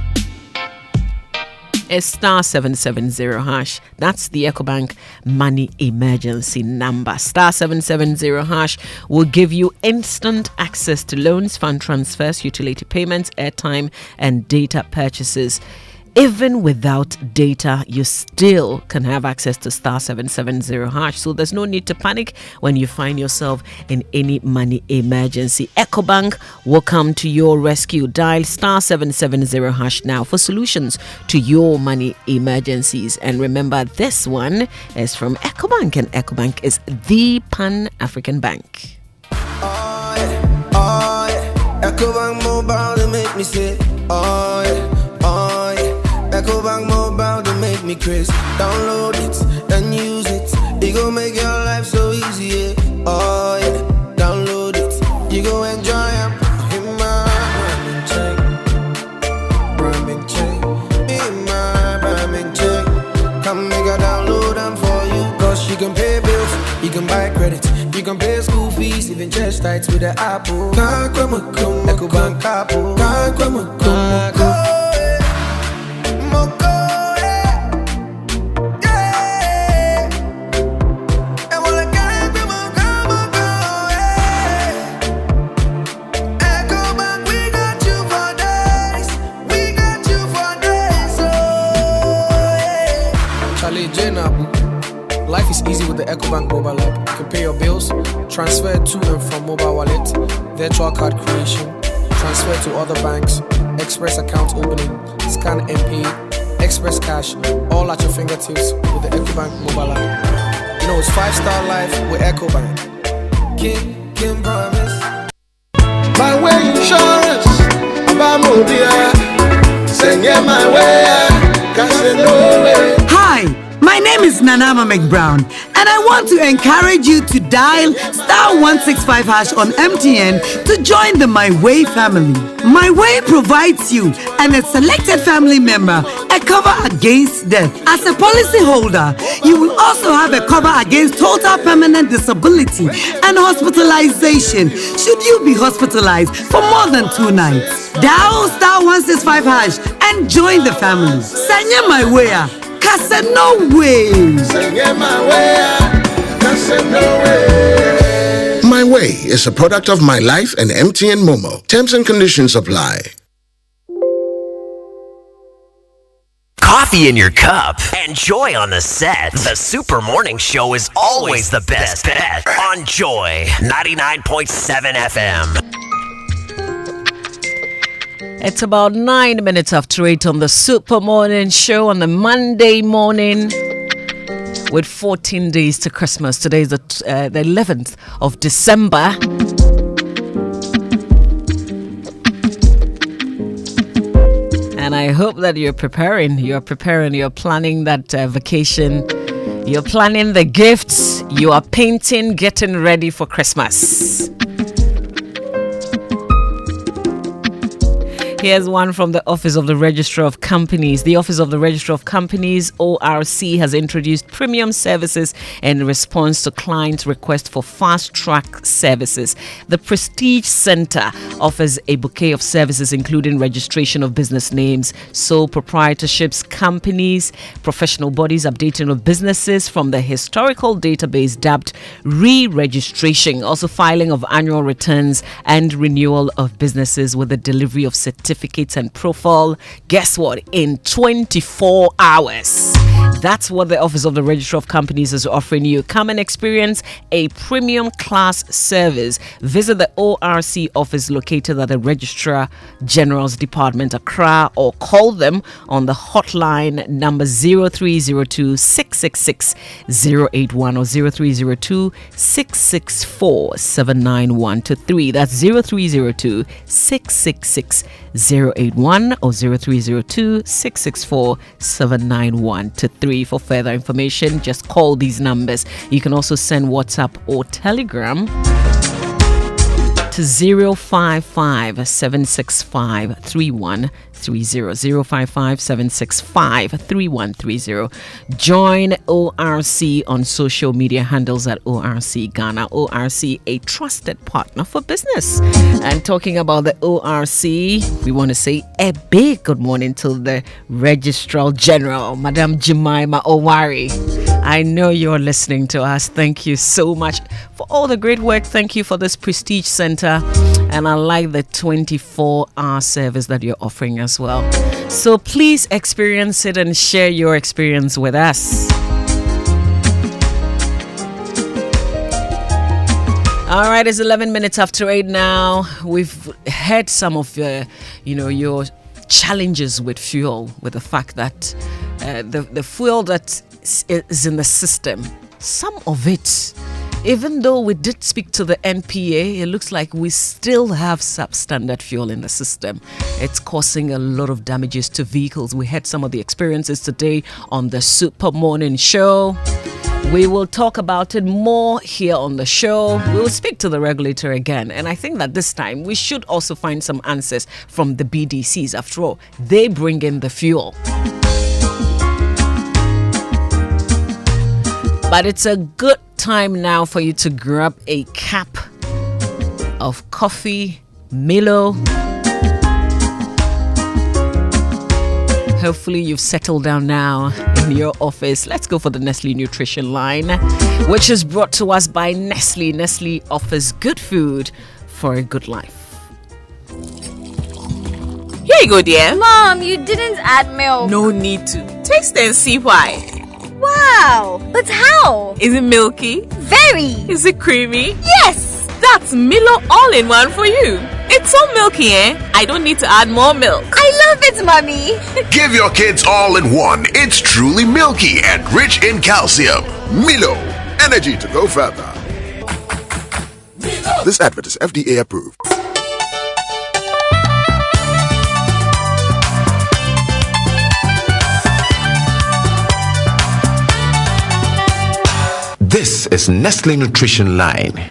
It's star 770 hash. That's the EcoBank money emergency number. Star 770 hash will give you instant access to loans, fund transfers, utility payments, airtime, and data purchases. Even without data, you still can have access to star 770 hash. So there's no need to panic when you find yourself in any money emergency. EcoBank will come to your rescue. Dial star 770 hash now for solutions to your money emergencies. And remember, this one is from EcoBank, and EcoBank is the Pan-African Bank. EcoBank Mobile, they make me say, EcoBank Mobile, they make me crazy. Download it and use it. It gon' make your life so easy, yeah. Download it. You gon' enjoy it. In my rhyming chain. In my rhyming chain. Come make a download them for you. Cause you can pay bills, you can buy credit, you can pay school fees, even chest tights with the Apple. EcoBank Apple. Life is easy with the EcoBank mobile app. You can pay your bills, transfer to and from mobile wallet, virtual card creation, transfer to other banks, express account opening, scan and pay, express cash, all at your fingertips with the EcoBank mobile app. You know it's 5-star life with EcoBank. King promise. My way insurance, Abamobia, send you my way, cause no way. Hi, my name is Nanama McBrown, and I want to encourage you to dial star 165 hash on MTN to join the My Way family. My Way provides you and a selected family member a cover against death. As a policy holder, you will also have a cover against total permanent disability and hospitalization should you be hospitalized for more than 2 nights. Dial star 165 hash and join the family. Sanya My Way. No way. My Way is a product of My Life and MTN Momo. Terms and conditions apply. coffee in your cup, and Joy on the set, the Super Morning Show is always the best bet on Joy 99.7 FM. It's about 9 minutes after 8 on the Super Morning Show on the Monday morning with 14 days to Christmas. Today is the 11th of December. And I hope that you're planning that vacation, you're planning the gifts, you are painting, getting ready for Christmas. Here's one from the Office of the Registrar of Companies. The Office of the Registrar of Companies, ORC, has introduced premium services in response to clients' request for fast-track services. The Prestige Center offers a bouquet of services including registration of business names, sole proprietorships, companies, professional bodies, updating of businesses from the historical database dubbed re-registration, also filing of annual returns and renewal of businesses with the delivery of certificates and profile. Guess what? In 24 hours. That's what the Office of the Registrar of Companies is offering you. Come and experience a premium class service. Visit the ORC office located at the Registrar General's Department, Accra, or call them on the hotline number 0302 666 081 or 0302 664 79123. That's 0302 666 081 or 0302 664 79123. For further information, just call these numbers. You can also send WhatsApp or Telegram to 055 765 3130. 055 765 3130. Join ORC on social media handles at ORC Ghana. ORC, a trusted partner for business. And talking about the ORC, we want to say a big good morning to the Registrar General, Madam Jemima Owari. I know you're listening to us. Thank you so much for all the great work. Thank you for this Prestige Center. And I like the 24-hour service that you're offering as well. So please experience it and share your experience with us. All right, it's 11 minutes after 8 now. We've heard some of your challenges with fuel, with the fact that the fuel that is in the system, some of it, even though we did speak to the NPA, it looks like we still have substandard fuel in the system. It's causing a lot of damages to vehicles. We had some of the experiences today on the Super Morning Show. We will talk about it more here on the show. We will speak to the regulator again. And I think that this time we should also find some answers from the BDCs. After all, they bring in the fuel. But it's a good time now for you to grab a cup of coffee, Milo. Hopefully you've settled down now in your office. Let's go for the Nestle Nutrition Line, which is brought to us by Nestle. Nestle offers good food for a good life. Here you go, dear. Mom, you didn't add milk. No need to. Taste and see why. Wow, but how? Is it milky? Very. Is it creamy? Yes. That's Milo all-in-one for you. It's so milky, eh? I don't need to add more milk. I love it, Mommy. Give your kids all-in-one. It's truly milky and rich in calcium. Milo, energy to go further. Milo. This advert is FDA approved. This is Nestle Nutrition Line.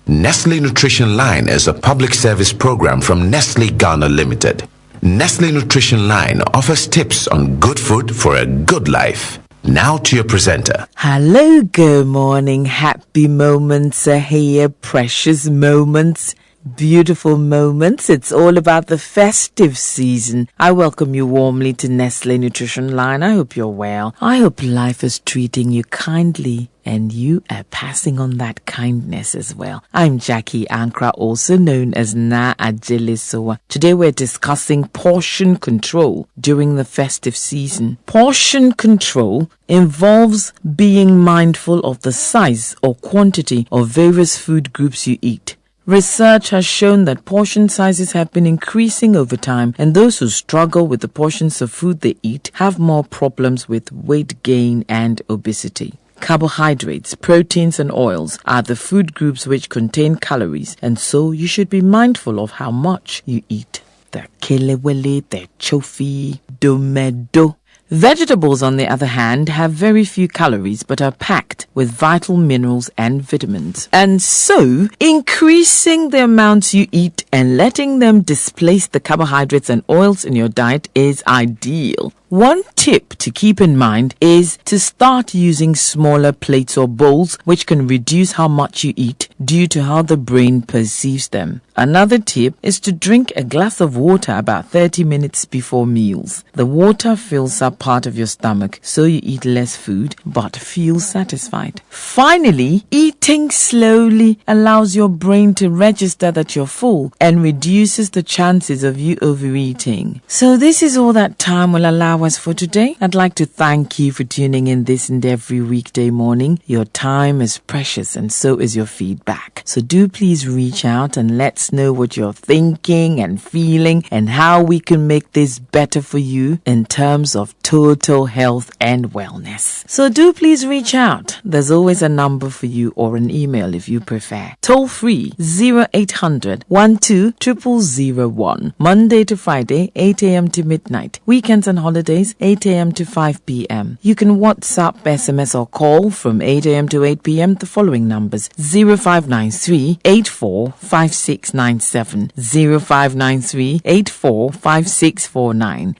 Nestle Nutrition Line is a public service program from Nestle Ghana Limited. Nestle Nutrition Line offers tips on good food for a good life. Now to your presenter. Hello, good morning. Happy moments are here, precious moments. beautiful moments. It's all about the festive season. I welcome you warmly to Nestle Nutrition Line. I hope you're well. I hope life is treating you kindly and you are passing on that kindness as well. I'm Jackie Ankra, also known as Na Ajelisowa. Today we're discussing portion control during the festive season. Portion control involves being mindful of the size or quantity of various food groups you eat. Research has shown that portion sizes have been increasing over time, and those who struggle with the portions of food they eat have more problems with weight gain and obesity. Carbohydrates, proteins and oils are the food groups which contain calories, and so you should be mindful of how much you eat. The kelewele, the chofi, domedo. Vegetables, on the other hand, have very few calories but are packed with vital minerals and vitamins. And so, increasing the amounts you eat and letting them displace the carbohydrates and oils in your diet is ideal. One tip to keep in mind is to start using smaller plates or bowls, which can reduce how much you eat due to how the brain perceives them. Another tip is to drink a glass of water about 30 minutes before meals. The water fills up part of your stomach, so you eat less food but feel satisfied. Finally, eating slowly allows your brain to register that you're full and reduces the chances of you overeating. So this is all that time will allow us for today. I'd like to thank you for tuning in this and every weekday morning. Your time is precious and so is your feedback. So do please reach out and let's know what you're thinking and feeling and how we can make this better for you in terms of total health and wellness. So do please reach out. There's always a number for you or an email if you prefer. Toll free 0800 12 0001. Monday to Friday 8 a.m. to midnight. Weekends and holidays 8 a.m. to 5 p.m. You can WhatsApp, SMS or call from 8 a.m. to 8 p.m. the following numbers: 0593 845697, 0593 845649,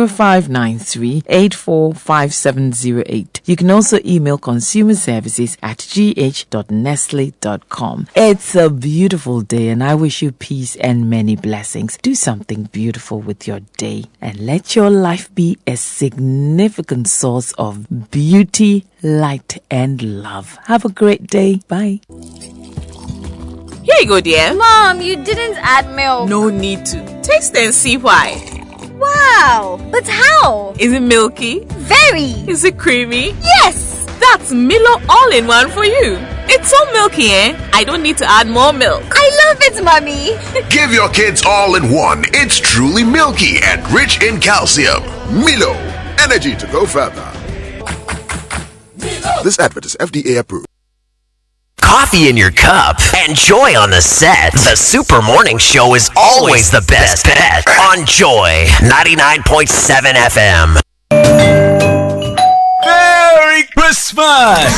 0593 845708. You can also email consumerservices@gh.nestle.com. It's a beautiful day and I wish you peace and many blessings. Do something beautiful with your day and let your life be a significant source of beauty, light and love. Have a great day. Bye. Here you go, dear. Mom, you didn't add milk. No need to. Taste and see why. Wow, but how? Is it milky? Very. Is it creamy? Yes. That's Milo all-in-one for you. It's so milky, I don't need to add more milk. I love it, Mommy. Give your kids all in one. It's truly milky and rich in calcium. Milo, energy to go further. This advert is FDA approved. Coffee in your cup and Joy on the set. The Super Morning Show is always the best bet on Joy 99.7 FM. Merry Christmas!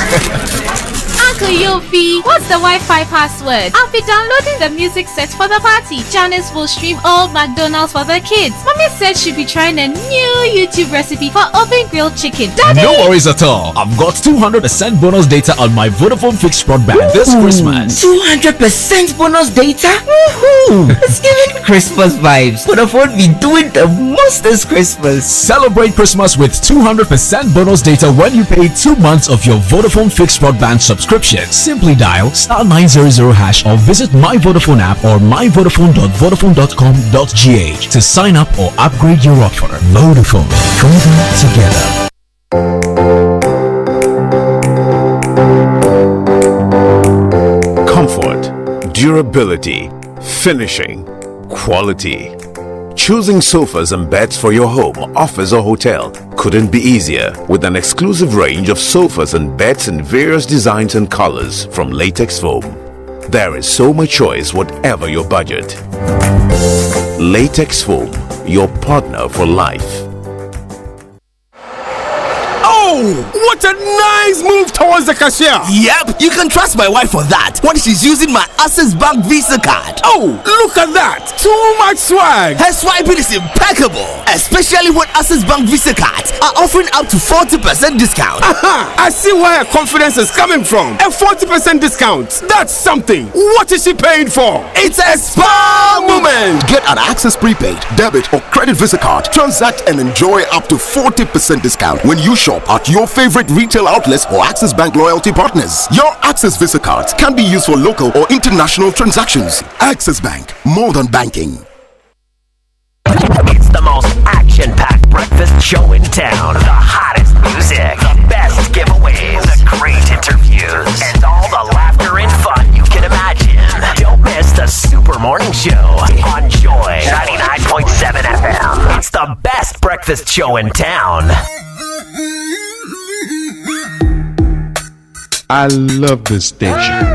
Uncle Yofi, what's the Wi-Fi password? I'll be downloading the music set for the party. Janice will stream old McDonald's for the kids. Mommy said she'll be trying a new YouTube recipe for oven grilled chicken. Daddy! No worries at all. I've got 200% bonus data on my Vodafone fixed broadband this Christmas. 200% bonus data? Woohoo! It's giving Christmas vibes. Vodafone be doing the most this Christmas. Celebrate Christmas with 200% bonus data when you pay 2 months of your Vodafone fixed broadband subscription. Simply dial *900# or visit My Vodafone app or myvodafone.vodafone.com.gh to sign up or upgrade your offer. Vodafone, further together. Comfort, durability, finishing, quality. Choosing sofas and beds for your home, office or hotel couldn't be easier with an exclusive range of sofas and beds in various designs and colors from Latex Foam. There is so much choice whatever your budget. Latex Foam, your partner for life. Oh Oh, what a nice move towards the cashier. Yep, you can trust my wife for that when she's using my Access Bank Visa card. Oh, look at that. Too much swag. Her swiping is impeccable, especially when Access Bank Visa cards are offering up to 40% discount. Aha, I see where her confidence is coming from. A 40% discount. That's something. What is she paying for? It's a spa moment. Get an Access prepaid, debit, or credit Visa card. Transact and enjoy up to 40% discount when you shop at your favorite retail outlets or Access Bank loyalty partners. Your Access Visa cards can be used for local or international transactions. Access Bank, more than banking. It's the most action-packed breakfast show in town. The hottest music, the best giveaways, the great interviews, and all the laughter and fun you can imagine. Don't miss the Super Morning Show on Joy 99.7 FM. It's the best breakfast show in town. I love this station.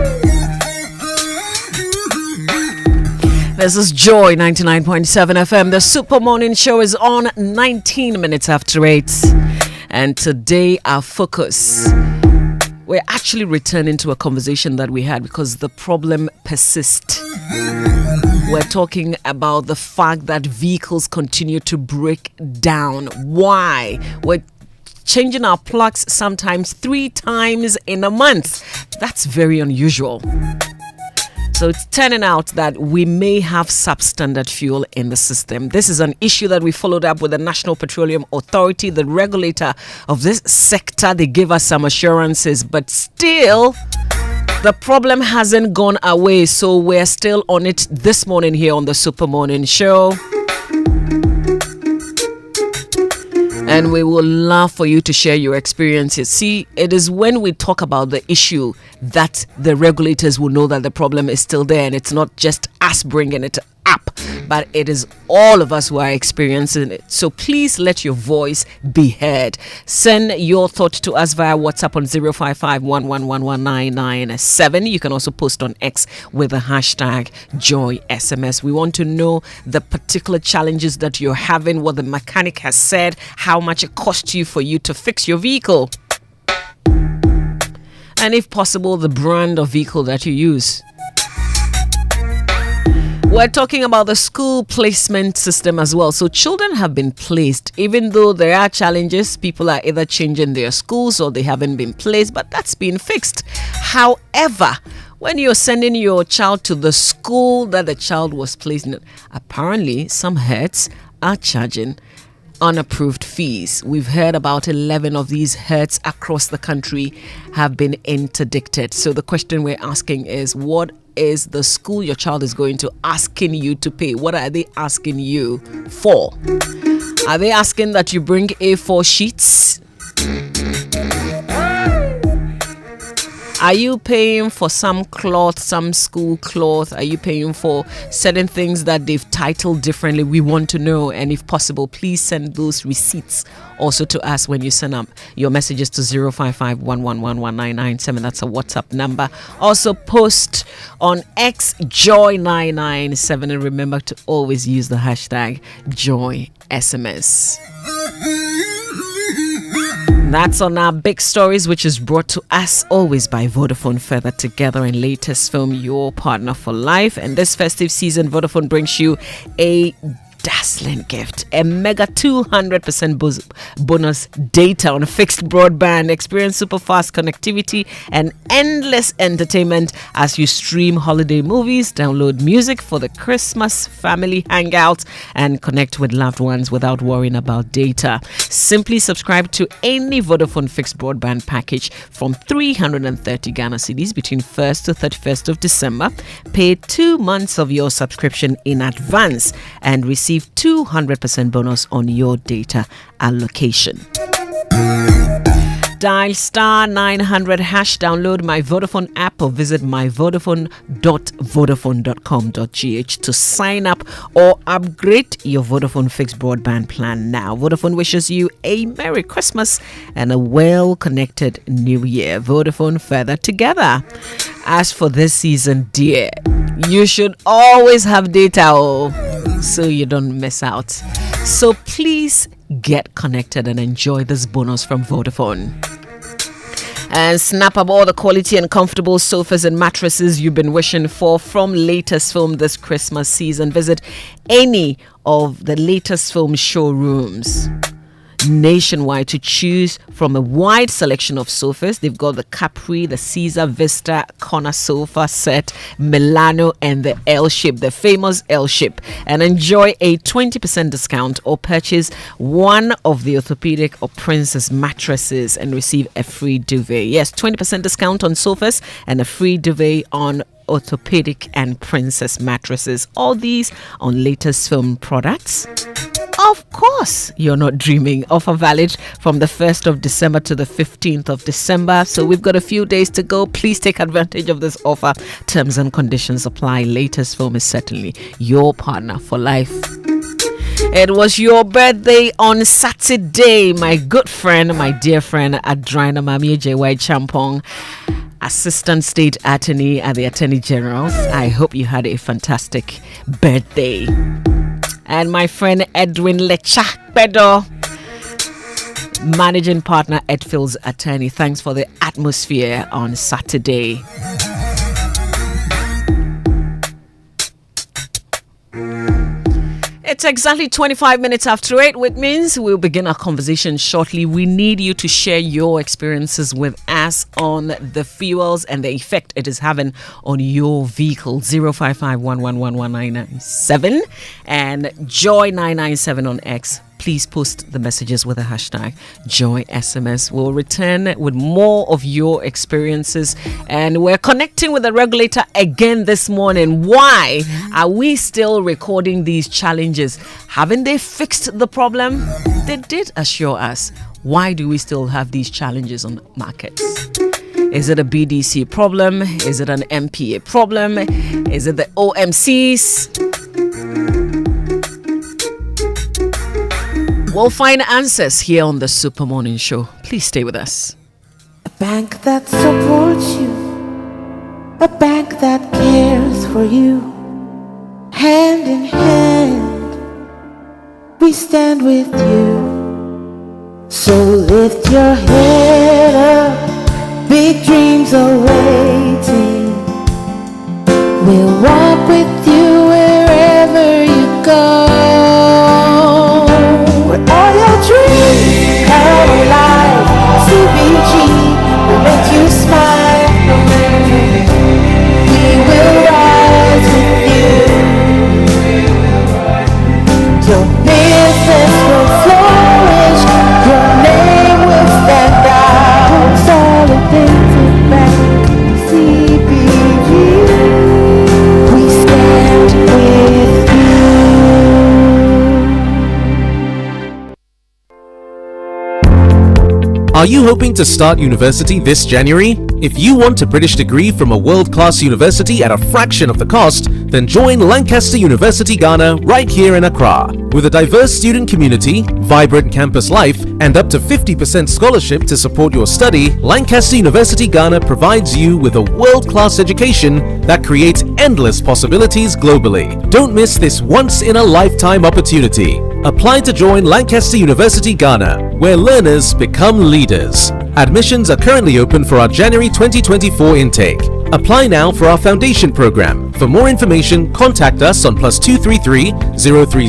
This is Joy 99.7 FM. The Super Morning Show is on 19 minutes after 8. And today our focus, we're actually returning to a conversation that we had because the problem persists. We're talking about the fact that vehicles continue to break down. Why? We're changing our plugs sometimes 3 times in a month. That's very unusual. So it's turning out that we may have substandard fuel in the system. This is an issue that we followed up with the National Petroleum Authority, the regulator of this sector. They gave us some assurances, but still the problem hasn't gone away. So we're still on it this morning here on the Super Morning Show. And we will love for you to share your experiences. See, it is when we talk about the issue that the regulators will know that the problem is still there, and it's not just us bringing it up, but it is all of us who are experiencing it. So please let your voice be heard. Send your thought to us via WhatsApp on 055-111-997. You can also post on X with the hashtag JoySMS. We want to know the particular challenges that you're having, what the mechanic has said, how much it costs you for you to fix your vehicle, and if possible, the brand of vehicle that you use. We're talking about the school placement system as well. So children have been placed, even though there are challenges. People are either changing their schools or they haven't been placed, but that's been fixed. However, when you're sending your child to the school that the child was placed in, apparently some herds are charging unapproved fees. We've heard about 11 of these herds across the country have been interdicted. So the question we're asking is, what is the school your child is going to asking you to pay? What are they asking you for? Are they asking that you bring A4 sheets? Are you paying for some cloth, some school cloth? Are you paying for certain things that they've titled differently? We want to know. And if possible, please send those receipts also to us when you send up your messages to 055-111-1997. That's a WhatsApp number. Also post on X Joy997. And remember to always use the hashtag JoySMS. That's on our big stories, which is brought to us always by Vodafone. Further together in latest film, your partner for life. And this festive season, Vodafone brings you a dazzling gift, a mega 200% bonus data on fixed broadband. Experience super fast connectivity and endless entertainment as you stream holiday movies, download music for the Christmas family hangouts, and connect with loved ones without worrying about data. Simply subscribe to any Vodafone fixed broadband package from 330 Ghana cedis between 1st to 31st of December. Pay 2 months of your subscription in advance and receive 200% bonus on your data allocation. Dial star 900 hash, download my Vodafone app or visit myvodafone.vodafone.com.gh to sign up or upgrade your Vodafone fixed broadband plan now. Vodafone wishes you a Merry Christmas and a well-connected New Year. Vodafone, further together. As for this season, dear, you should always have data so you don't miss out. So please get connected and enjoy this bonus from Vodafone. And snap up all the quality and comfortable sofas and mattresses you've been wishing for from Latest Film this Christmas season. Visit any of the Latest Film showrooms nationwide to choose from a wide selection of sofas. They've got the Capri, the Caesar Vista corner sofa set, Milano, and the L-shape, the famous L-shape. And enjoy a 20% discount or purchase one of the orthopedic or princess mattresses and receive a free duvet. Yes, 20% discount on sofas and a free duvet on orthopedic and princess mattresses. All these on Latest Film products. Of course, you're not dreaming. Offer valid from the 1st of December to the 15th of December. So we've got a few days to go. Please take advantage of this offer. Terms and conditions apply. Latest Film is certainly your partner for life. It was your birthday on Saturday, my good friend, my dear friend, Adraina Mami J.Y. Champong, Assistant State Attorney at the Attorney General's. I hope you had a fantastic birthday. And my friend Edwin Lecha Pedo, Managing Partner, Edfield's Attorney. Thanks for the atmosphere on Saturday. It's exactly 25 minutes after 8, which means we'll begin our conversation shortly. We need you to share your experiences with us on the fuels and the effect it is having on your vehicle. 055-111-1997 and Joy997 on X. Please post the messages with the hashtag JoySMS. We'll return with more of your experiences. And we're connecting with the regulator again this morning. Why are we still recording these challenges? Haven't they fixed the problem? They did assure us. Why do we still have these challenges on the markets? Is it a BDC problem? Is it an MPA problem? Is it the OMCs? We'll find answers here on the Super Morning Show. Please stay with us. A bank that supports you, a bank that cares for you. Hand in hand, we stand with you. So lift your head up, big dreams are waiting. We'll walk with you wherever you go. All your dreams come alive. CBG will make you smile. We will rise with you. Your business will flourish. Your name will stand out. Consolidated Bank, CBG. We stand with you. Are you hoping to start university this January? If you want a British degree from a world-class university at a fraction of the cost, then join Lancaster University Ghana right here in Accra. With a diverse student community, vibrant campus life, and up to 50% scholarship to support your study, Lancaster University Ghana provides you with a world-class education that creates endless possibilities globally. Don't miss this once-in-a-lifetime opportunity. Apply to join Lancaster University Ghana, where learners become leaders. Admissions are currently open for our January 2024 intake. Apply now for our foundation program. For more information, contact us on +233 030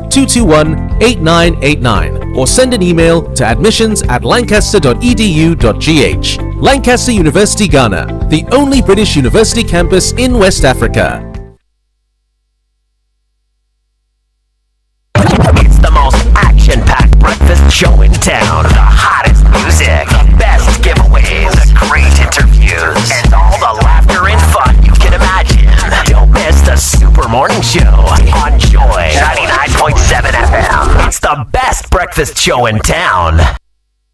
221 8989 or send an email to admissions@lancaster.edu.gh. Lancaster University Ghana, the only British university campus in West Africa. It's the most action-packed breakfast show in town. The hottest music, the best giveaways, the great interviews, and all the laughter and fun you can imagine. Don't miss the Super Morning Show on Joy 99.7 FM. It's the best breakfast show in town.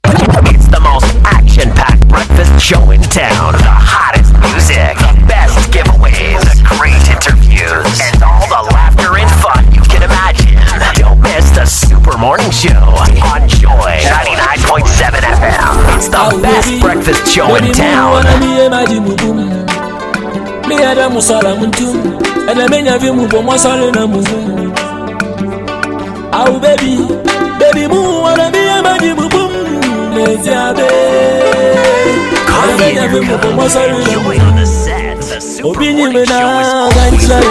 It's the most action-packed breakfast show in town. The hottest music, the best giveaways, the great interviews, and all the laughter and fun you can imagine. Don't miss the Super Morning Show on Joy 99.7 FM. It's the best breakfast show in town. Baby, baby, move. Join on the set. The Super Morning Show is always on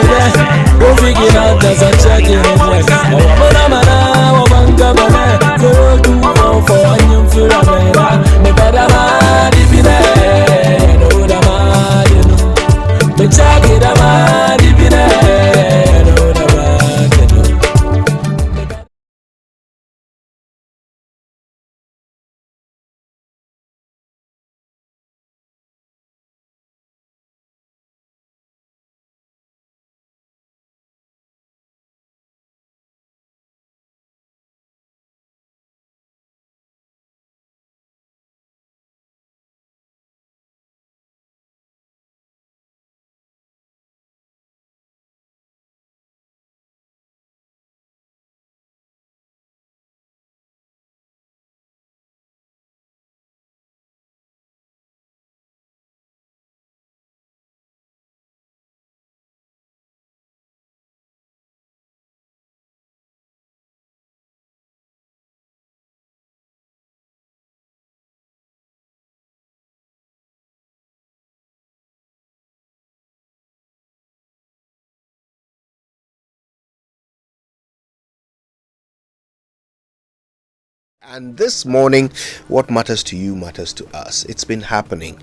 And this morning, what matters to you matters to us. It's been happening.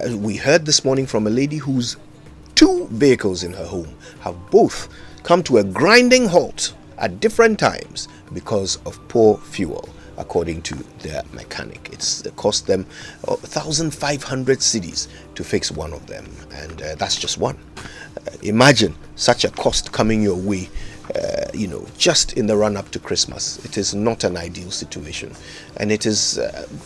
We heard this morning from a lady whose 2 vehicles in her home have both come to a grinding halt at different times because of poor fuel, according to their mechanic. It's cost them 1,500 cedis to fix one of them, and that's just one. Imagine such a cost coming your way. Just in the run-up to Christmas. It is not an ideal situation, and it is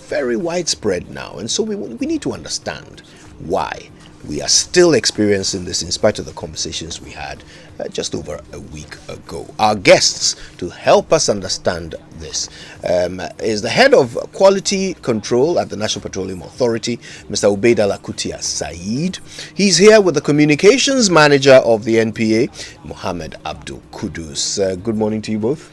very widespread now, and so we need to understand why we are still experiencing this in spite of the conversations we had just over a week ago. Our guests to help us understand this is the head of quality control at the National Petroleum Authority, Mr. Ubaid Alakutia Said. He's here with the communications manager of the NPA, Mohammed Abdul Kudus. Good morning to you both.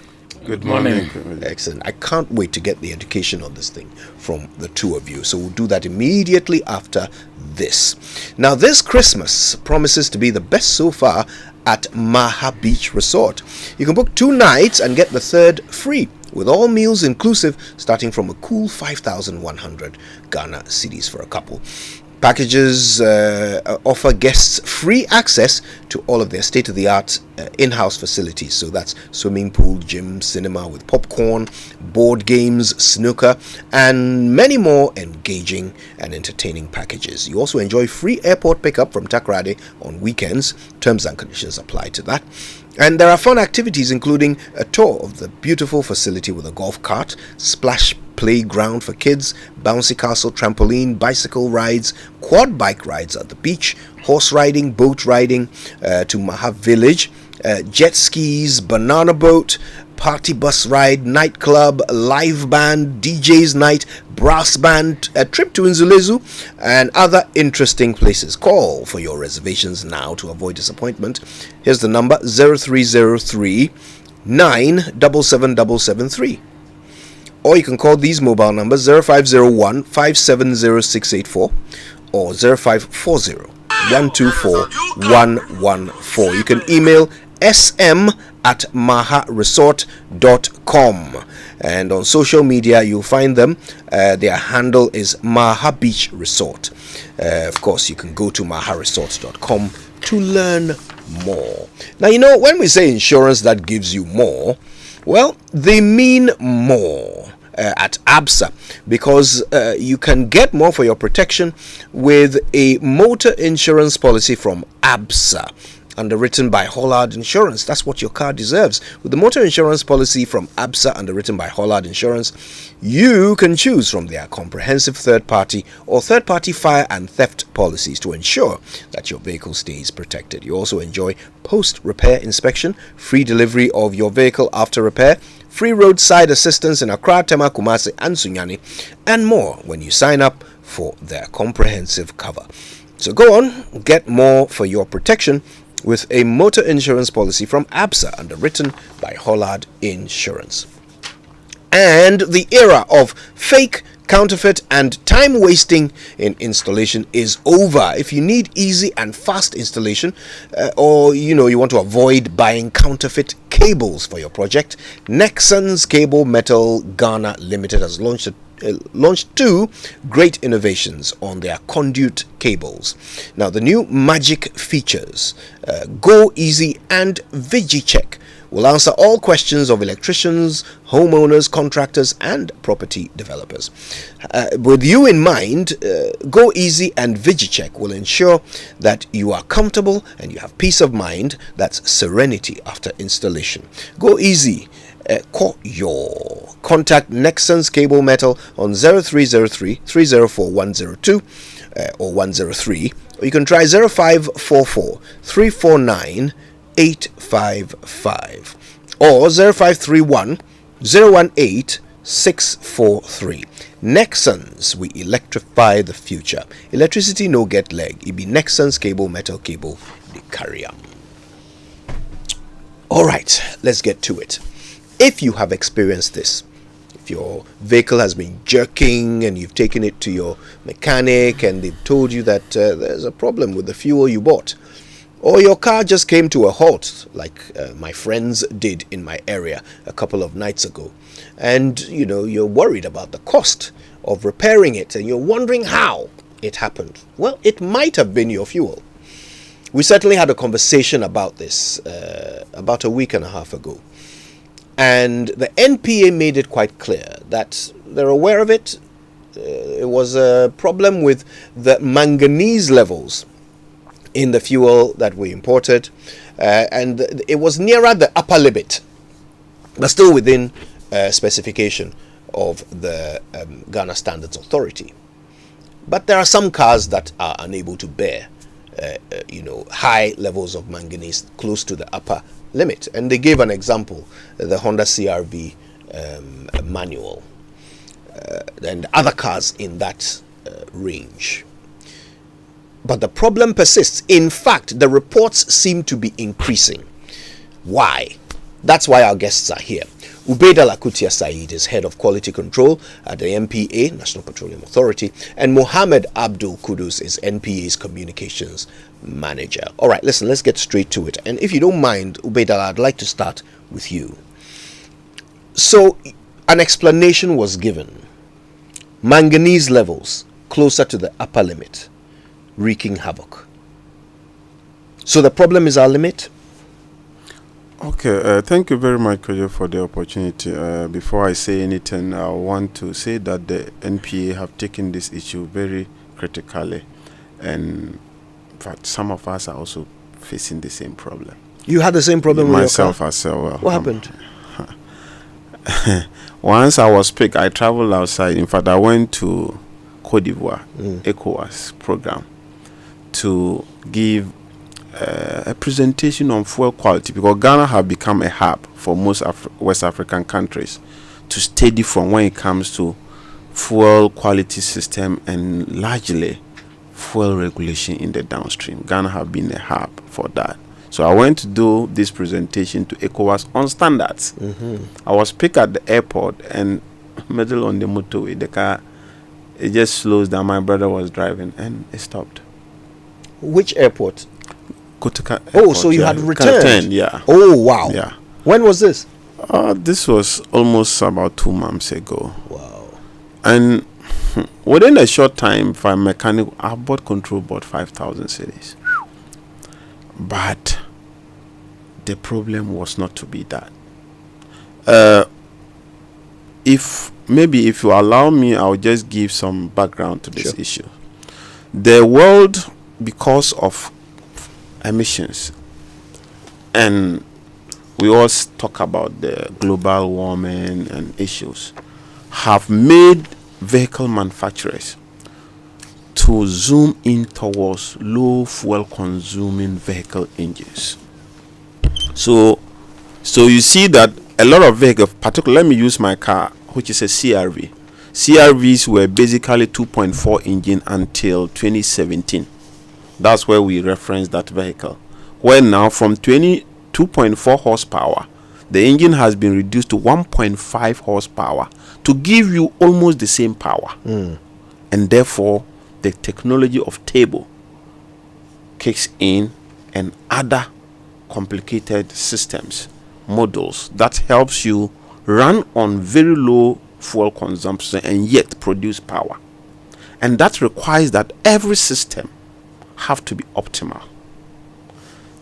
Good morning. Excellent. I can't wait to get the education on this thing from the two of you. So we'll do that immediately after this. Now, this Christmas promises to be the best so far at Maha Beach Resort. You can book 2 nights and get the third free, with all meals inclusive, starting from a cool 5,100 Ghana cedis for a couple. Packages offer guests free access to all of their state-of-the-art in-house facilities. So that's swimming pool, gym, cinema with popcorn, board games, snooker, and many more engaging and entertaining packages. You also enjoy free airport pickup from Takoradi on weekends. Terms and conditions apply to that. And there are fun activities including a tour of the beautiful facility with a golf cart, splash playground for kids, bouncy castle, trampoline, bicycle rides, quad bike rides at the beach, horse riding, boat riding to Maha Village, jet skis, banana boat, party bus ride, nightclub, live band, DJ's night, brass band, a trip to Nzulezu, and other interesting places. Call for your reservations now to avoid disappointment. Here's the number: 0303 9777773. Or you can call these mobile numbers: 0501 570684 or 0540 124 114. You can email sm@maharesort.com, and on social media you'll find them. Their handle is Maha Beach Resort. Of course, you can go to maharesort.com to learn more. Now, when we say insurance that gives you more, well, they mean more at ABSA, because you can get more for your protection with a motor insurance policy from ABSA, underwritten by Hollard Insurance. That's what your car deserves. With the motor insurance policy from ABSA, underwritten by Hollard Insurance, you can choose from their comprehensive third-party or third-party fire and theft policies to ensure that your vehicle stays protected. You also enjoy post-repair inspection, free delivery of your vehicle after repair, free roadside assistance in Accra, Tema, Kumasi, and Sunyani, and more when you sign up for their comprehensive cover. So go on, get more for your protection with a motor insurance policy from ABSA, underwritten by Hollard Insurance. And the era of fake Counterfeit and time wasting in installation is over. If you need easy and fast installation, or you want to avoid buying counterfeit cables for your project, Nexans Cable Metal Ghana Limited has launched two great innovations on their conduit cables. Now, the new magic features, Go Easy and VigiCheck, will answer all questions of electricians, homeowners, contractors, and property developers. With you in mind, Go Easy and VigiCheck will ensure that you are comfortable and you have peace of mind. That's serenity after installation. Go Easy. Contact Nexans Cable Metal on 0303 304 102 or 103, or you can try 0544 349 855 or 0531 018 643. Nexans, we electrify the future. Electricity no get leg. It be Nexans Cable Metal Cable the carrier. All right, let's get to it. If you have experienced this, if your vehicle has been jerking and you've taken it to your mechanic and they've told you that there's a problem with the fuel you bought, or your car just came to a halt like my friends did in my area a couple of nights ago, and you're worried about the cost of repairing it and you're wondering how it happened, well, it might have been your fuel. We certainly had a conversation about this about a week and a half ago. And the NPA made it quite clear that they're aware of it. It was a problem with the manganese levels in the fuel that we imported. And it was nearer the upper limit, but still within specification of the Ghana Standards Authority. But there are some cars that are unable to bear high levels of manganese close to the upper limit, and they gave an example, the Honda CR-V manual and other cars in that range. But the problem persists. In fact, the reports seem to be increasing. Why? That's why our guests are here. Ubaida Lakutia Said is head of quality control at the NPA, National Petroleum Authority, and Mohammed Abdul Kudus is NPA's communications manager. All right, listen, let's get straight to it. And if you don't mind, Ubaida, I'd like to start with you. So, an explanation was given. Manganese levels closer to the upper limit, wreaking havoc. So the problem is our limit? Okay, thank you very much, Kojo, for the opportunity. Before I say anything, I want to say that the NPA have taken this issue very critically, and in fact, some of us are also facing the same problem. You had the same problem with myself your car? as well. What happened? Once I was picked, I traveled outside. In fact, I went to Cote d'Ivoire, ECOWAS program, to give a presentation on fuel quality, because Ghana have become a hub for most West African countries to study from when it comes to fuel quality system and largely fuel regulation in the downstream. Ghana have been a hub for that. So I went to do this presentation to ECOWAS on standards. I was picked at the airport, and middle on the motorway, the car, it just slows down. My brother was driving and it stopped. Which airport? Kotoka Oh, airport, so you had returned? Yeah. Oh, wow. Yeah. When was this? This was almost about 2 months ago. Wow. And within a short time, for a mechanic, I bought control board 5,000 cedis. But the problem was not to be that. If you allow me, I'll just give some background to this issue. The world, because of emissions, and we all talk about the global warming and issues, have made vehicle manufacturers to zoom in towards low fuel consuming vehicle engines. So you see that a lot of vehicles, particularly, let me use my car, which is a CR-V. CR-Vs were basically 2.4 engine until 2017. That's where we reference that vehicle. Where now from 2.4 horsepower the engine has been reduced to 1.5 horsepower to give you almost the same power. And therefore, the technology of turbo kicks in, and other complicated systems, models that helps you run on very low fuel consumption and yet produce power. And that requires that every system have to be optimal.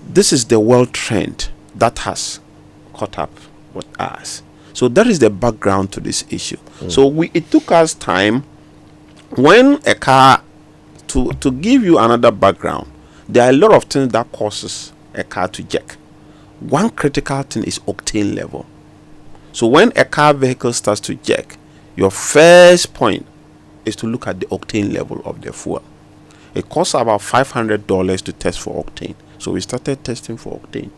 This is the world trend that has caught up with us. So that is the background to this issue. So it took us time. When a car, to give you another background, there are a lot of things that causes a car to jerk. One critical thing is octane level. So when a car vehicle starts to jerk, your first point is to look at the octane level of the fuel. It costs about $500 to test for octane. So we started testing for octane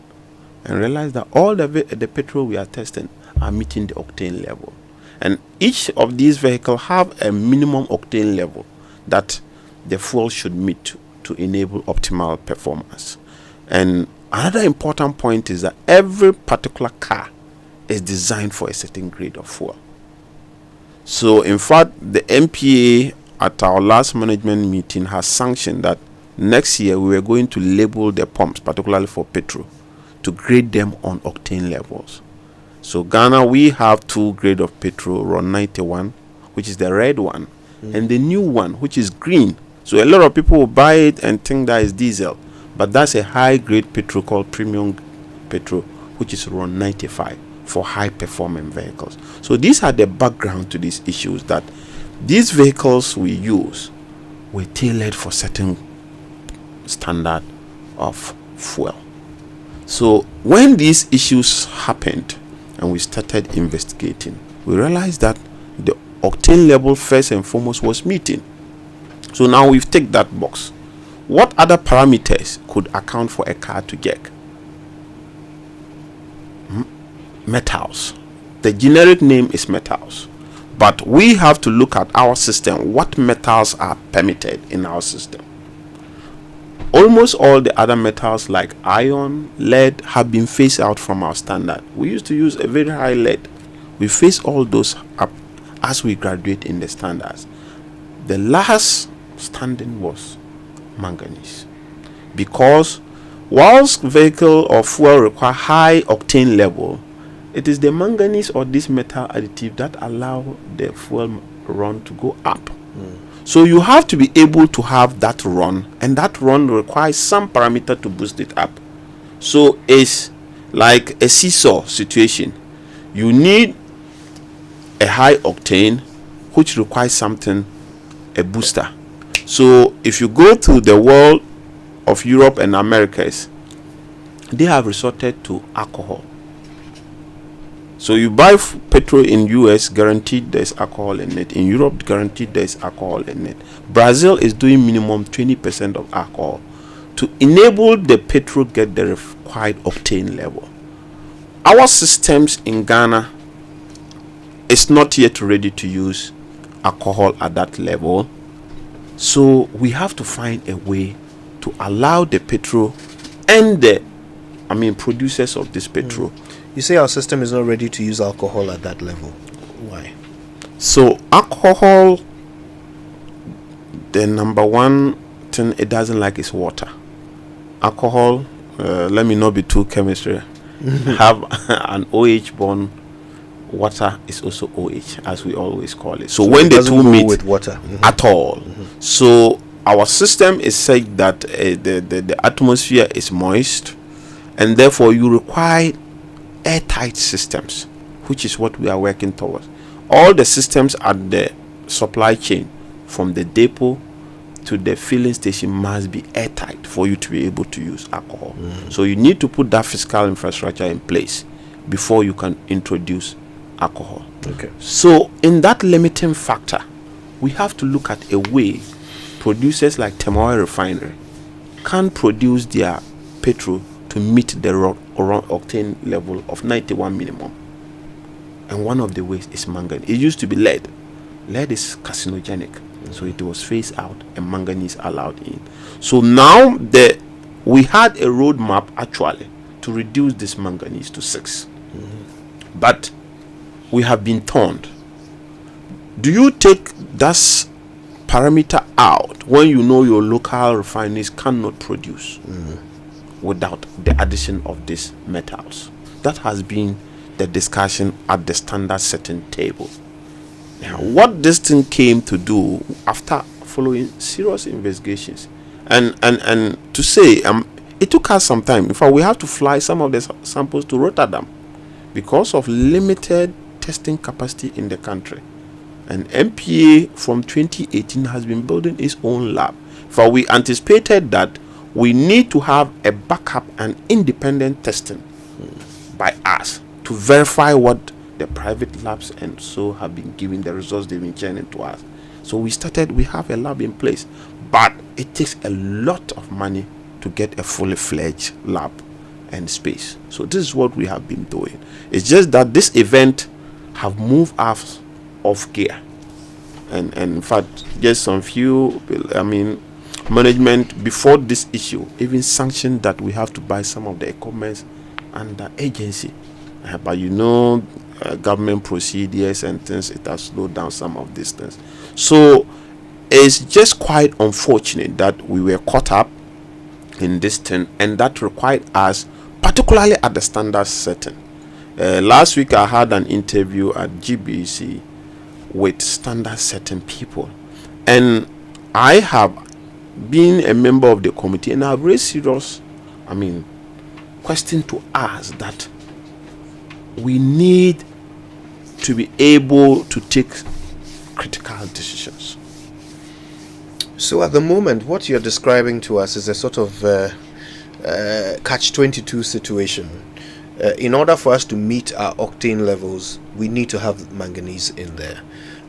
and realized that all the petrol we are testing are meeting the octane level. And each of these vehicles have a minimum octane level that the fuel should meet to enable optimal performance. And another important point is that every particular car is designed for a certain grade of fuel. So in fact, the MPA at our last management meeting has sanctioned that next year we are going to label the pumps, particularly for petrol, to grade them on octane levels. So Ghana, we have two grades of petrol, RON 91, which is the red one, and the new one, which is green. So a lot of people will buy it and think that is diesel, but that's a high grade petrol called premium petrol, which is RON 95 for high performing vehicles. So these are the background to these issues, that these vehicles we use were tailored for certain standard of fuel. So when these issues happened and we started investigating, we realized that the octane level first and foremost was meeting. So now we've ticked that box. What other parameters could account for a car to jerk? Metals. The generic name is metals, but we have to look at our system. What metals are permitted in our system? Almost all the other metals like iron, lead have been phased out from our standard. We used to use a very high lead. We phase all those up as we graduate in the standards. The last standing was manganese, because whilst vehicle or fuel require high octane level, it is the manganese or this metal additive that allow the fuel run to go up. So you have to be able to have that run, and that run requires some parameter to boost it up. So it's like a seesaw situation. You need a high octane, which requires something, a booster. So if you go to the world of Europe and Americas, they have resorted to alcohol. So you buy petrol in US, guaranteed there's alcohol in it. In Europe, guaranteed there's alcohol in it. Brazil is doing minimum 20% of alcohol to enable the petrol get the required octane level. Our systems in Ghana is not yet ready to use alcohol at that level. So we have to find a way to allow the petrol and the producers of this petrol. You say our system is not ready to use alcohol at that level. Why? So alcohol, the number one thing it doesn't like is water. Alcohol, let me not be too chemistry, have an OH bond. Water is also OH, as we always call it. So when the two meet with water at all. So our system is said that the atmosphere is moist, and therefore you require airtight systems, which is what we are working towards. All the systems at the supply chain, from the depot to the filling station, must be airtight for you to be able to use alcohol. So you need to put that physical infrastructure in place before you can introduce alcohol. Okay. So in that limiting factor, we have to look at a way producers like Temoy Refinery can produce their petrol to meet the octane level of 91 minimum. And one of the ways is manganese. It used to be lead. Lead is carcinogenic, so it was phased out and manganese allowed in. So now we had a roadmap actually to reduce this manganese to 6. But we have been turned. Do you take that parameter out when you know your local refineries cannot produce without the addition of these metals? That has been the discussion at the standard setting table. Now, what this thing came to do after following serious investigations, and to say it took us some time. In fact, we have to fly some of the samples to Rotterdam because of limited testing capacity in the country. And MPA from 2018 has been building its own lab. For we anticipated that we need to have a backup and independent testing by us to verify what the private labs and so have been giving the results they've been sharing to us. So we have a lab in place, but it takes a lot of money to get a fully fledged lab and space. So this is what we have been doing. It's just that this event have moved us off gear, and in fact, just some few, management before this issue even sanctioned that we have to buy some of the equipment under agency, but government procedures and things, it has slowed down some of these things. So it's just quite unfortunate that we were caught up in this thing, and that required us, particularly at the standard setting. Last week I had an interview at GBC with standard setting people, and I have been a member of the committee, and I have raised serious question to us that we need to be able to take critical decisions. So at the moment, what you're describing to us is a sort of catch-22 situation. In order for us to meet our octane levels, we need to have manganese in there.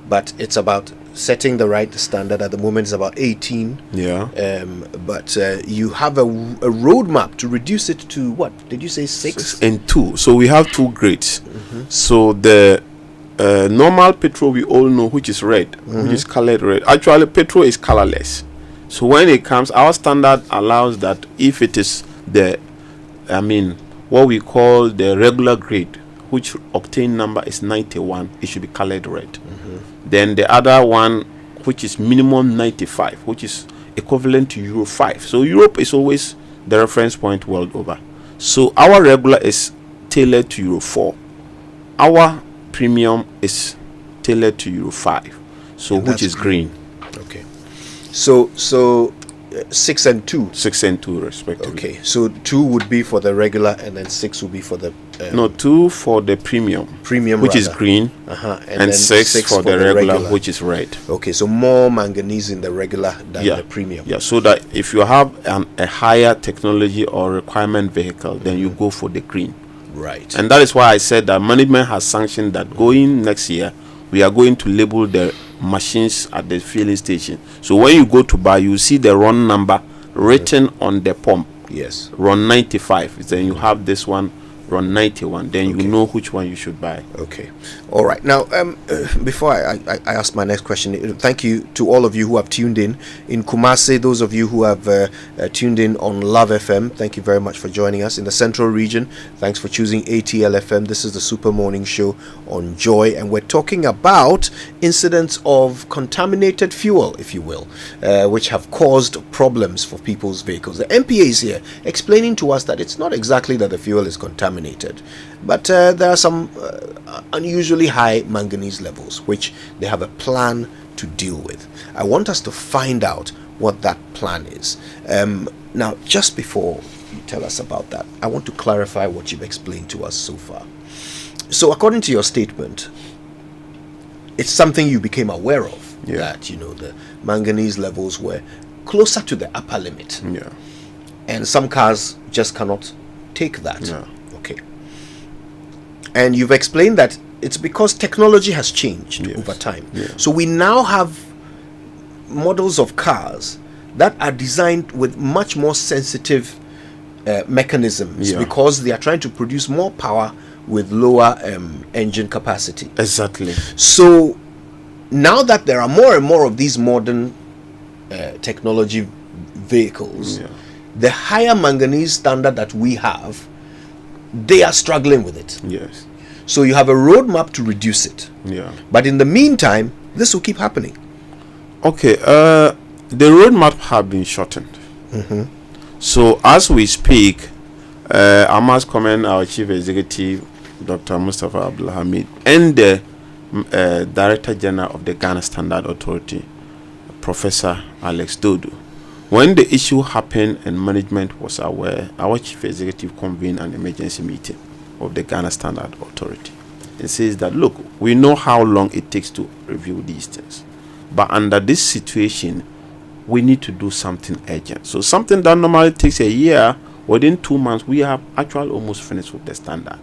But it's about setting the right standard. At the moment, it's about 18. Yeah. But you have a roadmap to reduce it to what? Did you say 6? 6 and 2. So we have 2 grades. So the normal petrol we all know, which is red, which is colored red. Actually, petrol is colorless. So when it comes, our standard allows that if it is what we call the regular grade, which octane number is 91, it should be colored red. Then the other one, which is minimum 95, which is equivalent to Euro 5. So Europe is always the reference point world over. So our regular is tailored to Euro 4. Our premium is tailored to Euro 5, so which is green. Okay. So 6 and 2. 6 and 2 respectively. Okay. So 2 would be for the regular, and then 6 would be for the 2 for the premium, which is green, and 6 for the regular, which is red. Okay. So more manganese in the regular than the premium. Yeah. So that if you have a higher technology or requirement vehicle, then you go for the green. Right. And that is why I said that management has sanctioned that going next year, we are going to label the machines at the filling station. So when you go to buy, you see the run number written on the pump. Yes. Run 95. Then you have this one, run 91. Then you know which one you should buy. Okay. All right. Now, before I ask my next question, thank you to all of you who have tuned in Kumasi, those of you who have tuned in on Love FM. Thank you very much for joining us. In the Central Region, thanks for choosing ATL FM. This is the Super Morning Show on Joy, and we're talking about incidents of contaminated fuel, if you will, which have caused problems for people's vehicles. The MPA is here explaining to us that it's not exactly that the fuel is contaminated, but there are some unusually high manganese levels which they have a plan to deal with. I want us to find out what that plan is. Now, just before you tell us about that, I want to clarify what you've explained to us so far. So according to your statement, it's something you became aware of, that the manganese levels were closer to the upper limit, and some cars just cannot take that. Okay. And you've explained that it's because technology has changed over time. So we now have models of cars that are designed with much more sensitive mechanisms, because they are trying to produce more power with lower engine capacity. Exactly. So now that there are more and more of these modern technology vehicles, the higher manganese standard that we have they are struggling with it. Yes. So you have a roadmap to reduce it. Yeah. But in the meantime, this will keep happening. Okay. The roadmap have been shortened. So as we speak, I must commend our Chief Executive, Dr. Mustafa Abdul Hamid, and the Director General of the Ghana Standard Authority, Professor Alex Dodo. When the issue happened and management was aware, our Chief Executive convened an emergency meeting of the Ghana Standard Authority. It says that, look, we know how long it takes to review these things, but under this situation, we need to do something urgent. So something that normally takes a year, within 2 months, we have actually almost finished with the standard.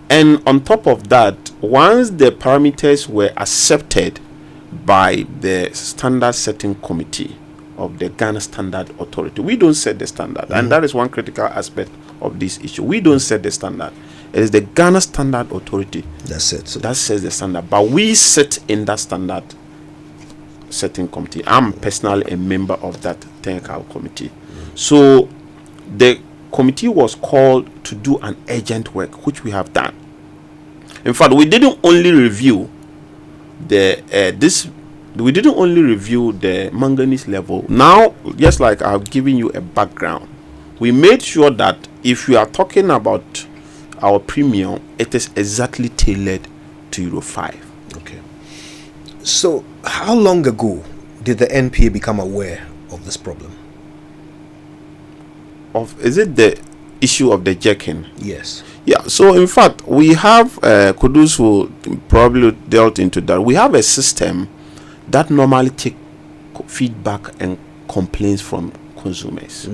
And on top of that, once the parameters were accepted by the standard setting committee of the Ghana Standard Authority, we don't set the standard, and that is one critical aspect of this issue. We don't set the standard. It is the Ghana Standard Authority that sets the standard, but we sit in that standard setting committee. I'm personally a member of that technical committee. So the committee was called to do an urgent work, which we have done. In fact, we didn't only review the manganese level. Now, just like I've given you a background, we made sure that if we are talking about our premium, it is exactly tailored to Euro 5. Okay. So, how long ago did the NPA become aware of this problem? Is it the issue of the jacking? Yes. Yeah. So, in fact, we have Kudus who probably dealt into that. We have a system that normally take feedback and complaints from consumers.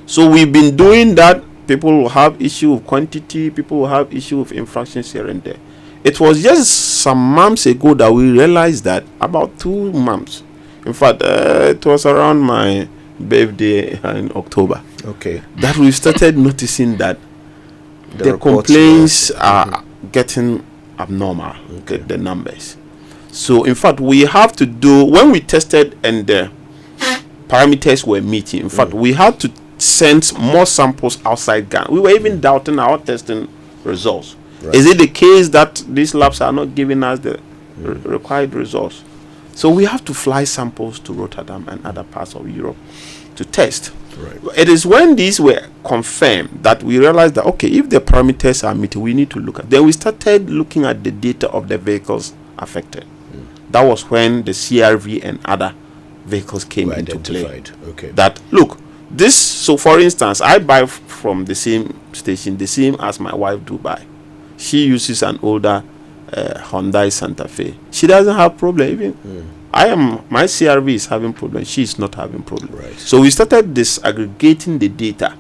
So we've been doing that. People will have issue with quantity, people will have issue with infractions here and there. It was just some months ago that we realized that, about 2 months. In fact, it was around my birthday in October. Okay. That we started noticing that the complaints are getting abnormal, the numbers. So, in fact, we have to do, when we tested and the parameters were meeting, in fact, we had to send more samples outside Ghana. We were even doubting our testing results. Right. Is it the case that these labs are not giving us the required results? So we have to fly samples to Rotterdam and other parts of Europe to test. Right. It is when these were confirmed that we realized that, okay, if the parameters are meeting, we need to look at. Then we started looking at the data of the vehicles affected. That was when the CRV and other vehicles came into play. Okay. That, look, this, so for instance, I buy from the same station, the same as my wife do buy. She uses an older Hyundai Santa Fe. She doesn't have problem even. My CRV is having problem. She is not having problem. Right. So we started disaggregating the data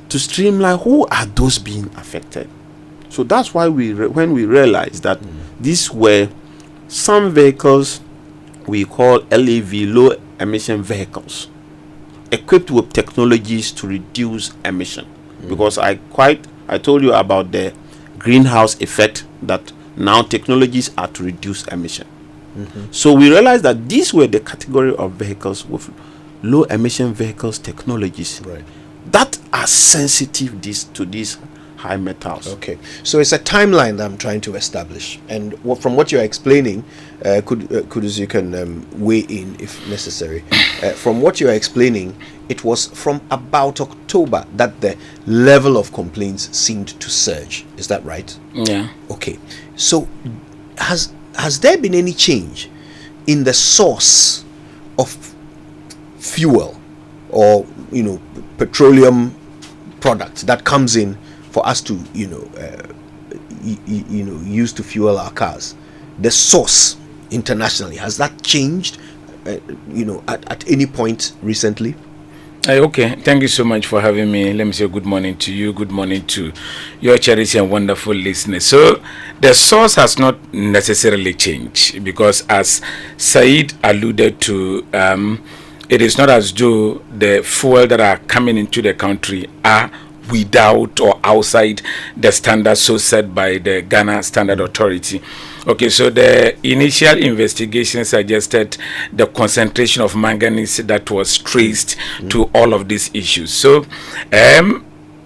to streamline who are those being affected. So that's why when we realized that these were some vehicles we call LEV, low emission vehicles, equipped with technologies to reduce emission. Because I told you about the greenhouse effect, that now technologies are to reduce emission. So we realized that these were the category of vehicles with low emission vehicles technologies that are sensitive to these high metals. Okay, so it's a timeline that I'm trying to establish, and from what you're explaining, Kudus, you can weigh in if necessary. From what you're explaining, it was from about October that the level of complaints seemed to surge. Is that right? Yeah. Okay, so has there been any change in the source of fuel or petroleum products that comes in for us to use to fuel our cars? The source internationally, has that changed at any point recently? Okay, thank you so much for having me. Let me say good morning to you, good morning to your cherished and wonderful listeners. So the source has not necessarily changed, because as Said alluded to, it is not as though the fuel that are coming into the country are without or outside the standards so set by the Ghana Standard Authority. Okay, so the initial investigation suggested the concentration of manganese that was traced to all of these issues. So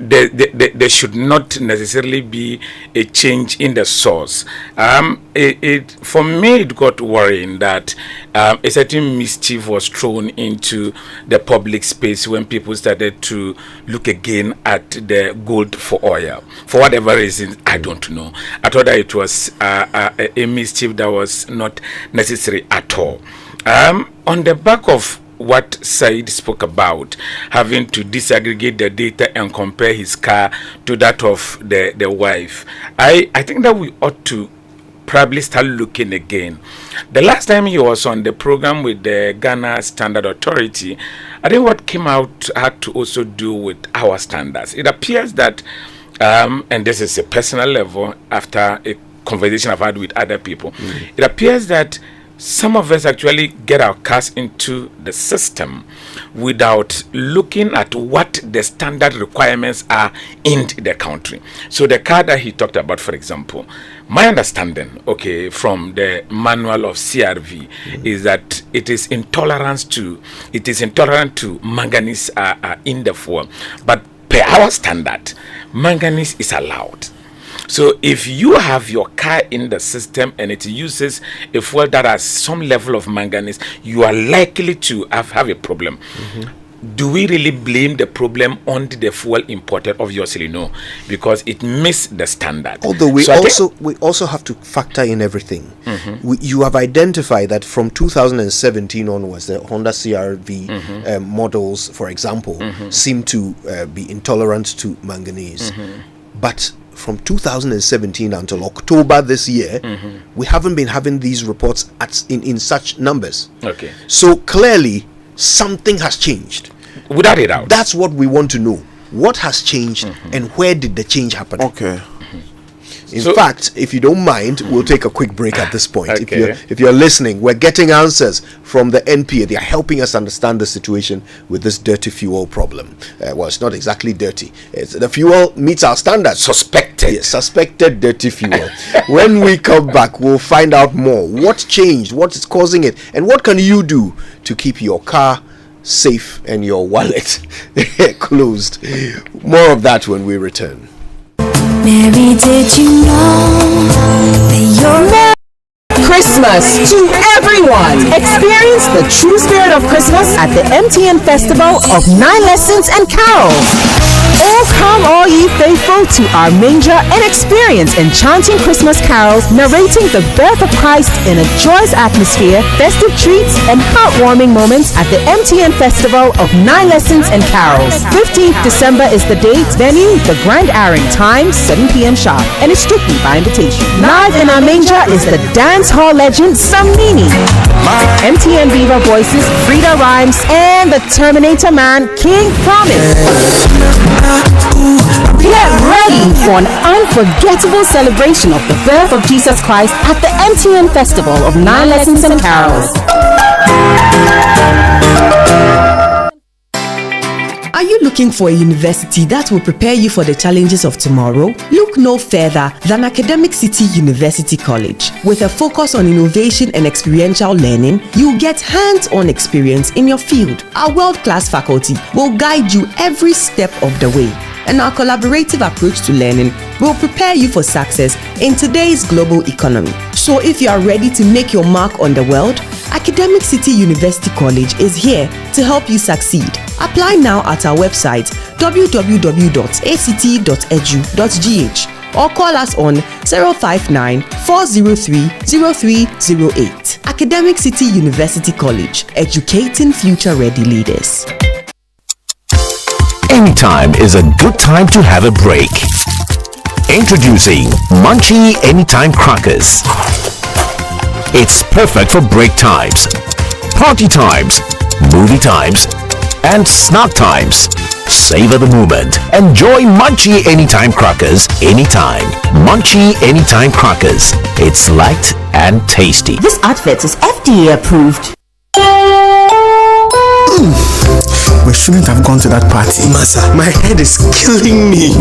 there should not necessarily be a change in the source. For me, it got worrying that a certain mischief was thrown into the public space when people started to look again at the gold for oil. For whatever reason, I don't know. I thought that it was a mischief that was not necessary at all. On the back of what Said spoke about, having to disaggregate the data and compare his car to that of the wife, I think that we ought to probably start looking again. The last time he was on the program with the Ghana Standard Authority, I think what came out had to also do with our standards. It appears that, and this is a personal level after a conversation I've had with other people, it appears that some of us actually get our cars into the system without looking at what the standard requirements are in the country. So the car that he talked about, for example, my understanding, from the manual of CRV is that it is intolerant to manganese in the fuel, but per our standard, manganese is allowed. So if you have your car in the system and it uses a fuel that has some level of manganese, you are likely to have a problem. Do we really blame the problem on the fuel imported? Obviously no, because it missed the standard. Although we also have to factor in everything. You have identified that from 2017 onwards, the Honda CR-V models, for example, seem to be intolerant to manganese. But from 2017 until October this year, we haven't been having these reports in such numbers. So clearly, something has changed. Without a doubt. That's what we want to know. What has changed and where did the change happen? In fact, if you don't mind, we'll take a quick break at this point. If you're listening, we're getting answers from the NPA. They are helping us understand the situation with this dirty fuel problem. Well, it's not exactly dirty. The fuel meets our standards. Suspected. Yes, suspected dirty fuel. When we come back, we'll find out more. What changed? What is causing it? And what can you do to keep your car safe and your wallet closed? More of that when we return. Mary, did you know that you're Christmas to everyone. Experience the true spirit of Christmas at the MTN Festival of 9 Lessons and Carols. Oh, come all ye faithful to our manger and experience enchanting Christmas carols narrating the birth of Christ in a joyous atmosphere, festive treats, and heartwarming moments at the MTN Festival of 9 Lessons and Carols. 15th December is the date. Venue, the Grand Airing. Time, 7 p.m. sharp. And it's strictly by invitation. Live in our manger is the dance hall legend Samini. MTN Viva Voices, Frida Rhymes, and the Terminator Man, King Promise. Get ready for an unforgettable celebration of the birth of Jesus Christ at the MTN Festival of 9 Lessons and Carols. Are you looking for a university that will prepare you for the challenges of tomorrow? Look no further than Academic City University College. With a focus on innovation and experiential learning, you'll get hands-on experience in your field. Our world-class faculty will guide you every step of the way. And our collaborative approach to learning will prepare you for success in today's global economy. So if you are ready to make your mark on the world, Academic City University College is here to help you succeed. Apply now at our website www.act.edu.gh or call us on 059-403-0308. Academic City University College, educating future-ready leaders. Anytime is a good time to have a break. Introducing Munchie Anytime Crackers. It's perfect for break times, party times, movie times, and snack times. Savor the moment. Enjoy Munchie Anytime Crackers anytime. Munchie Anytime Crackers. It's light and tasty. This advert is FDA approved. We shouldn't have gone to that party. Masa, my head is killing me.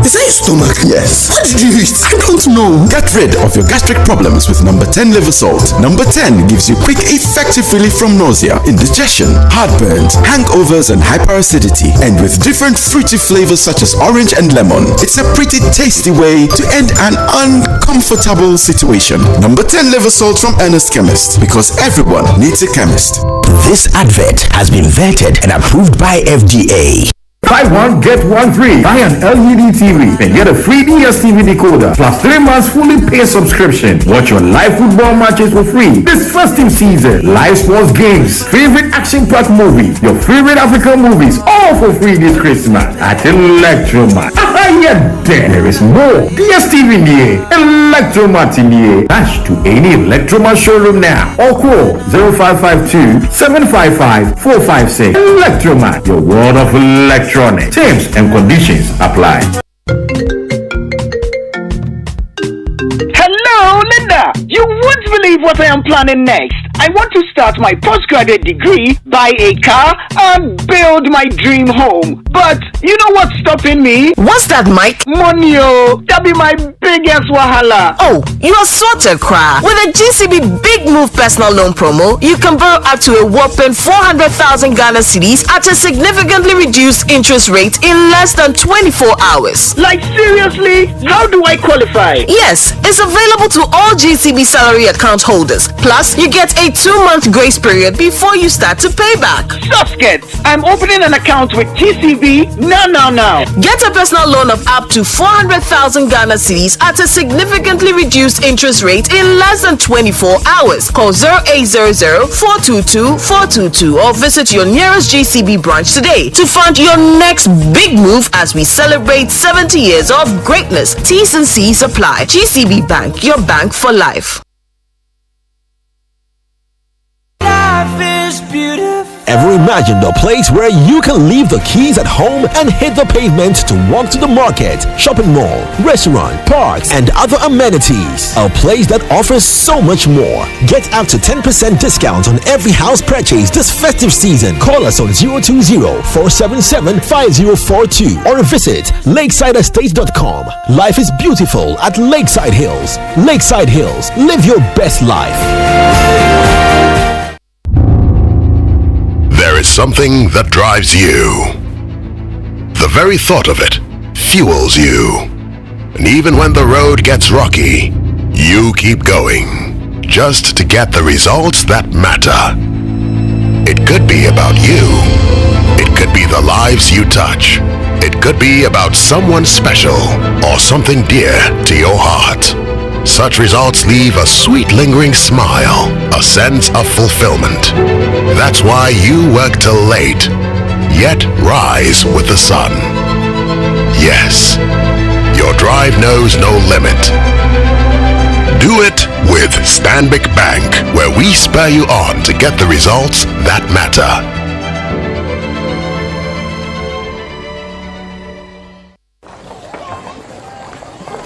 Is that Stomach, yes. What did you eat? I don't know. Get rid of your gastric problems with number 10 liver salt. Number 10 gives you quick, effective relief from nausea, indigestion, heartburns, hangovers, and hyperacidity. And with different fruity flavors such as orange and lemon, it's a pretty tasty way to end an uncomfortable situation. Number 10 liver salt from Ernest Chemist, because everyone needs a chemist. This advert has been vetted and approved by FDA. Buy one, get one free. Buy an LED TV and get a free DSTV decoder plus 3 months fully paid subscription. Watch your live football matches for free this festive season. Live sports games, favorite action-packed movies, your favorite African movies, all for free this Christmas at Electromat. Yeah, there is more. DSTV in the air, Electromat in the air. Dash to any Electromat showroom now or call 0552 755 456. Electromat, your world of electronics. Terms and conditions apply. Hello, Linda. You won't believe what I am planning next. I want to start my postgraduate degree, buy a car, and build my dream home. But you know what's stopping me? What's that, Mike? Money, oh. That be my biggest wahala. Oh, you are sorted, Kra. With a GCB Big Move personal loan promo, you can borrow up to a whopping 400,000 Ghana cedis at a significantly reduced interest rate in less than 24 hours. Like seriously? How do I qualify? Yes, it's available to all GCB salary account holders. Plus, you get a 2-month grace period before you start to pay back. Susket, I'm opening an account with GCB now. Get a personal loan of up to 400,000 Ghana cedis at a significantly reduced interest rate in less than 24 hours. Call 0800-422-422 or visit your nearest GCB branch today to fund your next big move as we celebrate 70 years of greatness. T's and C's apply. GCB Bank, your bank for life. Ever imagined a place where you can leave the keys at home and hit the pavement to walk to the market, shopping mall, restaurant, parks, and other amenities? A place that offers so much more. Get up to 10% discount on every house purchase this festive season. Call us on 020-477-5042 or visit lakesideestate.com. Life is beautiful at Lakeside Hills. Lakeside Hills, live your best life. There is something that drives you. The very thought of it fuels you. And even when the road gets rocky, you keep going, just to get the results that matter. It could be about you. It could be the lives you touch. It could be about someone special or something dear to your heart. Such results leave a sweet lingering smile, a sense of fulfillment. That's why you work till late, yet rise with the sun. Yes, your drive knows no limit. Do it with Stanbic Bank, where we spur you on to get the results that matter.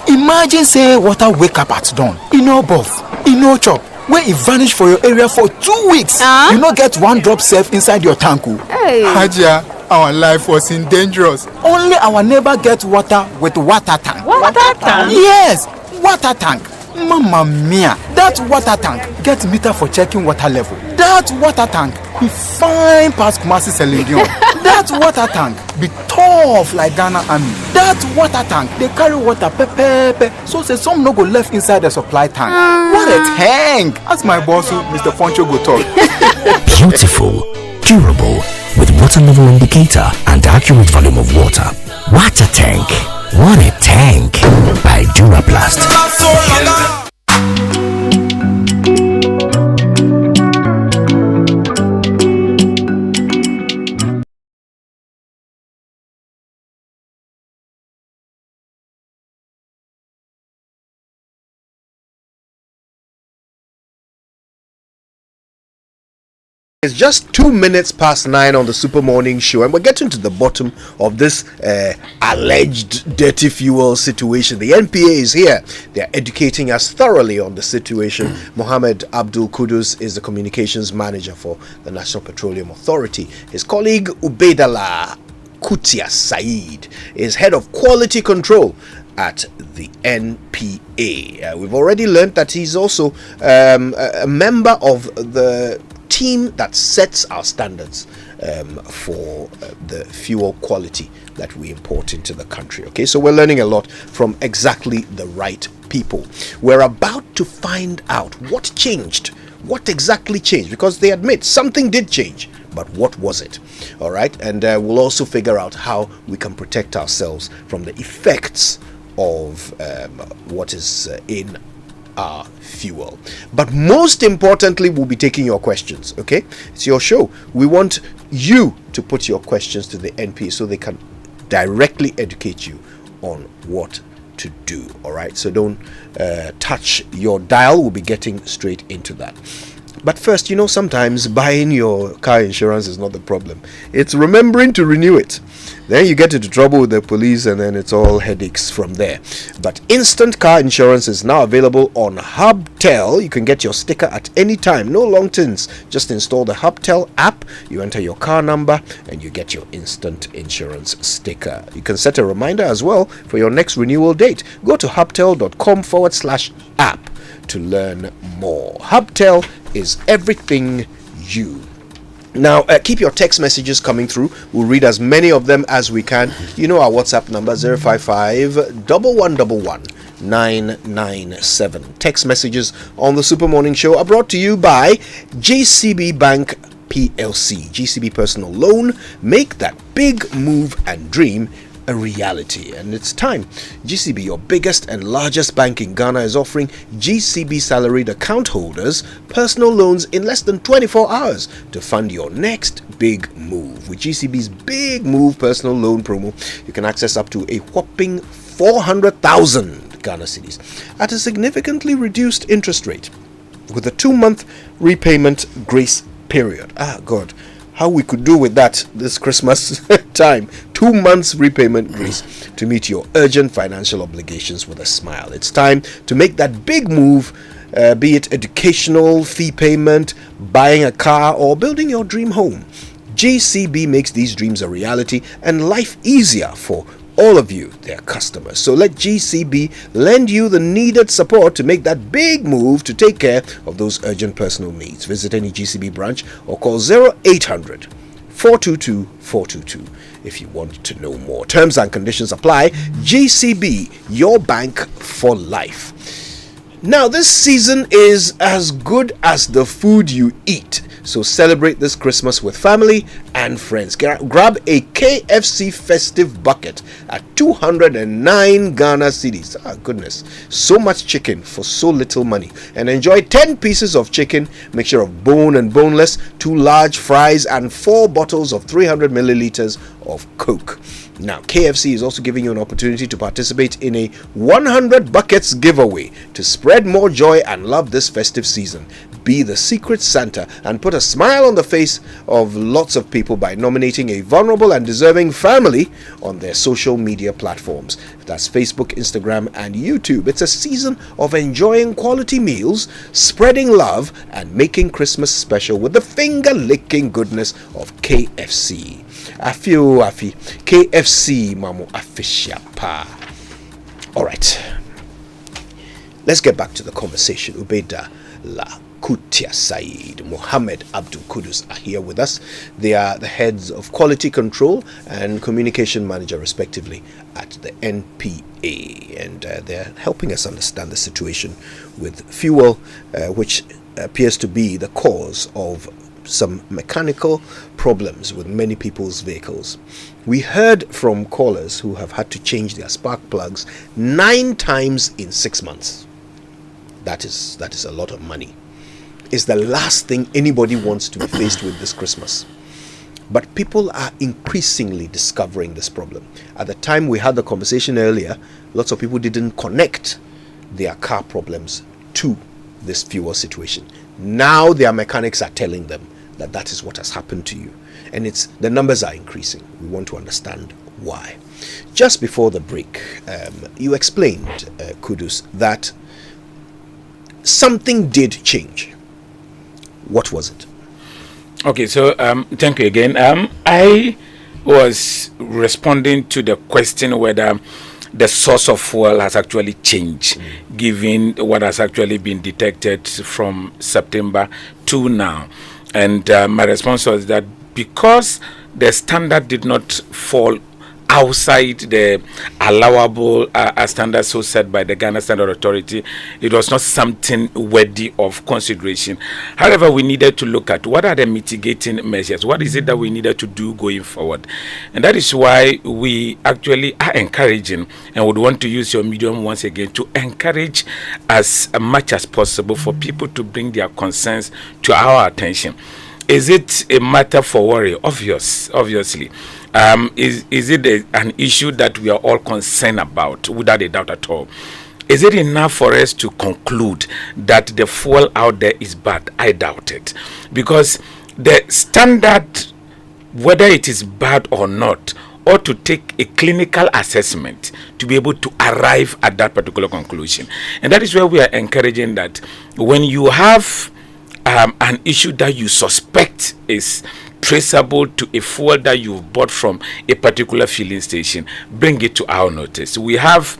Imagine say water wake up at dawn, e no bath, e no chop, wey e vanish for your area for 2 weeks. You no get one drop safe inside your tank. Hey. Hajiya, our life was in dangerous. Only our neighbor get water with water tank. Water tank? Yes, water tank. Mamma mia, that water tank get meter for checking water level. That water tank be fine past Kumasi Selendion. That water tank be tough like Ghana Army. That water tank they carry water pepe, so say some no go left inside the supply tank. What a tank! As my boss, Mr. Poncho go talk. Beautiful, durable, with water level indicator and accurate volume of water. Water tank. What a tank! By Duraplast. It's just 2 minutes past 9 on the Super Morning Show, and we're getting to the bottom of this alleged dirty fuel situation. The NPA is here. They're educating us thoroughly on the situation. Mohammed Abdul Kudus is the communications manager for the National Petroleum Authority. His colleague Ubaidallah Kutia Said is head of quality control at the NPA. We've already learned that he's also a member of the team that sets our standards for the fuel quality that we import into the country. Okay, so we're learning a lot from exactly the right people. We're about to find out what changed. What exactly changed? Because they admit something did change, but what was it? All right, and we'll also figure out how we can protect ourselves from the effects of what is in our fuel. But most importantly, we'll be taking your questions. Okay, it's your show. We want you to put your questions to the NPA so they can directly educate you on what to do. All right, so don't touch your dial. We'll be getting straight into that. But first, sometimes buying your car insurance is not the problem. It's remembering to renew it. Then you get into trouble with the police, and then it's all headaches from there. But instant car insurance is now available on Hubtel. You can get your sticker at any time. No long tins. Just install the Hubtel app. You enter your car number, and you get your instant insurance sticker. You can set a reminder as well for your next renewal date. Go to hubtel.com/app to learn more. Hubtel is everything you. Now, keep your text messages coming through. We'll read as many of them as we can. You know our WhatsApp number, 055-111-997. Text messages on the Super Morning Show are brought to you by JCB Bank PLC. GCB Personal Loan. Make that big move and dream a reality. And it's time. GCB, your biggest and largest bank in Ghana, is offering GCB salaried account holders personal loans in less than 24 hours to fund your next big move. With GCB's Big Move personal loan promo, you can access up to a whopping 400,000 Ghana cedis at a significantly reduced interest rate with a 2-month repayment grace period. God, how we could do with that this Christmas time. 2 months repayment grace to meet your urgent financial obligations with a smile. It's time to make that big move, be it educational, fee payment, buying a car, or building your dream home. JCB makes these dreams a reality and life easier for all of you, their customers. So let GCB lend you the needed support to make that big move to take care of those urgent personal needs. Visit any GCB branch or call 0800 422 422 if you want to know more. Terms and conditions apply. GCB, your bank for life. Now, this season is as good as the food you eat. So celebrate this Christmas with family and friends. Grab a KFC festive bucket at 209 Ghana cedis. Ah, goodness. So much chicken for so little money. And enjoy 10 pieces of chicken, mixture of bone and boneless, 2 large fries, and 4 bottles of 300 milliliters of Coke. Now, KFC is also giving you an opportunity to participate in a 100 buckets giveaway to spread more joy and love this festive season. Be the secret Santa and put a smile on the face of lots of people by nominating a vulnerable and deserving family on their social media platforms. That's Facebook, Instagram, and YouTube. It's a season of enjoying quality meals, spreading love, and making Christmas special with the finger-licking goodness of KFC. Afi KFC mamu afishiapa. All right, let's get back to the conversation. Ubeda La Kutia Said, Mohammed Abdul Kudus are here with us. They are the heads of quality control and communication manager respectively at the NPA, and they're helping us understand the situation with fuel, which appears to be the cause of some mechanical problems with many people's vehicles. We heard from callers who have had to change their spark plugs 9 times in 6 months. That is a lot of money. It's the last thing anybody wants to be faced with this Christmas. But people are increasingly discovering this problem. At the time we had the conversation earlier, lots of people didn't connect their car problems to this fuel situation. Now their mechanics are telling them that is what has happened to you, and the numbers are increasing. We want to understand why. Just before the break, you explained, Kudus, that something did change. What was it? Okay, so thank you again. I was responding to the question whether the source of fuel has actually changed, given what has actually been detected from September to now. And my response was that because the standard did not fall outside the allowable standards so set by the Ghana Standard Authority, it was not something worthy of consideration. However, we needed to look at what are the mitigating measures, what is it that we needed to do going forward. And that is why we actually are encouraging and would want to use your medium once again to encourage as much as possible for people to bring their concerns to our attention. Is it a matter for worry? Obviously. Is it an issue that we are all concerned about, without a doubt at all? Is it enough for us to conclude that the fuel out there is bad? I doubt it. Because the standard, whether it is bad or not, ought to take a clinical assessment to be able to arrive at that particular conclusion. And that is where we are encouraging that when you have an issue that you suspect is traceable to a fuel that you've bought from a particular filling station, bring it to our notice. We have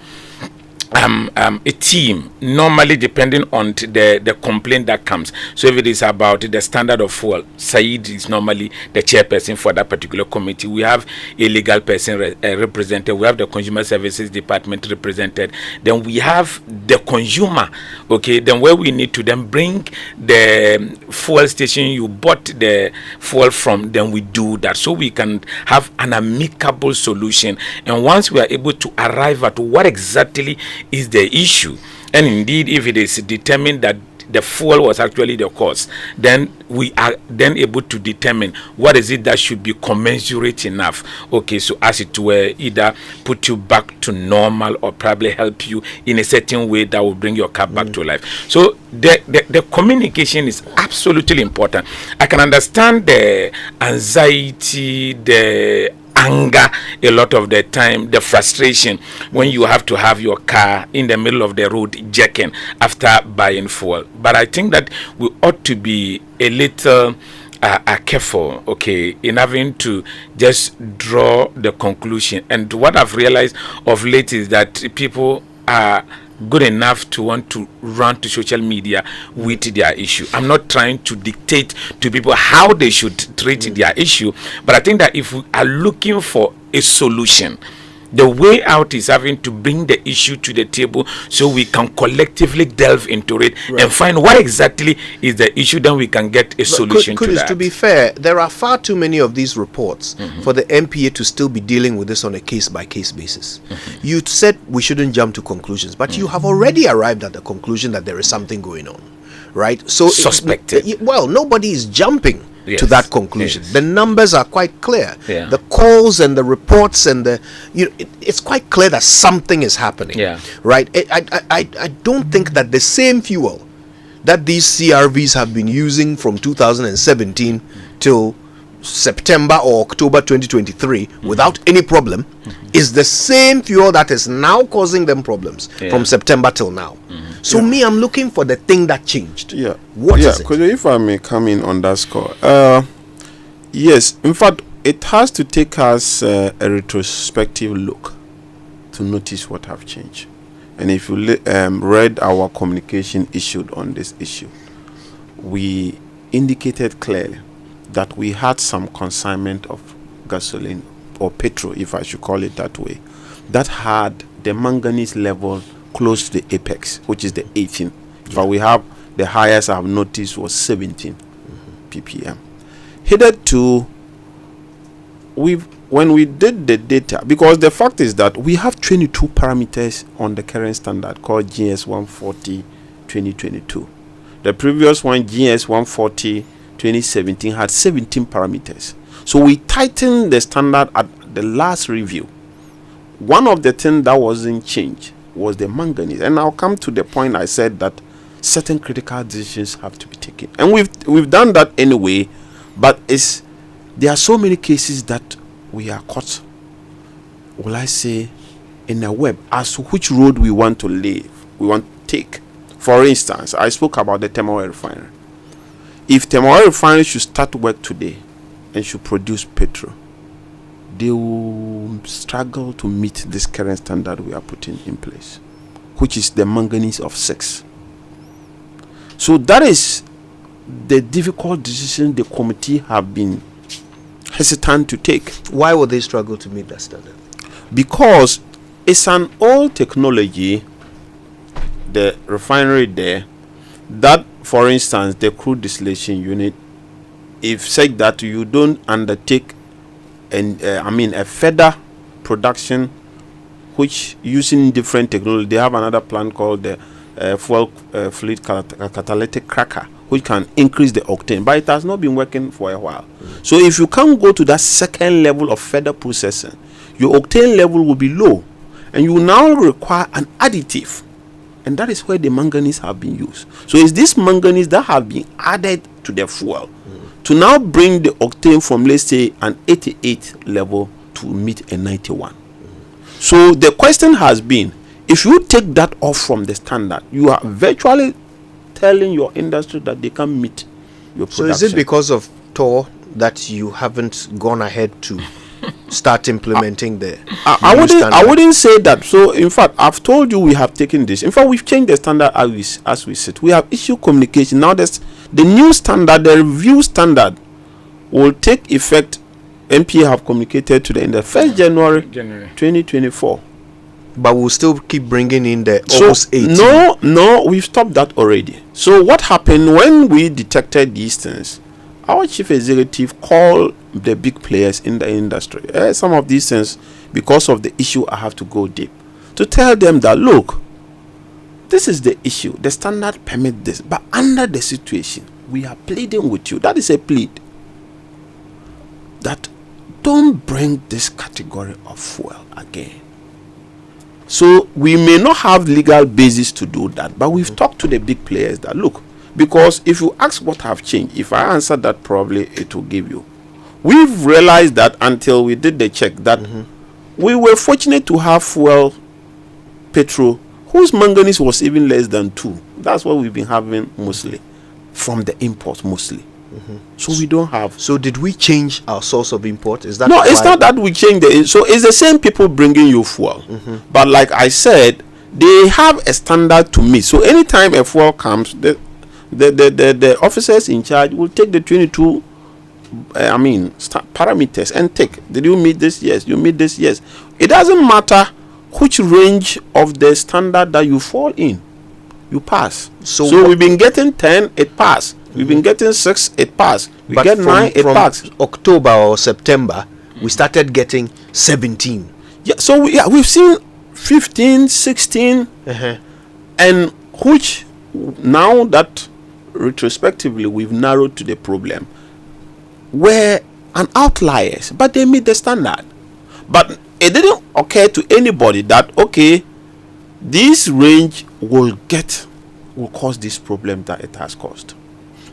a team, normally depending on the complaint that comes. So if it is about the standard of fuel, Said is normally the chairperson for that particular committee. We have a legal person represented. We have the Consumer Services Department represented. Then we have the consumer. Okay, then where we need to then bring the fuel station you bought the fuel from, then we do that so we can have an amicable solution. And once we are able to arrive at what exactly is the issue, and indeed if it is determined that the fuel was actually the cause, then we are then able to determine what is it that should be commensurate enough, okay, so as it were either put you back to normal or probably help you in a certain way that will bring your car back to life. So the communication is absolutely important. I can understand the anxiety, the anger a lot of the time, the frustration when you have to have your car in the middle of the road jerking after buying fuel. But I think that we ought to be a little careful, okay, in having to just draw the conclusion. And what I've realized of late is that people are good enough to want to run to social media with their issue. I'm not trying to dictate to people how they should treat their issue, but I think that if we are looking for a solution, the way out is having to bring the issue to the table so we can collectively delve into it and find what exactly is the issue, then we can get a solution to that. To be fair, there are far too many of these reports for the MPA to still be dealing with this on a case-by-case basis. You said we shouldn't jump to conclusions, but you have already arrived at the conclusion that there is something going on, right? So suspected. Well, nobody is jumping Yes. to that conclusion. Yes. The numbers are quite clear. Yeah. The calls and the reports and it's quite clear that something is happening. Yeah. Right. I don't think that the same fuel that these CRVs have been using from 2017 till September or October 2023 without any problem is the same fuel that is now causing them problems from September till now. So me, I'm looking for the thing that changed. What is it? If I may come in on that score, yes, in fact, it has to take us a retrospective look to notice what have changed. And if you read our communication issued on this issue, we indicated clearly that we had some consignment of gasoline or petrol, if I should call it that way, that had the manganese level close to the apex, which is the 18. But we have the highest I've noticed was 17 ppm. Hitherto, when we did the data, because the fact is that we have 22 parameters on the current standard called GS 140 2022. The previous one, GS 140 2017, had 17 parameters. So we tightened the standard at the last review. One of the things that wasn't changed was the manganese, and I'll come to the point I said that certain critical decisions have to be taken, and we've done that anyway. But there are so many cases that we are caught, will I say, in a web as to which road we want to take. For instance, I spoke about the Temoe refinery. If Temoe refinery should start work today and should produce petrol, they will struggle to meet this current standard we are putting in place, which is the manganese of 6. So that is the difficult decision the committee have been hesitant to take. Why would they struggle to meet that standard? Because it's an old technology, the refinery there, that, for instance, the crude distillation unit, if said that you don't undertake a further production which using different technology, they have another plant called the fuel fluid catalytic cracker, which can increase the octane, but it has not been working for a while. So if you can't go to that second level of further processing, your octane level will be low, and you now require an additive, and that is where the manganese have been used. So it's this manganese that have been added to the fuel to now bring the octane from, let's say, an 88 level to meet a 91. So the question has been, if you take that off from the standard, you are virtually telling your industry that they can't meet your production. So is it because of TOR that you haven't gone ahead to start implementing I wouldn't say that. So in fact, I've told you we have taken this. In fact, we've changed the standard as we sit. We have issued communication. Now the new standard, the review standard, will take effect. MPA have communicated to the end of 1st January 2024. But we'll still keep bringing in the August 18. No, we've stopped that already. So what happened when we detected these things? Our chief executive called the big players in the industry. Some of these things, because of the issue, I have to go deep to tell them that, look, this is the issue. The standard permit this, but under the situation, we are pleading with you. That is a plead. That don't bring this category of fuel again. So we may not have legal basis to do that, but we've talked to the big players that, look, because if you ask what have changed, if I answer that, probably it will give you. We've realized that until we did the check that we were fortunate to have fuel, petrol, whose manganese was even less than 2. That's what we've been having mostly from the import mostly. So we don't have. So did we change our source of import? Is that no? It's not that we changed so it's the same people bringing you fuel, but like I said, they have a standard to meet. So anytime a fuel comes, the officers in charge will take the 22 parameters and take. Did you meet this? Yes. You meet this? Yes. It doesn't matter which range of the standard that you fall in, you pass. So we've been getting 10, it pass. We've been getting 6, it pass. We get 9, it pass. October or September, we started getting 17. Yeah, so we've seen 15, 16, and which now that retrospectively we've narrowed to the problem were an outliers, but they meet the standard. But it didn't occur to anybody that, okay, this range will cause this problem that it has caused.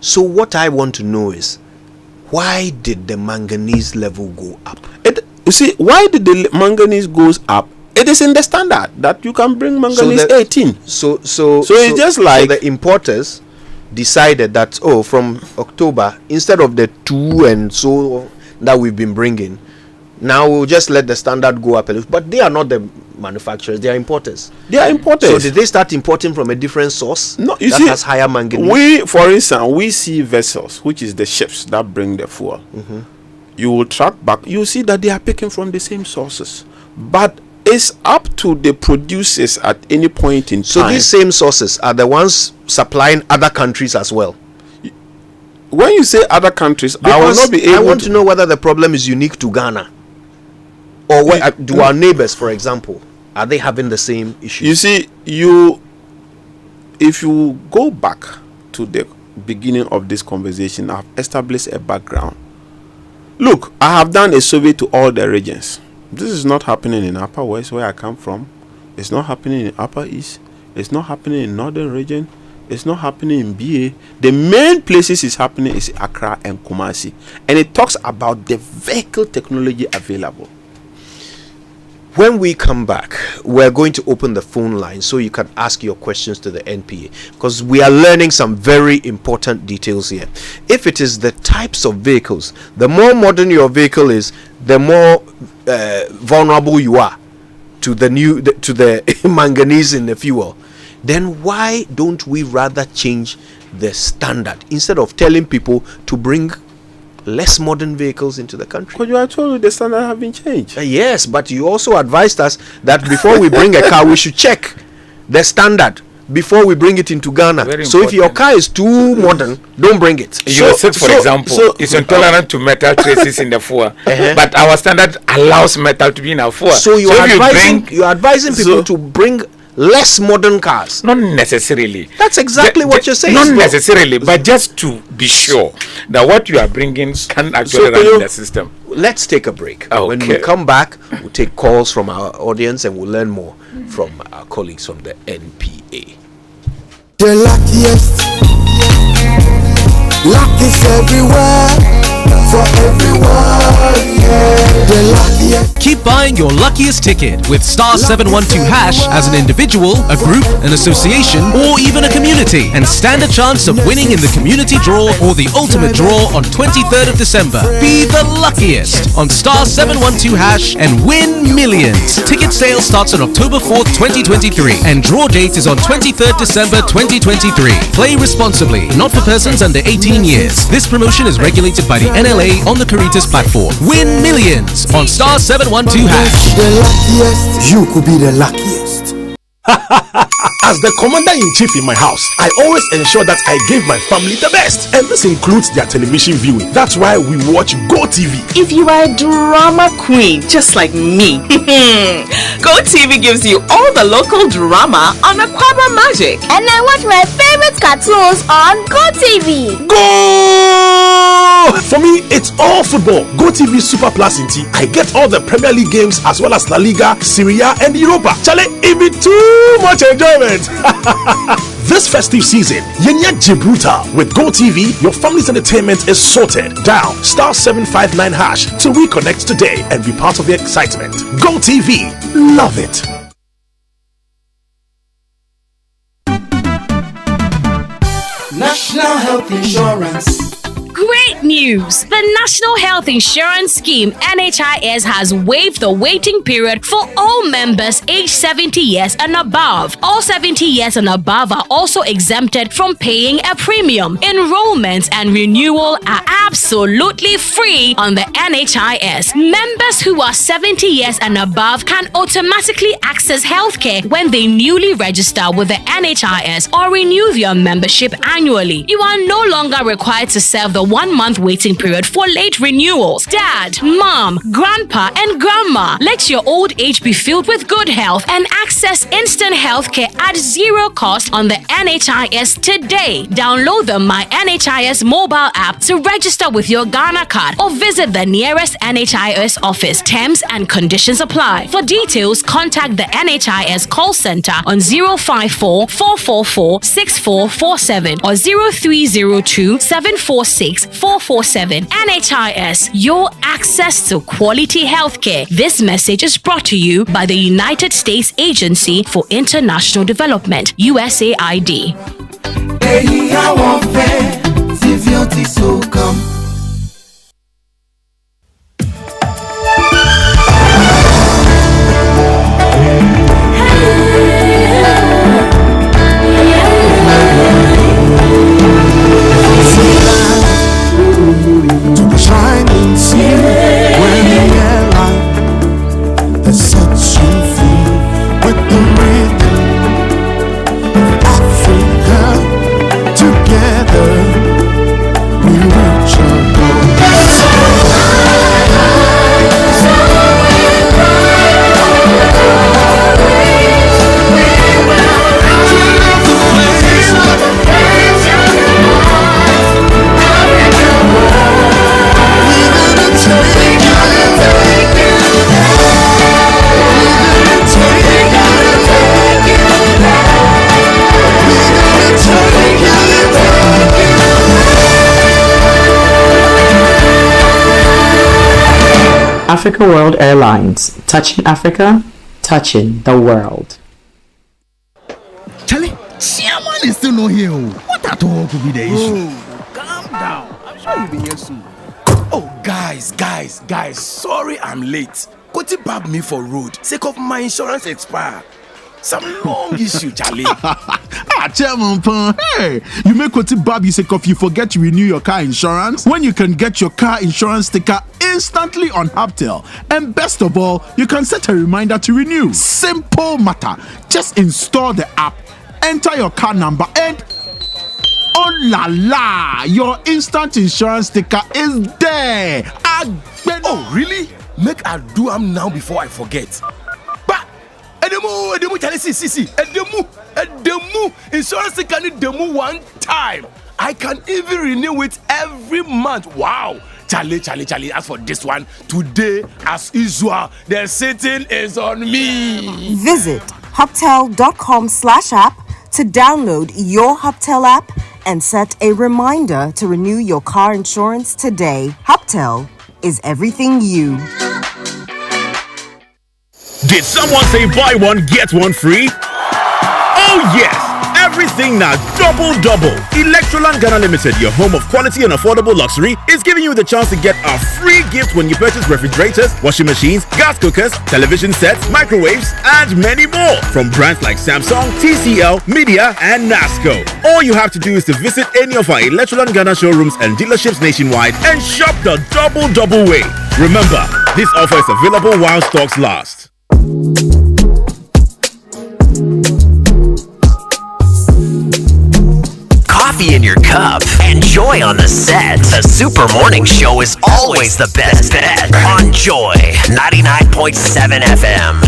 So what I want to know is, why did the manganese level go up? You see, why did the manganese goes up? It is in the standard that you can bring manganese 18. So it's just like the importers decided that from October, instead of the 2 and so that we've been bringing, now we'll just let the standard go up a little. But they are not the manufacturers, they are importers. They are importers. So did they start importing from a different source? No, that has higher manganese? For instance, we see vessels, which is the ships that bring the fuel. You will track back, you see that they are picking from the same sources. But it's up to the producers at any point in time. So these same sources are the ones supplying other countries as well? When you say other countries, because I will not be able I want to know whether the problem is unique to Ghana. Or do our neighbors, for example, are they having the same issue? You see, if you go back to the beginning of this conversation, I've established a background. Look, I have done a survey to all the regions. This is not happening in Upper West, where I come from. It's not happening in Upper East. It's not happening in Northern region. It's not happening in BA. The main places it's happening is Accra and Kumasi. And it talks about the vehicle technology available. When we come back, we're going to open the phone line so you can ask your questions to the NPA, because we are learning some very important details here. If it is the types of vehicles, the more modern your vehicle is, the more vulnerable you are to the manganese in the fuel. Then why don't we rather change the standard instead of telling people to bring less modern vehicles into the country? Because I told you the standard have been changed. Yes, but you also advised us that before we bring a car, we should check the standard before we bring it into Ghana. Very so if your car is too modern, don't bring it. For example, is intolerant to metal traces in the fuel, but our standard allows metal to be in our fuel. So you're advising people to bring less modern cars. Not necessarily. That's exactly what you're saying. Not necessarily, but just to be sure that what you are bringing can actually run in the system. Let's take a break. Okay. When we come back, we'll take calls from our audience and we'll learn more from our colleagues from the NPA. The luckiest, luck is everywhere. For everyone, yeah. The luckiest. Keep buying your luckiest ticket with star 712 hash as an individual, a group, an association, or even a community, and stand a chance of winning in the community draw or the ultimate draw on 23rd of December. Be the luckiest on star 712 hash and win millions. Ticket sale starts on October 4th, 2023, and draw date is on 23rd December 2023. Play responsibly, not for persons under 18 years. This promotion is regulated by the NLA on the Caritas platform. Win millions on star 712 hash. The luckiest. You could be the luckiest. As the commander-in-chief in my house, I always ensure that I give my family the best, and this includes their television viewing. That's why we watch GoTV. If you are a drama queen just like me, GoTV gives you all the local drama on Aquaba Magic. And I watch my favorite cartoons on GoTV. Go! For me, it's all football. GoTV Super Plus in T. I get all the Premier League games as well as La Liga, Serie A, and Europa. Chale, it be too much enjoyment. This festive season, Yenya Gibraltar with GoTV, your family's entertainment is sorted. Dial star 759 hash to reconnect today and be part of the excitement. GoTV, love it. National Health Insurance. Great news! The National Health Insurance Scheme NHIS has waived the waiting period for all members aged 70 years and above. All 70 years and above are also exempted from paying a premium. Enrollments and renewal are absolutely free on the NHIS. Members who are 70 years and above can automatically access healthcare when they newly register with the NHIS or renew their membership annually. You are no longer required to serve the 1 month waiting period for late renewals. Dad, mom, grandpa, and grandma, let your old age be filled with good health and access instant healthcare at zero cost on the NHIS today. Download the My NHIS mobile app to register with your Ghana card or visit the nearest NHIS office. Terms and conditions apply. For details, contact the NHIS call center on 054 444 6447 or 0302 746 447. NHIS, your access to quality healthcare. This message is brought to you by the United States Agency for International Development, USAID. To the shining sea where the airline that sets you free with the rhythm of Africa. Together we reach out. Africa World Airlines. Touching Africa, touching the world. Charlie, Chairman is still not here. What at all could be the issue? Calm down. I'm sure you'll be here soon. Oh, guys. Sorry I'm late. Koti babbed me for road. Sake of my insurance expire. Some long issue, Charlie. Chairman Pan. Hey, you make Koti Bab you sake of you forget to renew your car insurance when you can get your car insurance sticker instantly on Hubtel. And best of all, you can set a reminder to renew. Simple matter. Just install the app, enter your car number, and oh la la, your instant insurance sticker is there. Oh, really? Make I do am now before I forget. But Edemu, Charlie, see. Edemu, insurance sticker need demo one time. I can even renew it every month. Wow. Charlie, as for this one, today, as usual, the sitting is on me. Visit hubtel.com/app to download your Hubtel app and set a reminder to renew your car insurance today. Hubtel is everything you. Did someone say buy one, get one free? Oh yes! Everything now double. Electroland Ghana Limited, your home of quality and affordable luxury, is giving you the chance to get a free gift when you purchase refrigerators, washing machines, gas cookers, television sets, microwaves, and many more from brands like Samsung, TCL, Media, and NASCO. All you have to do is to visit any of our Electroland Ghana showrooms and dealerships nationwide and shop the double way. Remember, this offer is available while stocks last. Coffee in your cup and Joy on the set. The Super Morning Show is always the best bet on Joy 99.7 FM.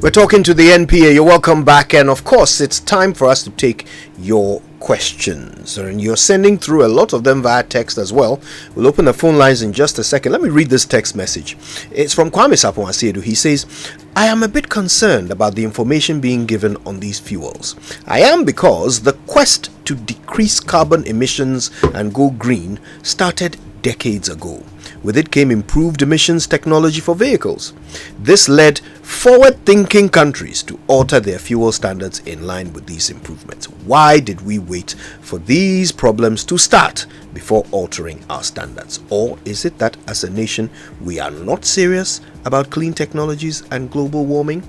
We're talking to the NPA. You're welcome back, and of course it's time for us to take your questions, and you're sending through a lot of them via text as well. We'll open the phone lines in just a second. Let me read this text message. It's from Kwame Sapon. He says, I am a bit concerned about the information being given on these fuels. I am, because the quest to decrease carbon emissions and go green started decades ago. With it came improved emissions technology for vehicles. This led forward-thinking countries to alter their fuel standards in line with these improvements. Why did we wait for these problems to start before altering our standards? Or is it that as a nation we are not serious about clean technologies and global warming?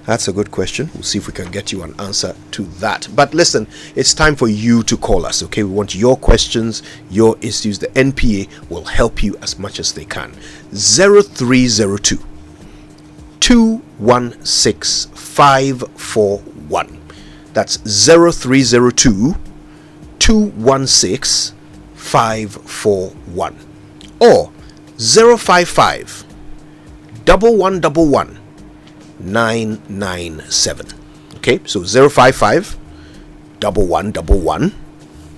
That's a good question. We'll see if we can get you an answer to that. But listen, it's time for you to call us, okay? We want your questions, your issues. The NPA will help you as much as they can. 0302 216 541. That's 0302 216 541. Or 055 1111 997. Okay, so 055 1111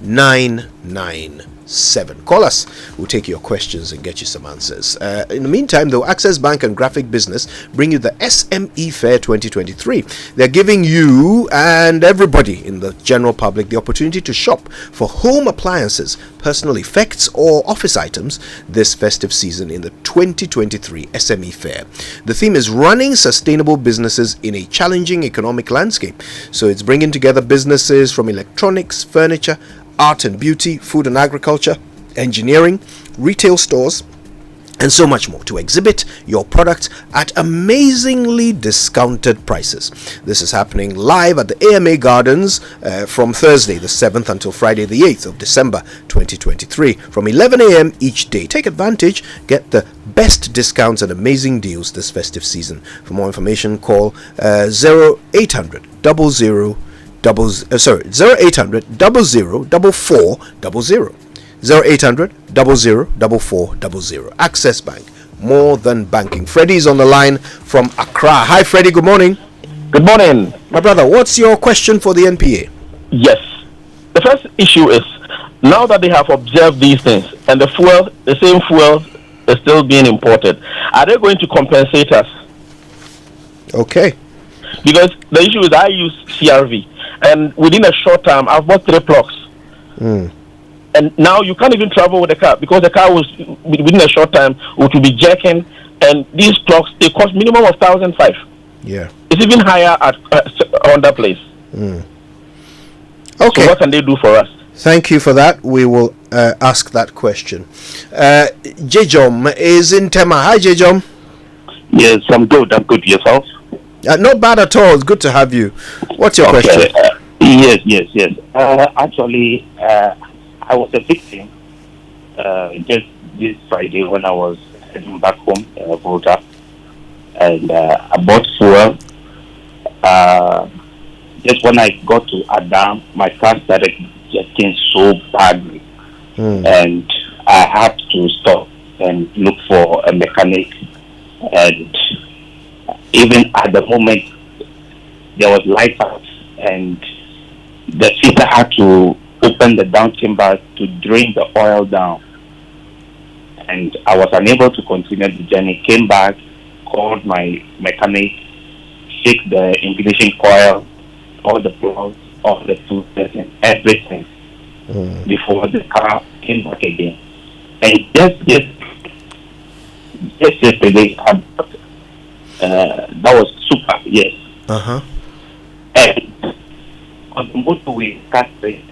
997. Call us. We'll take your questions and get you some answers. In the meantime, though, Access Bank and Graphic Business bring you the SME Fair 2023. They're giving you and everybody in the general public the opportunity to shop for home appliances, personal effects, or office items this festive season in the 2023 SME Fair. The theme is running sustainable businesses in a challenging economic landscape. So it's bringing together businesses from electronics, furniture, art and beauty, food and agriculture, engineering, retail stores, and so much more to exhibit your products at amazingly discounted prices. This is happening live at the AMA Gardens from Thursday the 7th until Friday the 8th of December 2023 from 11 a.m. each day. Take advantage, get the best discounts and amazing deals this festive season. For more information, call 0800 00 0800 00 4400. 0800 00 4400. Access Bank, more than banking. Freddie's on the line from Accra. Hi Freddie, good morning. Good morning. My brother, what's your question for the NPA? Yes. The first issue is, now that they have observed these things and the same fuel is still being imported, are they going to compensate us? Okay. Because the issue is, I use CRV, and within a short time I've bought 3 plugs. And now you can't even travel with the car, because the car was within a short time it will be jerking And these clocks, they cost minimum of 1,500. Yeah. It's even higher at Honda place. Okay. So what can they do for us? Thank you for that. We will ask that question. Jejom is in Tema. Hi, Jejom. Yes, I'm good. Yourself? Not bad at all. It's good to have you. What's your question? Yes. Actually, I was a victim just this Friday when I was heading back home, Volta, and I bought fuel. Just when I got to Adam, my car started getting so badly, and I had to stop and look for a mechanic. And even at the moment, there was light out, and the fitter had to open the down chamber to drain the oil down. And I was unable to continue the journey. Came back, called my mechanic, fixed the ignition coil, all the plugs, all the filters, and everything before the car came back again. And just yesterday, that was super, yes. And on the motorway, Catherine.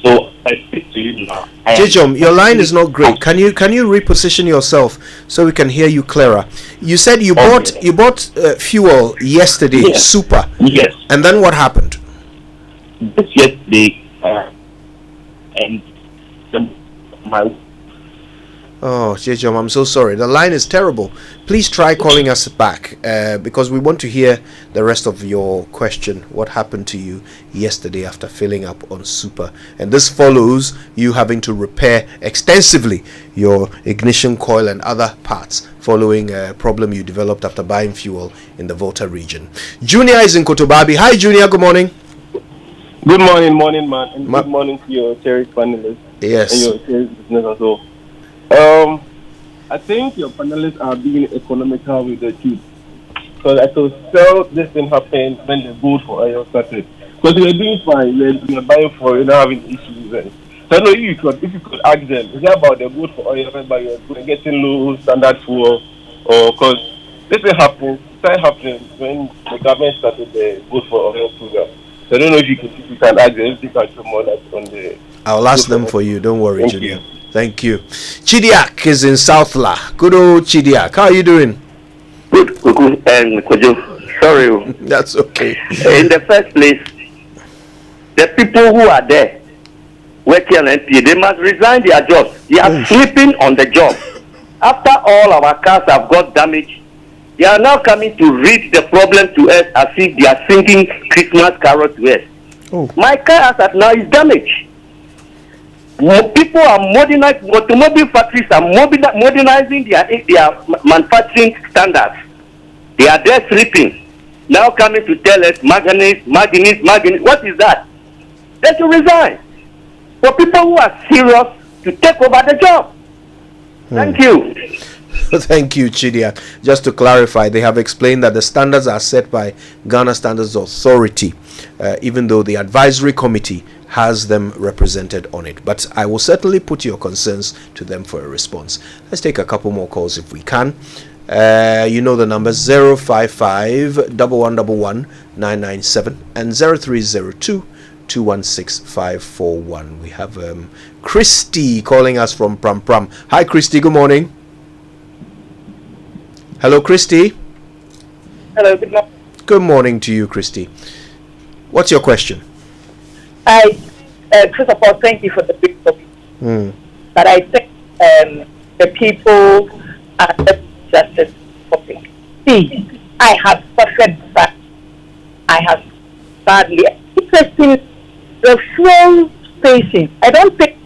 So I speak to you now. Jejom, your line is not great. Can you reposition yourself so we can hear you clearer? You said you bought fuel yesterday, Yes. super. Yes. And then what happened? This yesterday, and my. Oh, Jejom, I'm so sorry. The line is terrible. Please try calling us back because we want to hear the rest of your question. What happened to you yesterday after filling up on super? And this follows you having to repair extensively your ignition coil and other parts following a problem you developed after buying fuel in the Volta region. Junior is in Kotobabi. Hi, Junior. Good morning. Good morning, man. And good morning to your cherished panelists. Yes. And your cherished business as well. I think your panelists are being economical with the truth. Because I could tell this thing happened when the vote for oil started. Because they were doing fine, they were buying for, you're not having issues. So I know if you could ask them, is it about the vote for oil whereby you're getting low standard fuel? Or because this thing started happening when the government started the vote for oil program. So I don't know if you can ask them, if you can show more light on the. I'll ask them for you. Don't worry, Thank Junior. Thank you. Chidiak is in Southla. Good old Chidiak. How are you doing? Good. And sorry. That's okay. In the first place, the people who are there working on NPA, they must resign their jobs. They are sleeping on the job. After all our cars have got damaged, they are now coming to read the problem to us as if they are singing Christmas carols to us. My car as at now is damaged. More people are modernizing, automobile factories are modernizing their manufacturing standards. They are there sleeping. Now coming to tell us manganese. What is that? They should resign. For people who are serious to take over the job. Thank you. Thank you, Chidia. Just to clarify, they have explained that the standards are set by Ghana Standards Authority, even though the advisory committee has them represented on it. But I will certainly put your concerns to them for a response. Let's take a couple more calls if we can. You know the numbers 055 1111 997 and 0302 216 541. We have Christy calling us from Pram. Hi, Christy. Good morning. Hello, Christy. Hello, good morning. Good morning to you, Christy. What's your question? First of all, thank you for the big topic. But I think the people are not justice topic. See, I have suffered bad. I have badly. Interesting, the fuel station, I don't think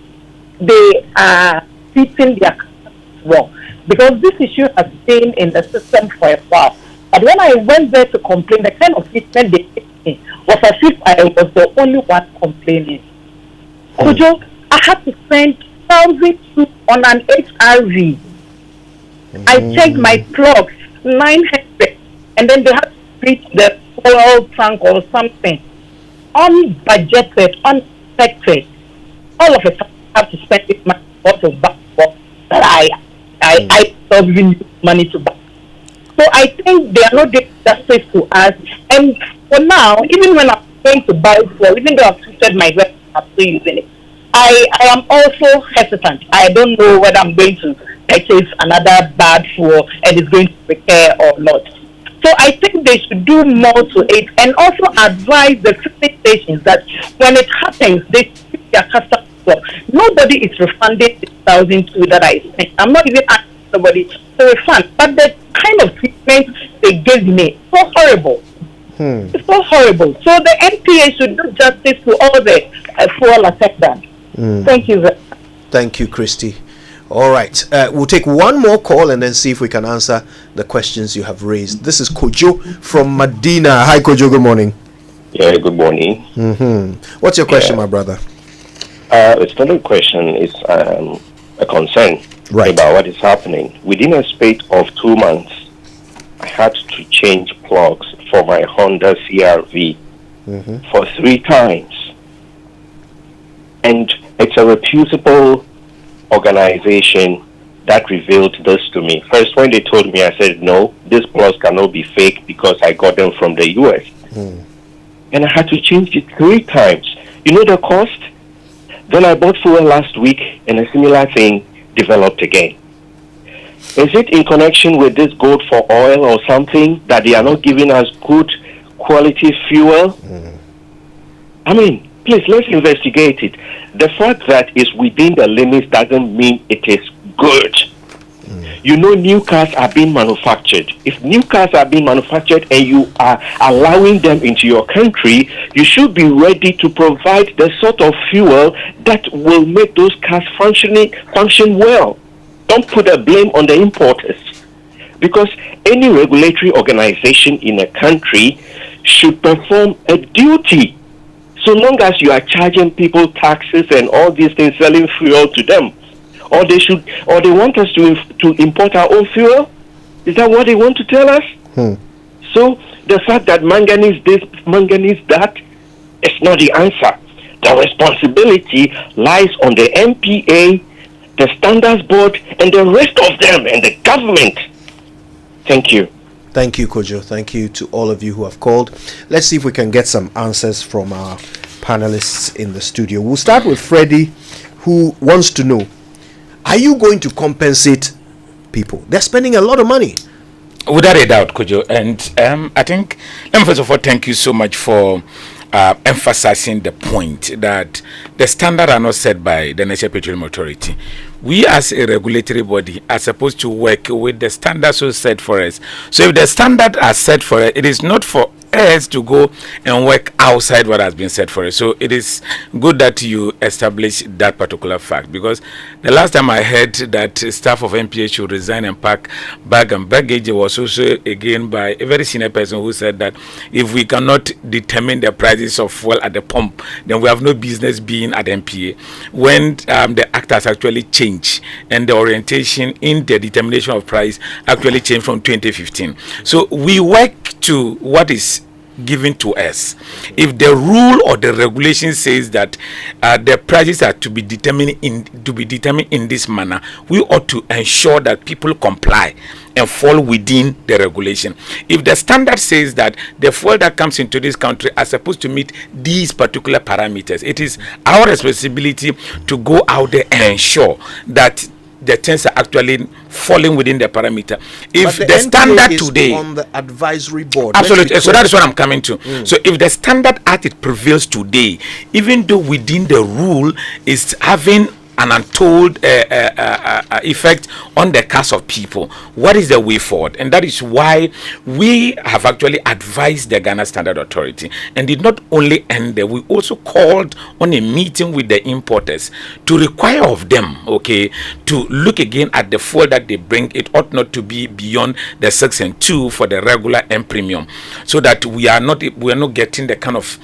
they are treating their customers well. Because this issue has been in the system for a while. But when I went there to complain, the kind of treatment they gave me was as if I was the only one complaining. Kojo, I had to spend 1,000 on an HRV. I checked my plugs, 900, and then they had to treat the oil tank or something. Unbudgeted, unexpected. All of a sudden, I have to spend this money to back that I don't even use money to buy. So I think they are not doing justice to us. And for now, even when I'm going to buy fuel, even though I've tweeted my website, I'm still using it. I am also hesitant. I don't know whether I'm going to purchase another bad fuel and it's going to repair or not. So I think they should do more to it and also advise the filling stations that when it happens, they treat their customers well. Nobody is refunding the 1,002 that I spent. I'm not even asking somebody to refund, but the kind of treatment they gave me, so horrible. It's so horrible. So the NPA should do justice to all the fuel affected. Thank you very much. Thank you, Christy. All right, we'll take one more call and then see if we can answer the questions you have raised. This is Kojo from Medina. Hi, Kojo. Good morning. Yeah, good morning. What's your question, my brother? It's not a question. It's a concern about what is happening. Within a space of 2 months, I had to change plugs for my Honda CR-V for 3 times. And it's a reputable organization that revealed this to me. First, when they told me, I said, no, these plugs cannot be fake because I got them from the US. And I had to change it 3 times. You know the cost? Then I bought fuel last week and a similar thing developed again. Is it in connection with this gold for oil or something that they are not giving us good quality fuel? I mean, please, let's investigate it. The fact that it's within the limits doesn't mean it is good. You know, new cars are being manufactured. If new cars are being manufactured and you are allowing them into your country, you should be ready to provide the sort of fuel that will make those cars function well. Don't put the blame on the importers. Because any regulatory organization in a country should perform a duty. So long as you are charging people taxes and all these things, selling fuel to them, or they want us to import our own fuel. Is that what they want to tell us? So the fact that manganese this, manganese that, is not the answer. The responsibility lies on the MPA, the Standards Board, and the rest of them, and the government. Thank you. Thank you, Kojo. Thank you to all of you who have called. Let's see if we can get some answers from our panelists in the studio. We'll start with Freddie, who wants to know, are you going to compensate people? They're spending a lot of money. Without a doubt, Kojo. And I think, let me first of all thank you so much for emphasizing the point that the standards are not set by the National Petroleum Authority. We as a regulatory body are supposed to work with the standards so set for us. So if the standards are set for us, it is not for us to go and work outside what has been set for us. So it is good that you establish that particular fact, because the last time I heard that staff of MPA should resign and pack bag and baggage was also again by a very senior person who said that if we cannot determine the prices of fuel at the pump, then we have no business being at MPA. When the act has actually changed and the orientation in the determination of price actually changed from 2015. So we work to what is given to us. If the rule or the regulation says that the prices are to be determined in this manner, we ought to ensure that people comply and fall within the regulation. If the standard says that the fuel that comes into this country are supposed to meet these particular parameters, it is our responsibility to go out there and ensure that the things are actually falling within the parameter. If the standard today on the advisory board, absolutely, so that is what I'm coming to. So if the standard act it prevails today, even though within the rule is having an untold effect on the cast of people, what is the way forward? And that is why we have actually advised the Ghana Standard Authority, and did not only end there, we also called on a meeting with the importers to require of them, okay, to look again at the fuel that they bring. It ought not to be beyond the 6 and 2 for the regular and premium, so that we are not getting the kind of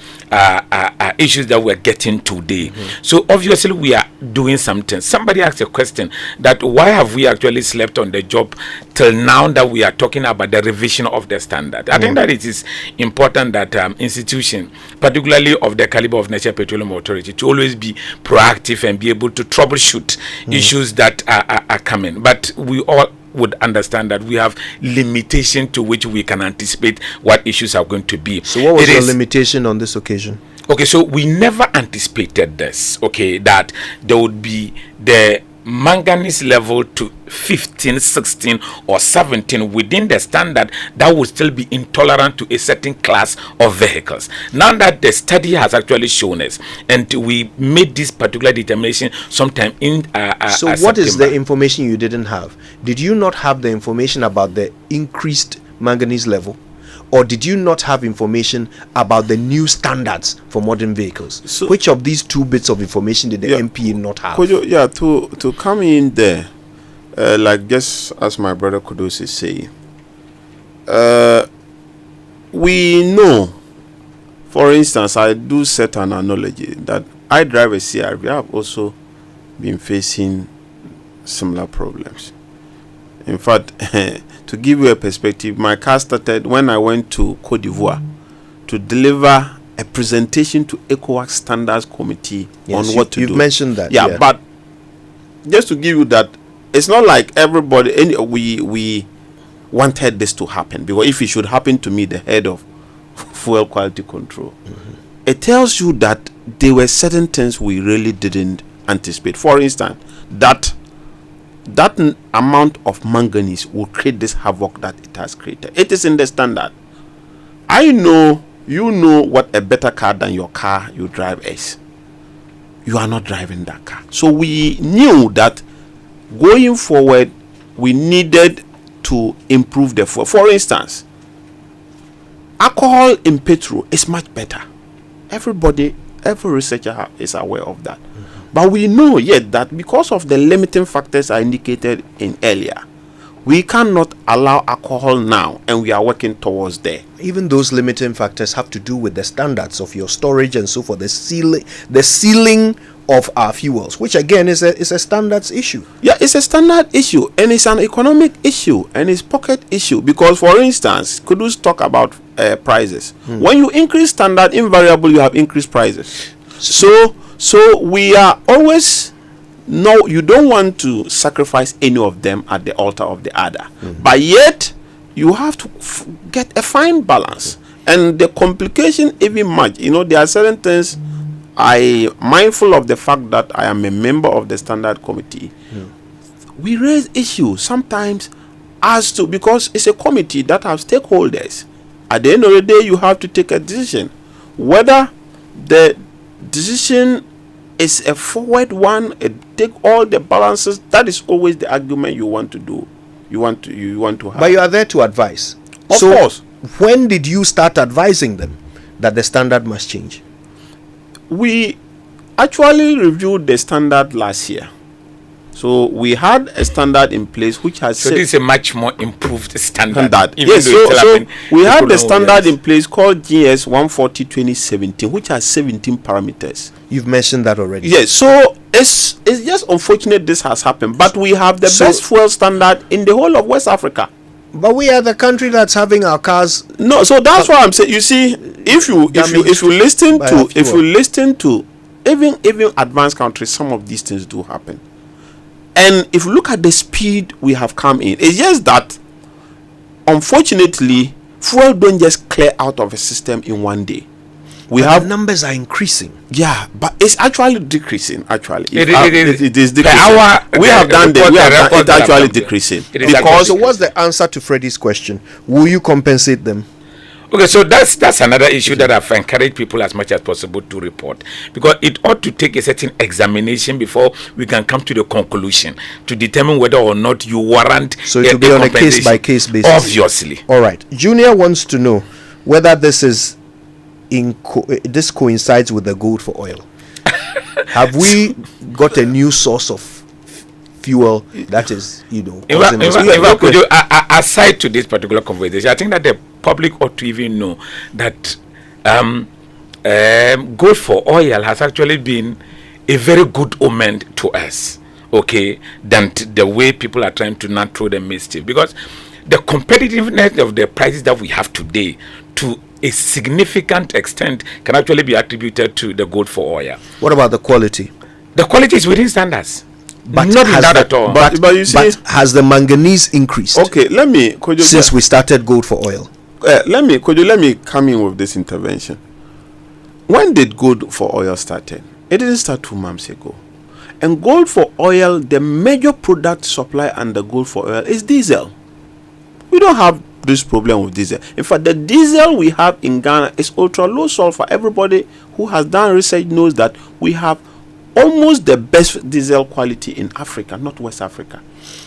issues that we're getting today. So obviously we are doing something. something. Somebody asked a question that why have we actually slept on the job till now that we are talking about the revision of the standard. I think that it is important that institution, particularly of the caliber of National Petroleum Authority, to always be proactive and be able to troubleshoot issues that are coming. But we all would understand that we have limitation to which we can anticipate what issues are going to be. So what was your limitation on this occasion? Okay, so we never anticipated this, okay, that there would be the manganese level to 15, 16 or 17 within the standard that would still be intolerant to a certain class of vehicles. Now that the study has actually shown us, and we made this particular determination sometime in so what is the information you didn't have? Did you not have the information about the increased manganese level? Or did you not have information about the new standards for modern vehicles? So, which of these two bits of information did the MPA not have? To come in there, like just as my brother Kudus is saying, we know, for instance, I do set an analogy that I drive a CRV. I have also been facing similar problems. In fact, to give you a perspective, my car started when I went to Cote d'Ivoire to deliver a presentation to ECOWAS Standards Committee on what to do. You've mentioned that. Yeah, but just to give you that, it's not like everybody, we wanted this to happen, because if it should happen to me, the head of fuel quality control, it tells you that there were certain things we really didn't anticipate. For instance, that amount of manganese will create this havoc that it has created. It is in the standard. I know you know what a better car than your car you drive is. You are not driving that car. So we knew that going forward we needed to improve the fuel. For instance, alcohol in petrol is much better. Every researcher is aware of that. But we know yet that because of the limiting factors I indicated in earlier, we cannot allow alcohol now, and we are working towards there. Even those limiting factors have to do with the standards of your storage and so forth, the sealing of our fuels, which again is a standards issue. Yeah, it's a standard issue, and it's an economic issue, and it's pocket issue. Because, for instance, Kudus talk about prices. When you increase standard, invariably you have increased prices. So we are always, no, you don't want to sacrifice any of them at the altar of the other. But yet, you have to get a fine balance. And the complication even much, there are certain things, mindful of the fact that I am a member of the standard committee, we raise issues sometimes as to, because it's a committee that has stakeholders. At the end of the day, you have to take a decision. Whether the decision is a forward one, take all the balances. That is always the argument you want to do. You want to have. But you are there to advise. Of course. When did you start advising them that the standard must change? We actually reviewed the standard last year. So we had a standard in place which has. So this is a much more improved standard. Yes, so we had the standard in place called GS 140 2017, which has 17 parameters. You've mentioned that already. Yes, so it's just unfortunate this has happened, but we have the best fuel standard in the whole of West Africa. But we are the country that's having our cars. No, so that's why I'm saying. You see, if you listen to even advanced countries, some of these things do happen. And if you look at the speed we have come in, it's just that, unfortunately, fuel don't just clear out of a system in one day. The numbers are increasing. Yeah, but it's actually decreasing. Actually, it is decreasing. We have done that. It's actually decreasing. So, what's the answer to Freddie's question? Will you compensate them? Okay, so that's another issue that I've encouraged people as much as possible to report, because it ought to take a certain examination before we can come to the conclusion to determine whether or not you warrant. So it will be on a case by case basis. Obviously. All right. Junior wants to know whether this is this coincides with the gold for oil. Have we got a new source of fuel that is, aside to this particular conversation, I think that the public ought to even know that gold for oil has actually been a very good omen to us, okay, than the way people are trying to not throw the mischief. Because the competitiveness of the prices that we have today, to a significant extent, can actually be attributed to the gold for oil. What about the quality? The quality is within standards. But not has that the- at all. But you see, But has the manganese increased? okay, let me Since we started gold for oil. let me come in with this intervention. When did gold for oil started? It didn't start 2 months ago. And gold for oil, the major product supply under gold for oil is diesel. We don't have this problem with diesel. In fact, the diesel we have in Ghana is ultra low sulfur. Everybody who has done research knows that we have almost the best diesel quality in Africa, not West Africa.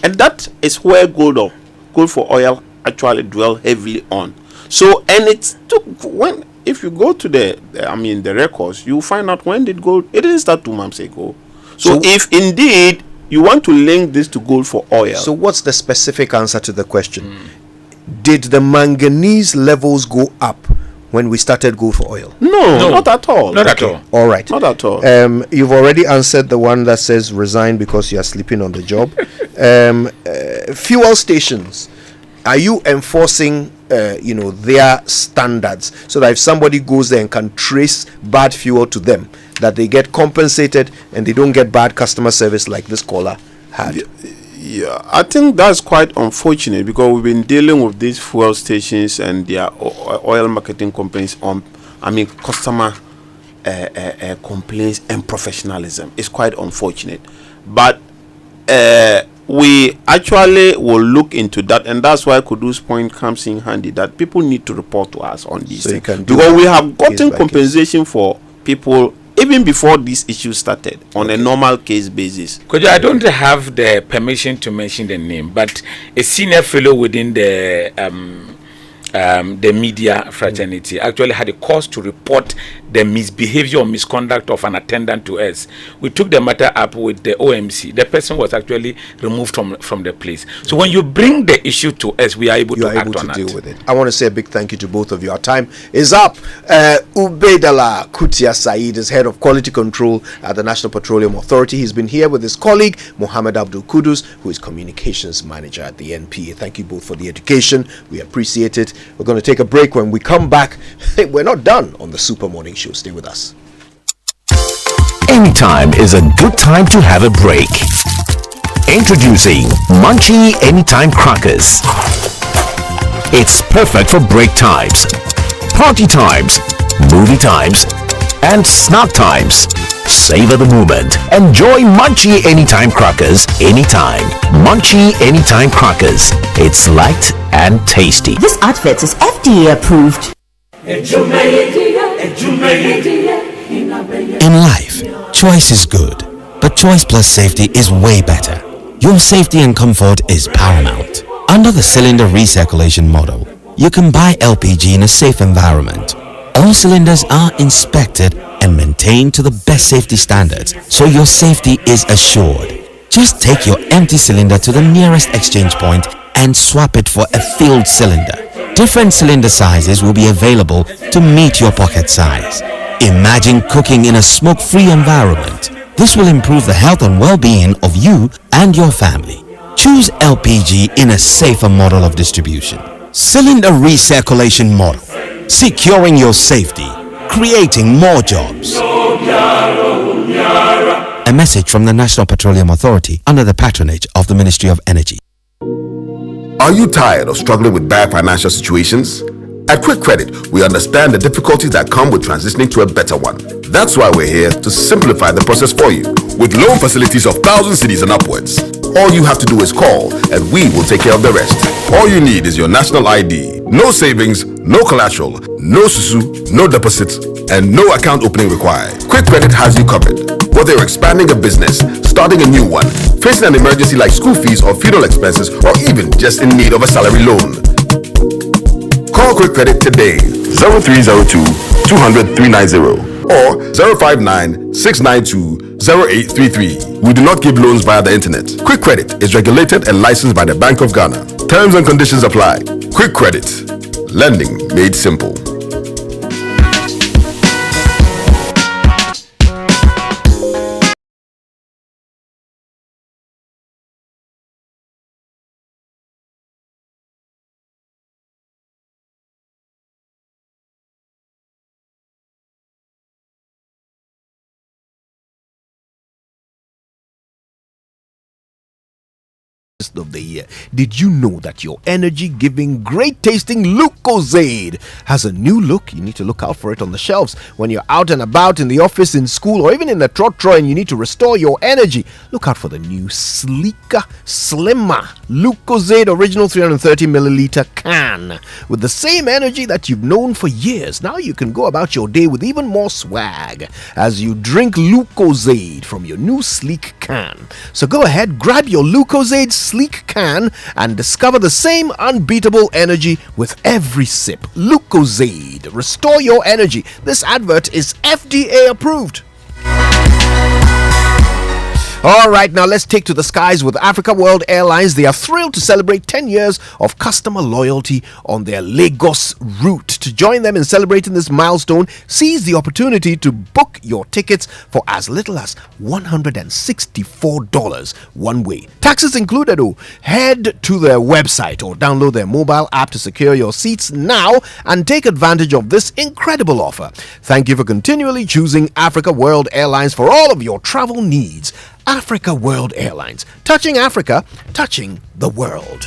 And that is where gold for oil actually dwell heavily on. So, and it took, when, if you go to the records, you find out when did gold, it didn't start 2 months ago. So if indeed you want to link this to gold for oil. So what's the specific answer to the question? Did the manganese levels go up when we started gold for oil? No, not at all. Not at all. All right. Not at all. You've already answered the one that says resign because you are sleeping on the job. Fuel stations, are you enforcing their standards so that if somebody goes there and can trace bad fuel to them, that they get compensated and they don't get bad customer service like this caller had? Yeah, I think that's quite unfortunate because we've been dealing with these fuel stations and their oil marketing companies on, customer complaints and professionalism. It's quite unfortunate. But we actually will look into that, and that's why Kudu's point comes in handy, that people need to report to us on these things. Because we have gotten compensation for people even before this issue started on a normal case basis. Because I don't have the permission to mention the name, but a senior fellow within the media fraternity actually had a cause to report the misbehavior or misconduct of an attendant to us. We took the matter up with the OMC. The person was actually removed from the place. So when you bring the issue to us, we are able to act on it. Deal with it. I want to say a big thank you to both of you. Our time is up. Ubaidallah Kutia Said is head of quality control at the National Petroleum Authority. He's been here with his colleague Mohammed Abdul Kudus, who is communications manager at the NPA. Thank you both for the education. We appreciate it. We're going to take a break. When we come back, we're not done on the Super Morning Show. Stay with us. Anytime is a good time to have a break. Introducing Munchie Anytime Crackers. It's perfect for break times, party times, movie times, and snack times. Savor the moment. Enjoy Munchie Anytime Crackers anytime. Munchie Anytime Crackers. It's light and tasty. This advert is FDA approved. In life, choice is good, but choice plus safety is way better. Your safety and comfort is paramount. Under the cylinder recirculation model, you can buy LPG in a safe environment. All cylinders are inspected and maintained to the best safety standards, so your safety is assured. Just take your empty cylinder to the nearest exchange point and swap it for a filled cylinder. Different cylinder sizes will be available to meet your pocket size. Imagine cooking in a smoke-free environment. This will improve the health and well-being of you and your family. Choose LPG in a safer model of distribution. Cylinder recirculation model. Securing your safety. Creating more jobs. A message from the National Petroleum Authority under the patronage of the Ministry of Energy. Are you tired of struggling with bad financial situations? At Quick Credit, we understand the difficulties that come with transitioning to a better one. That's why we're here to simplify the process for you. With loan facilities of 1,000 cedis and upwards, all you have to do is call and we will take care of the rest. All you need is your national ID. No savings, no collateral, no susu, no deposits, and no account opening required. Quick Credit has you covered. Whether you're expanding a business, starting a new one, facing an emergency like school fees or funeral expenses, or even just in need of a salary loan. Call Quick Credit today, 0302 200 390 or 059 692 0833. We do not give loans via the internet. Quick Credit is regulated and licensed by the Bank of Ghana. Terms and conditions apply. Quick Credit. Lending made simple. rest of the year. Did you know that your energy-giving, great-tasting Lucozade has a new look? You need to look out for it on the shelves when you're out and about in the office, in school, or even in the trotro and you need to restore your energy. Look out for the new sleeker, slimmer Lucozade Original 330 milliliter can with the same energy that you've known for years. Now you can go about your day with even more swag as you drink Lucozade from your new sleek can. So go ahead, grab your Lucozade sleek can and discover the same unbeatable energy with every sip. Lucozade, restore your energy. This advert is FDA approved. All right, now let's take to the skies with Africa World Airlines. They are thrilled to celebrate 10 years of customer loyalty on their Lagos route. To join them in celebrating this milestone, seize the opportunity to book your tickets for as little as $164 one way. Taxes included. Head to their website or download their mobile app to secure your seats now and take advantage of this incredible offer. Thank you for continually choosing Africa World Airlines for all of your travel needs. Africa World Airlines, touching Africa, touching the world.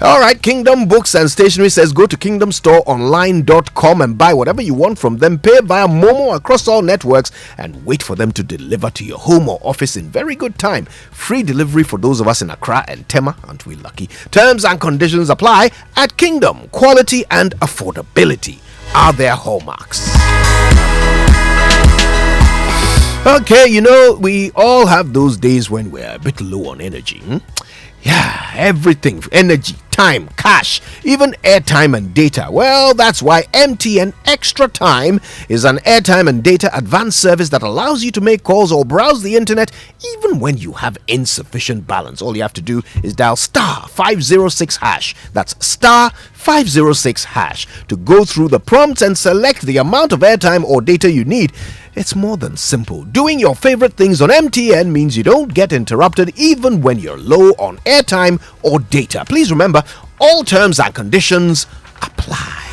All right, Kingdom Books and Stationery says go to kingdomstoreonline.com and buy whatever you want from them. Pay via Momo across all networks and wait for them to deliver to your home or office in very good time. Free delivery for those of us in Accra and Tema. Aren't we lucky? Terms and conditions apply at Kingdom. Quality and affordability are their hallmarks. Okay, you know, we all have those days when we're a bit low on energy. Yeah, everything, energy, time, cash, even airtime and data. Well, that's why MTN Extra Time is an airtime and data advanced service that allows you to make calls or browse the internet even when you have insufficient balance. All you have to do is dial star 506 hash. That's star 506 hash to go through the prompts and select the amount of airtime or data you need. It's more than simple. Doing your favorite things on MTN means you don't get interrupted even when you're low on airtime or data. Please remember, all terms and conditions apply.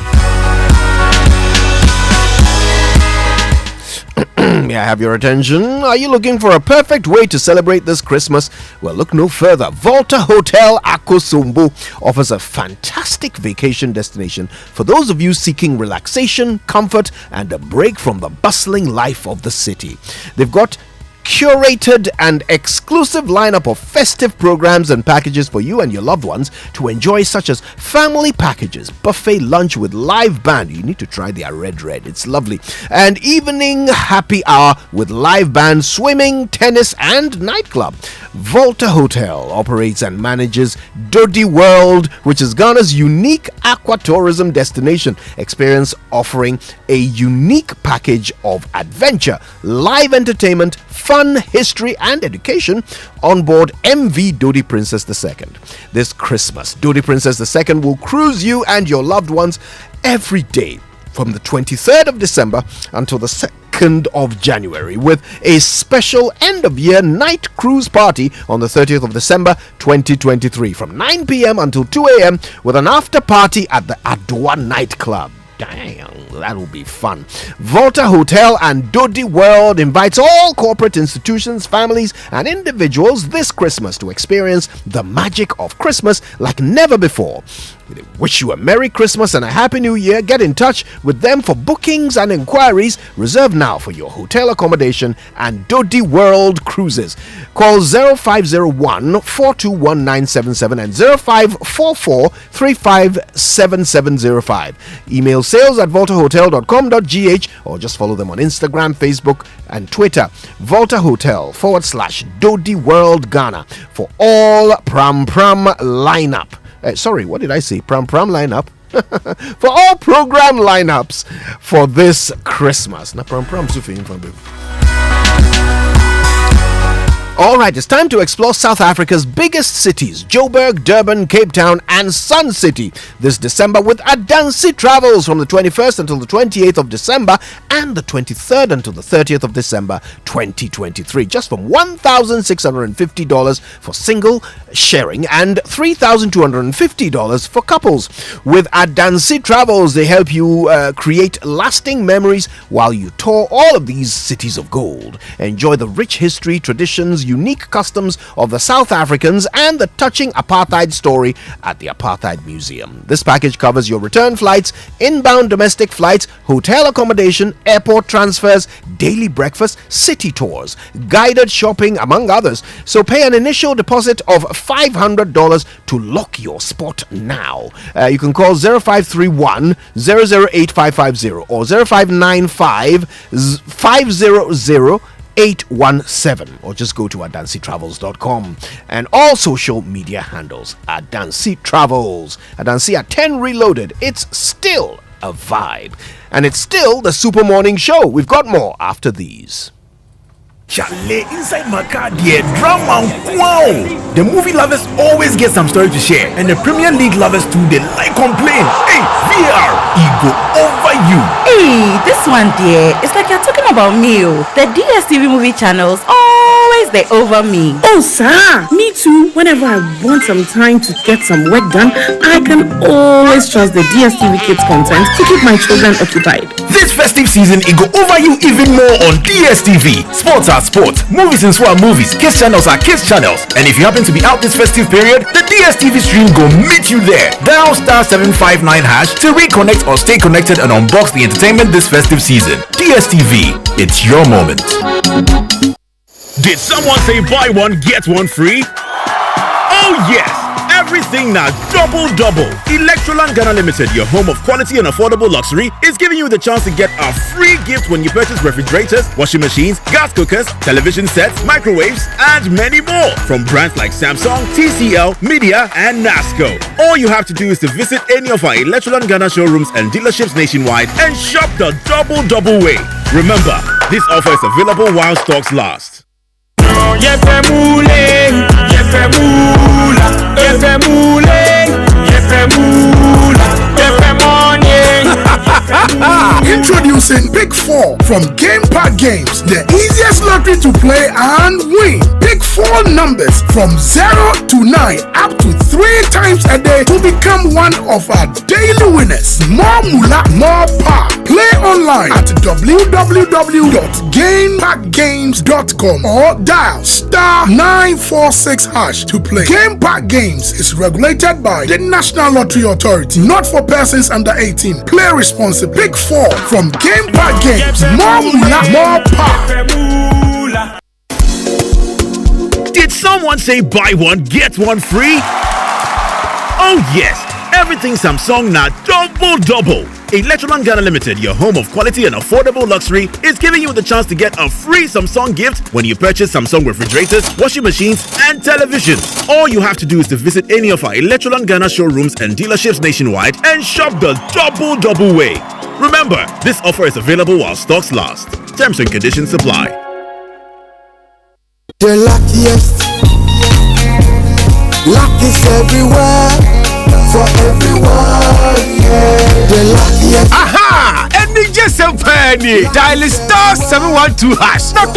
May I have your attention? Are you looking for a perfect way to celebrate this Christmas? Well, look no further. Volta Hotel Akosombo offers a fantastic vacation destination for those of you seeking relaxation, comfort, and a break from the bustling life of the city. They've got curated and exclusive lineup of festive programs and packages for you and your loved ones to enjoy, such as family packages, buffet lunch with live band. You need to try their red, it's lovely, and evening happy hour with live band, swimming, tennis, and nightclub. Volta Hotel operates and manages Dodi World, which is Ghana's unique aqua tourism destination experience, offering a unique package of adventure, live entertainment, fun, history, and education on board MV Dodi Princess II. This Christmas, Dodi Princess II will cruise you and your loved ones every day from the 23rd of December until the 2nd of January, with a special end-of-year night cruise party on the 30th of December 2023 from 9 p.m. until 2 a.m. with an after party at the Adoa nightclub. Dang, that will be fun. Volta Hotel and Dodi World invites all corporate institutions, families, and individuals this Christmas to experience the magic of Christmas like never before. We wish you a Merry Christmas and a Happy New Year. Get in touch with them for bookings and inquiries. Reserve now for your hotel accommodation and Dodi World cruises. Call 0501 421 977 and 0544 357705. Email sales@voltahotel.com.gh or just follow them on Instagram, Facebook, and Twitter. Volta Hotel /Dodi World Ghana for all Pram lineup. Sorry, what did I say? Pram lineup. For all program lineups for this Christmas. Na pram sufin from. Alright, it's time to explore South Africa's biggest cities, Joburg, Durban, Cape Town, and Sun City this December with Adansi Travels from the 21st until the 28th of December and the 23rd until the 30th of December 2023. Just from $1,650 for single sharing and $3,250 for couples. With Adansi Travels, they help you create lasting memories while you tour all of these cities of gold. Enjoy the rich history, traditions, unique customs of the South Africans and the touching apartheid story at the Apartheid Museum. This package covers your return flights, inbound domestic flights, hotel accommodation, airport transfers, daily breakfast, city tours, guided shopping, among others. So pay an initial deposit of $500 to lock your spot now. You can call 0531 008550 or 0595 500 817 or just go to adansitravels.com and all social media handles at Adansi Travels. Adansi at 10 Reloaded. It's still a vibe, and it's still the Super Morning Show. We've got more after these. Chalet inside my car, dear drama. Wow! The movie lovers always get some story to share, and the Premier League lovers too, they like complain. Hey, VAR, ego over you. Hey, this one, dear, it's like you're talking about me. The DSTV movie channels always they over me. Oh, sir, me too. Whenever I want some time to get some work done, I can always trust the DSTV Kids content to keep my children occupied. This festive season, it go over you even more on DSTV. Sports are sports, movies and so are movies, kids channels are kids channels. And if you happen to be out this festive period, the DSTV stream go meet you there. Dial *759# to reconnect or stay connected and unbox the entertainment this festive season. DSTV, it's your moment. Did someone say buy one get one free? Oh yes! Everything now double. Electroland Ghana Limited, your home of quality and affordable luxury, is giving you the chance to get a free gift when you purchase refrigerators, washing machines, gas cookers, television sets, microwaves, and many more from brands like Samsung, TCL, Media, and NASCO. All you have to do is to visit any of our Electroland Ghana showrooms and dealerships nationwide and shop the double way. Remember, this offer is available while stocks last. Introducing Pick 4 from Game Park Games, the easiest lottery to play and win. Pick 4 numbers from 0 to 9 up to 3 times a day to become one of our daily winners. More moolah, more power. Play online at www.gameparkgames.com or dial *946# to play. Game Park Games is regulated by the National Lottery Authority, not for persons under 18. Play responsibly. Pick 4 from Game Park Games. More moolah, more power. Did someone say buy one get one free? Oh yes! Everything Samsung now double. Electroland Ghana Limited, your home of quality and affordable luxury, is giving you the chance to get a free Samsung gift when you purchase Samsung refrigerators, washing machines, and televisions. All you have to do is to visit any of our Electroland Ghana showrooms and dealerships nationwide and shop the double way. Remember, this offer is available while stocks last. Terms and conditions apply. The luckiest, luck is everywhere, for everyone, yeah. The luckiest. Aha! NJ Sempani! Dial *712#. Not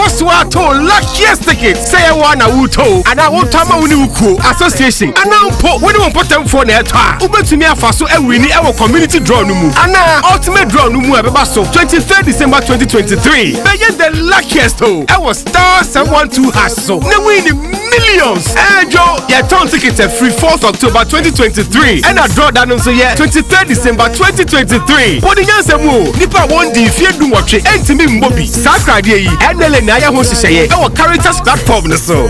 to luckiest ticket. Say one auto. And I want Tama Uniuko Association. And now when you put them for net. Uber to me a faso and winning our community draw numu. And now ultimate draw numu ebaso 23rd December 2023. Begin the luckiest ho. I was *712#. So now winning millions. And Joe, your town tickets are free 4th October 2023. And I draw that on so yeah 23rd December 2023. What the answer mo? Nipa one day if you do watch it, and to me Mobi. Sakra day, and the Naya host say our characters platform so.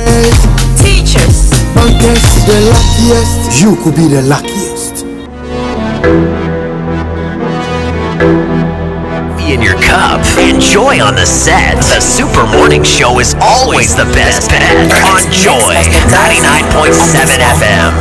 Teachers. Bankers, the luckiest. You could be the luckiest. In your cup, enjoy on the set. The Super Morning Show is always the best bet on Joy 99.7 FM.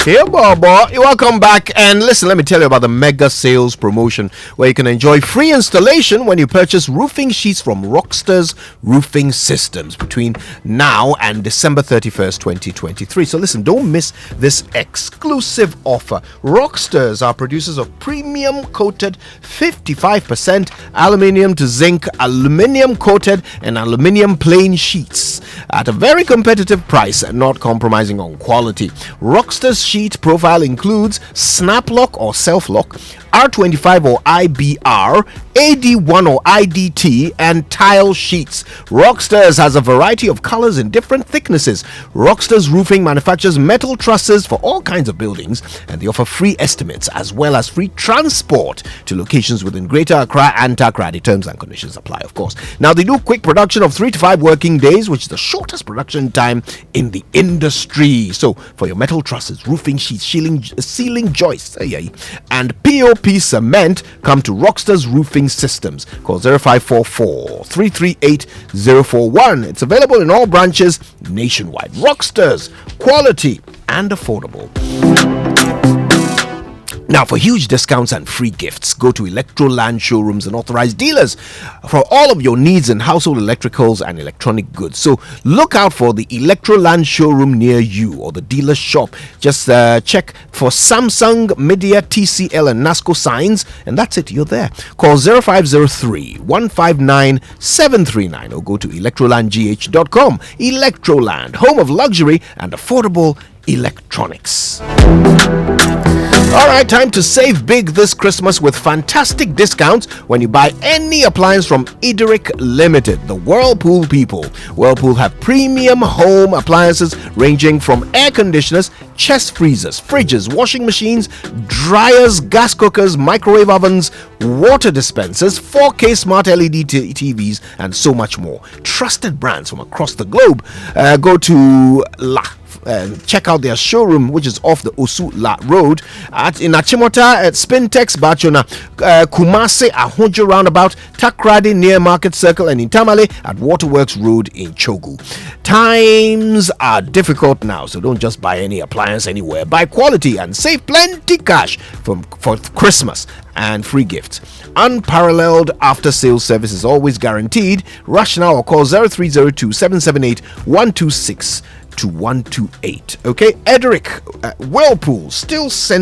Hey, Bobo, welcome back. And listen, let me tell you about the mega sales promotion where you can enjoy free installation when you purchase roofing sheets from Rockstars Roofing Systems between now and December 31st, 2023. So listen, don't miss this exclusive offer. Rockstars are producers of premium coated 55% aluminium to zinc, aluminium coated and aluminium plain sheets at a very competitive price, not compromising on quality. Rockstars sheet profile includes snap lock or self lock, R25 or IBR, AD1 or IDT, and tile sheets. Rockstars has a variety of colors in different thicknesses. Rockstars Roofing manufactures metal trusses for all kinds of buildings, and they offer free estimates as well as free transport to locations within Greater Accra and Takrady. Terms and conditions apply, of course. Now, they do quick production of 3 to 5 working days, which is the shortest production time in the industry. So, for your metal trusses, roofing sheets, ceiling joists, and POP cement, come to Rockstars Roofing Systems. Call 0544 338 041. It's available in all branches nationwide. Rockstars, quality and affordable. Now, for huge discounts and free gifts, go to Electroland showrooms and authorized dealers for all of your needs in household electricals and electronic goods. So look out for the Electroland showroom near you or the dealer shop. Just check for Samsung, Media, TCL and NASCO signs, and that's it, you're there. Call 0503 159 739 or go to electrolandgh.com. Electroland, home of luxury and affordable electronics. All right, time to save big this Christmas with fantastic discounts when you buy any appliance from Idric Limited, the Whirlpool people. Whirlpool have premium home appliances ranging from air conditioners, chest freezers, fridges, washing machines, dryers, gas cookers, microwave ovens, water dispensers, 4K smart LED TVs, and so much more. Trusted brands from across the globe. Go to check out their showroom, which is off the Osula Road in Achimota at Spintex Bachona, Kumase Ahunjo Roundabout, Takrady near Market Circle, and in Tamale at Waterworks Road in Chogu. Times are difficult now, so don't just buy any appliance anywhere. Buy quality and save plenty cash for Christmas and free gifts. Unparalleled after sales service is always guaranteed. Rush now or call 0302 778 126 to 128. Okay, Edric Whirlpool still sends